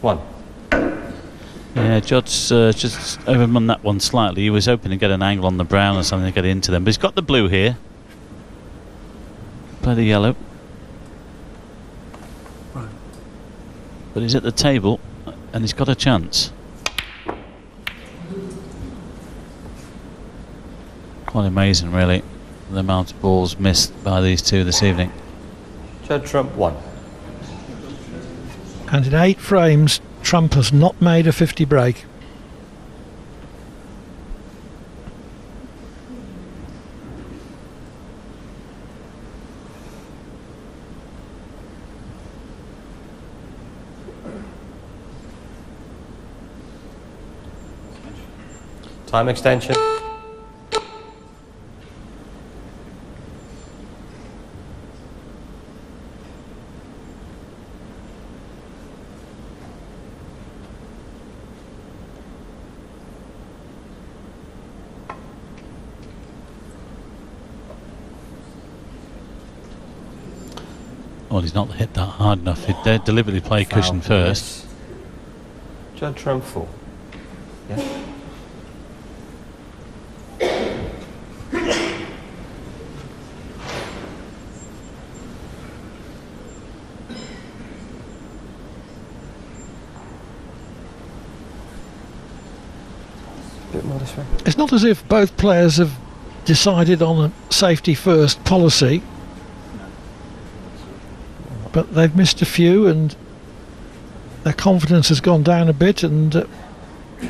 1. Yeah, Judd's just overrun that one slightly. He was hoping to get an angle on the brown or something to get into them, but he's got the blue here. Play the yellow. Right. But he's at the table and he's got a chance. Quite amazing, really, the amount of balls missed by these two this evening. Judd Trump 1. And in 8 frames, Trump has not made a 50 break. Time extension. Well, he's not hit that hard enough. He'd deliberately play cushion first. Yes. Judd Trump 4. Yeah. Bit more this way. It's not as if both players have decided on a safety first policy. but they've missed a few and their confidence has gone down a bit, and A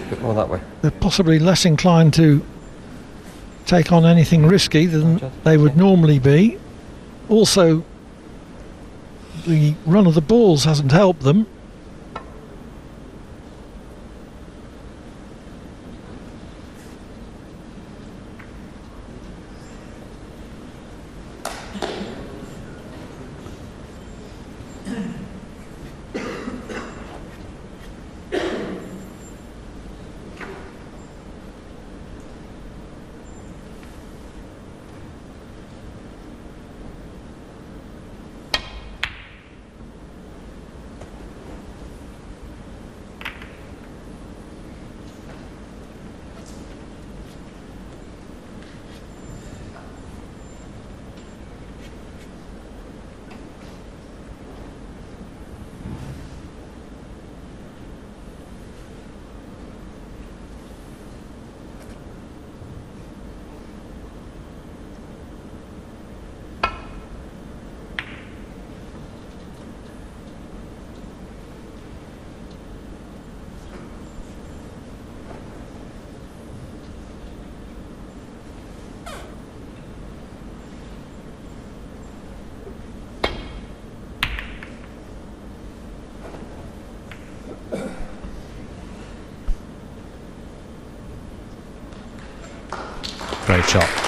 bit more that way. they're possibly less inclined to take on anything risky than they would normally be. Also, the run of the balls hasn't helped them. Great shot.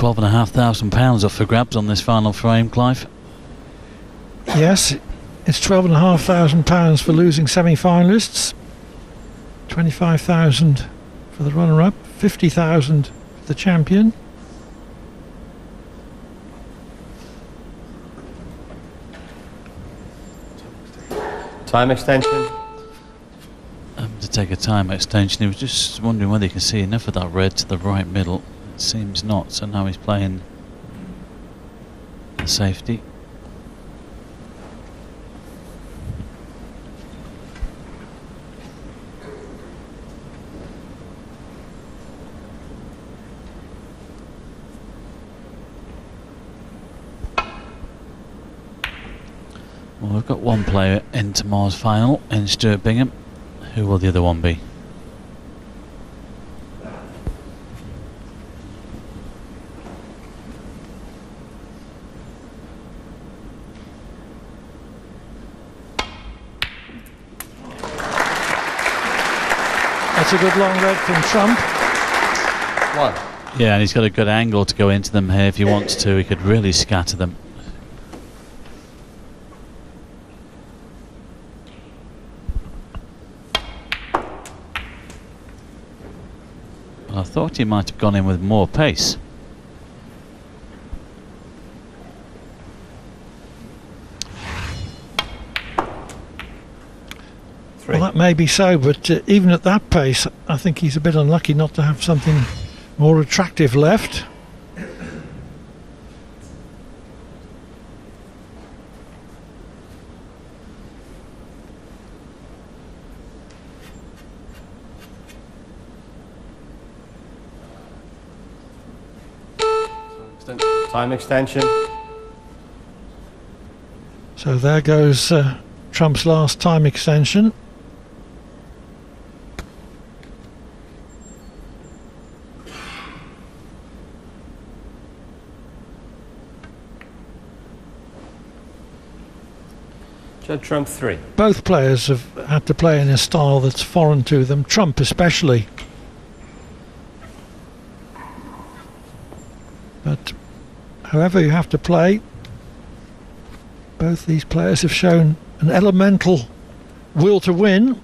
£12,500 up for grabs on this final frame, Clive. Yes, it's £12,500 for losing semi-finalists, 25,000 for the runner-up, 50,000 for the champion. Time extension. To take a time extension, he was just wondering whether he can see enough of that red to the right middle. It seems not, so now he's playing the safety. Well, we've got one player in tomorrow's final in Stuart Bingham. Who will the other one be? That's a good long red from Trump. One. Yeah, and he's got a good angle to go into them here if he wants to. He could really scatter them. Well, I thought he might have gone in with more pace. Well, that may be so, but even at that pace, I think he's a bit unlucky not to have something more attractive left. Time extension. So there goes Trump's last time extension. Judd, Trump 3. Both players have had to play in a style that's foreign to them, Trump especially. But however you have to play, both these players have shown an elemental will to win.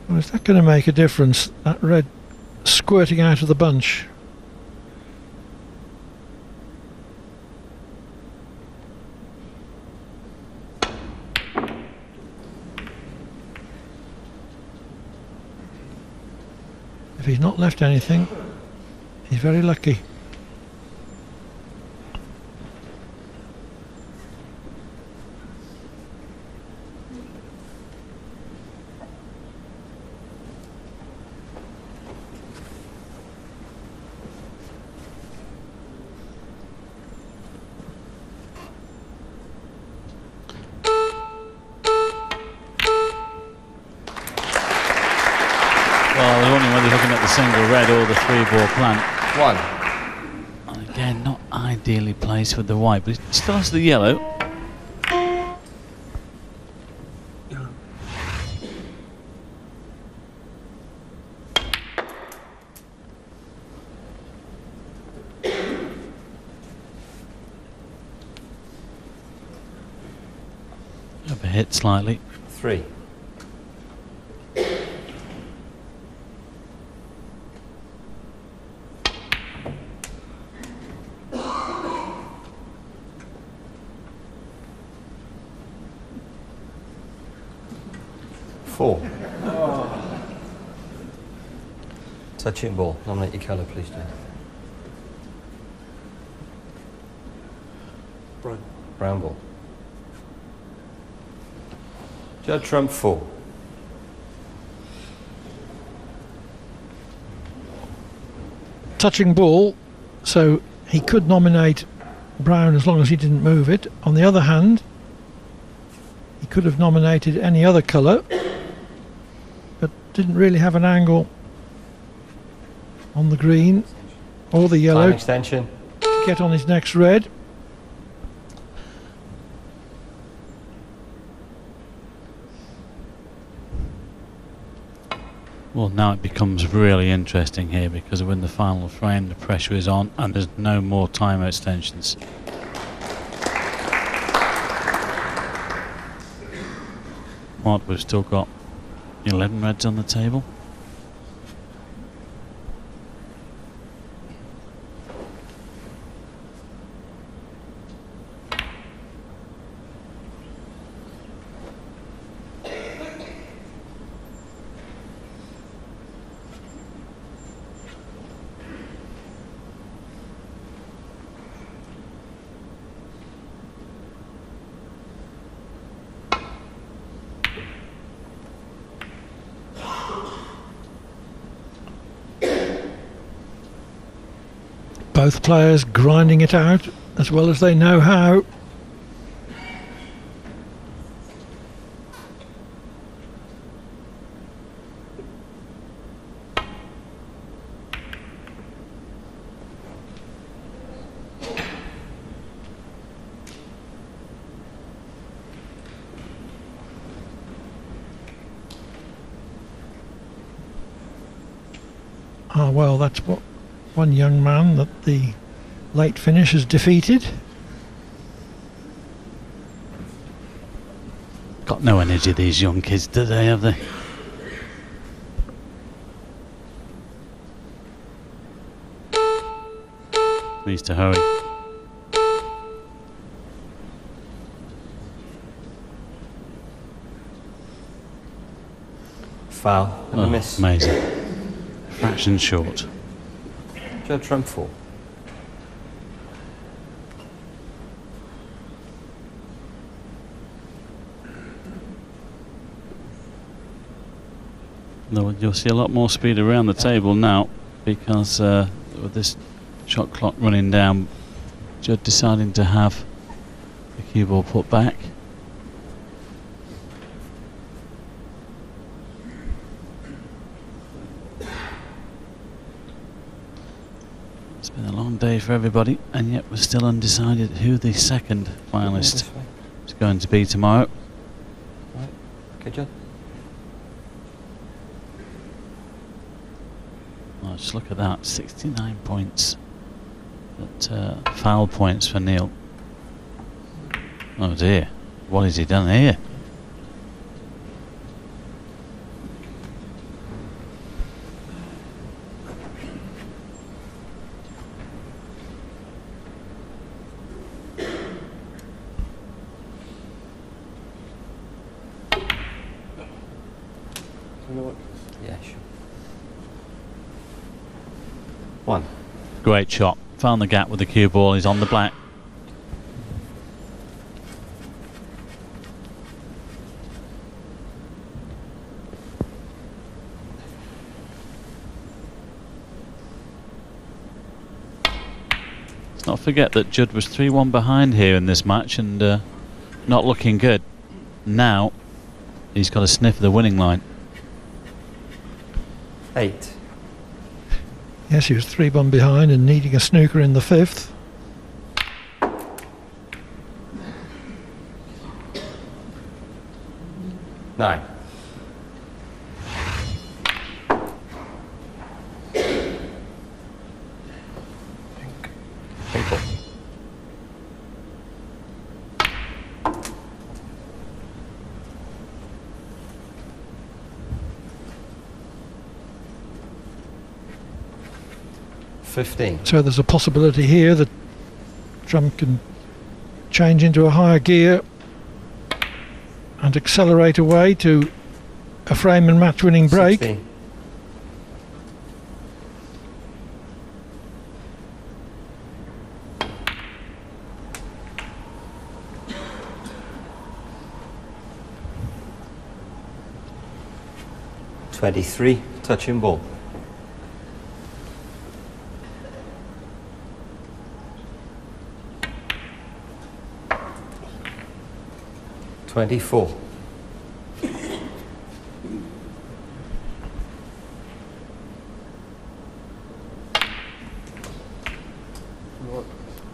Well, is that going to make a difference? That red squirting out of the bunch. If he's not left anything, he's very lucky. Single red or the 3-ball plant. 1. And again, not ideally placed with the white, but it still has the yellow. Overhit slightly. 3. Touching ball. Nominate your colour, please, Judd. Brown. Brown ball. Judd, trump 4. Touching ball, so he could nominate brown as long as he didn't move it. On the other hand, he could have nominated any other colour, but didn't really have an angle on the green or the yellow Time extension. to get on his next red. Well, now it becomes really interesting here because we're in the final frame, the pressure is on and there's no more timer extensions. What, we've still got 11 reds on the table. Both players grinding it out as well as they know how. Ah, well, that's what one young man that the late finish has defeated. Got no energy, these young kids, do they, have they? Needs to hurry. Foul. And a miss. Amazing. Fraction short. Judd, trump 4. No, you'll see a lot more speed around the table now because with this shot clock running down, Judd deciding to have the cue ball put back. It's been a long day for everybody, and yet we're still undecided who the second finalist is going to be tomorrow. Right. Okay, Judd. Oh, just look at that, 69 points. But foul points for Neil. Oh dear, what has he done here? Yeah, sure. 1. Great shot. Found the gap with the cue ball. He's on the black. Let's not forget that Judd was 3-1 behind here in this match and not looking good. Now he's got a sniff of the winning line. 8. Yes, he was 3-1 behind and needing a snooker in the 5th. Nine. Pink ball. So there's a possibility here that Trump can change into a higher gear and accelerate away to a frame and match winning break. 16. $23, touching ball. 24.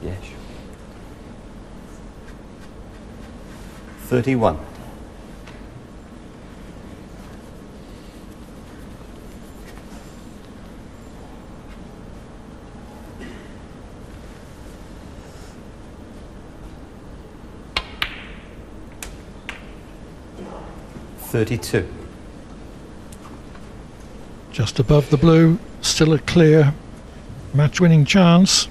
Yes. 31. $32. Just above the blue, still a clear match winning chance.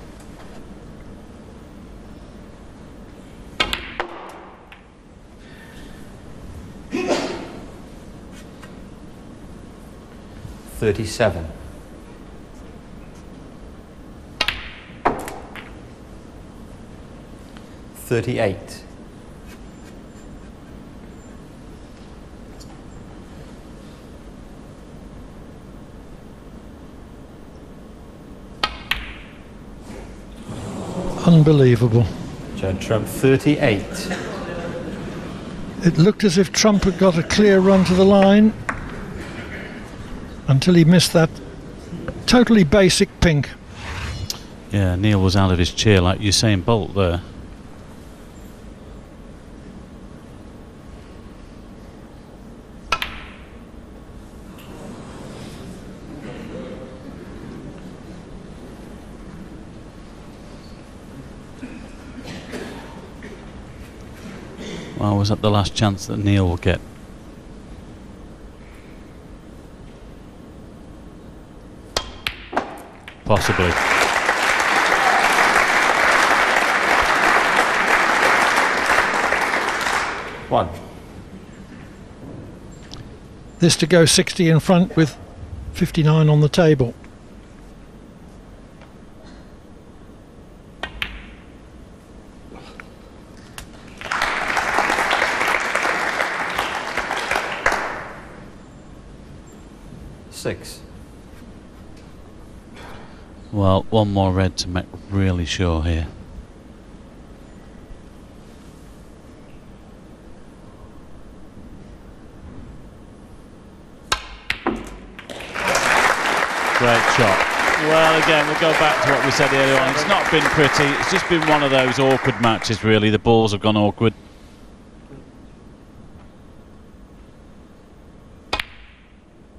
$37. 38. Unbelievable. Judd Trump 38. It looked as if Trump had got a clear run to the line until he missed that totally basic pink. Yeah, Neil was out of his chair like Usain Bolt there. Well, was that the last chance that Neil will get? Possibly. One. This to go 60 in front with 59 on the table. Six. Well, one more red to make really sure here. Great shot. Well, again, we'll go back to what we said earlier on. It's not been pretty. It's just been one of those awkward matches, really. The balls have gone awkward.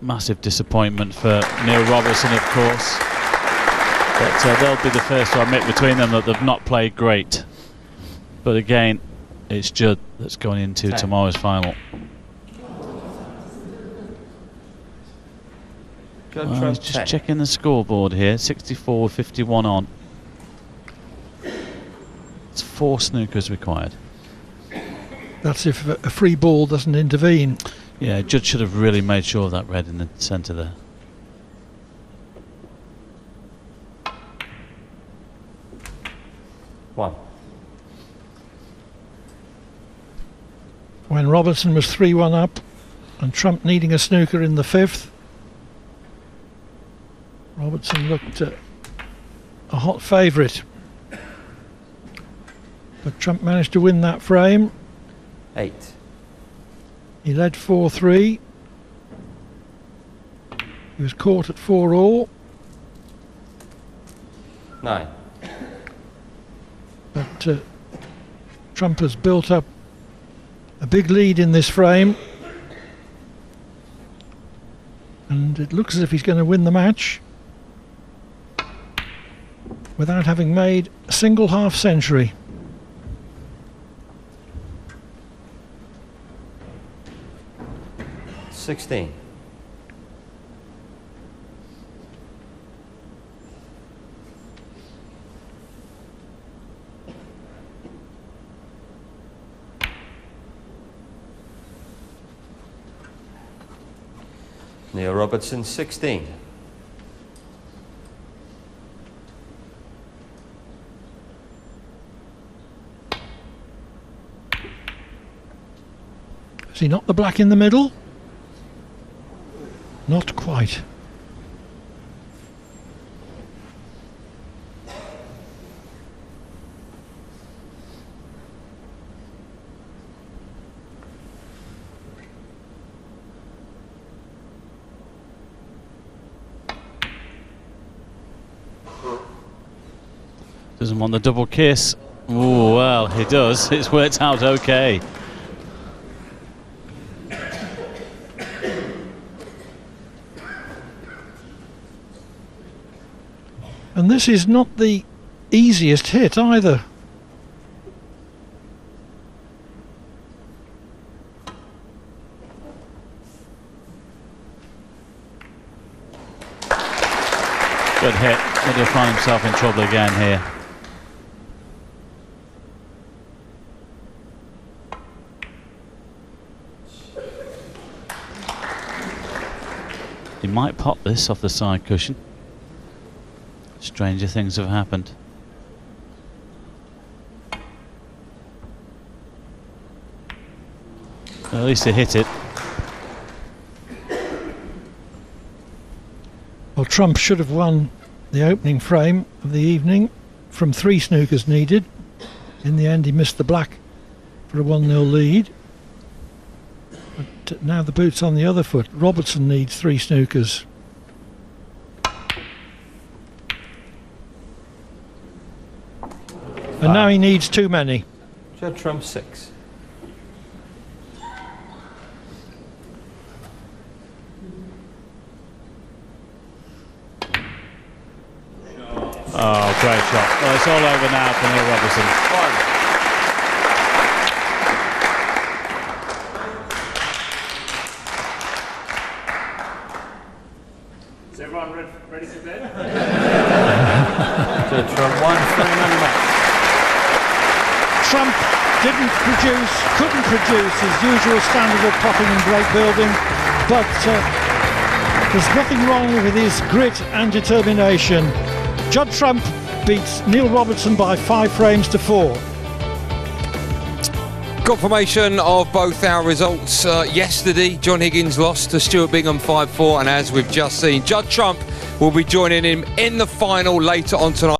Massive disappointment for Neil Robertson, of course. But they'll be the first to admit between them that they've not played great. But again, it's Judd that's going into tomorrow's final. Well, he's just checking the scoreboard here. 64 with 51 on. It's 4 snookers required. That's if a free ball doesn't intervene. Yeah, Judd should have really made sure of that red in the centre there. One. When Robertson was 3-1 up and Trump needing a snooker in the 5th, Robertson looked a hot favourite, but Trump managed to win that frame. 8. He led 4-3. He was caught at 4-all. 9. But Trump has built up a big lead in this frame, and it looks as if he's going to win the match without having made a single half century. $16. Neil Robertson, 16. Has he knocked the black in the middle? Not quite. Doesn't want the double kiss. Oh, well, he does. It's worked out okay. And this is not the easiest hit either. Good hit, but he'll find himself in trouble again here. He might pop this off the side cushion. Stranger things have happened. Well, at least he hit it. Well, Trump should have won the opening frame of the evening from 3 snookers needed. In the end, he missed the black for a 1-0 lead. But now the boot's on the other foot. Robertson needs 3 snookers. And now he needs too many. Judd Trump, 6. Oh, great shot. Well, it's all over now for Neil Robertson. Is everyone ready for bed? Judd Trump, 1 frame and a match. Trump couldn't produce his usual standard of popping and break building, but there's nothing wrong with his grit and determination. Judd Trump beats Neil Robertson by 5 frames to 4. Confirmation of both our results yesterday. John Higgins lost to Stuart Bingham 5-4, and as we've just seen, Judd Trump will be joining him in the final later on tonight.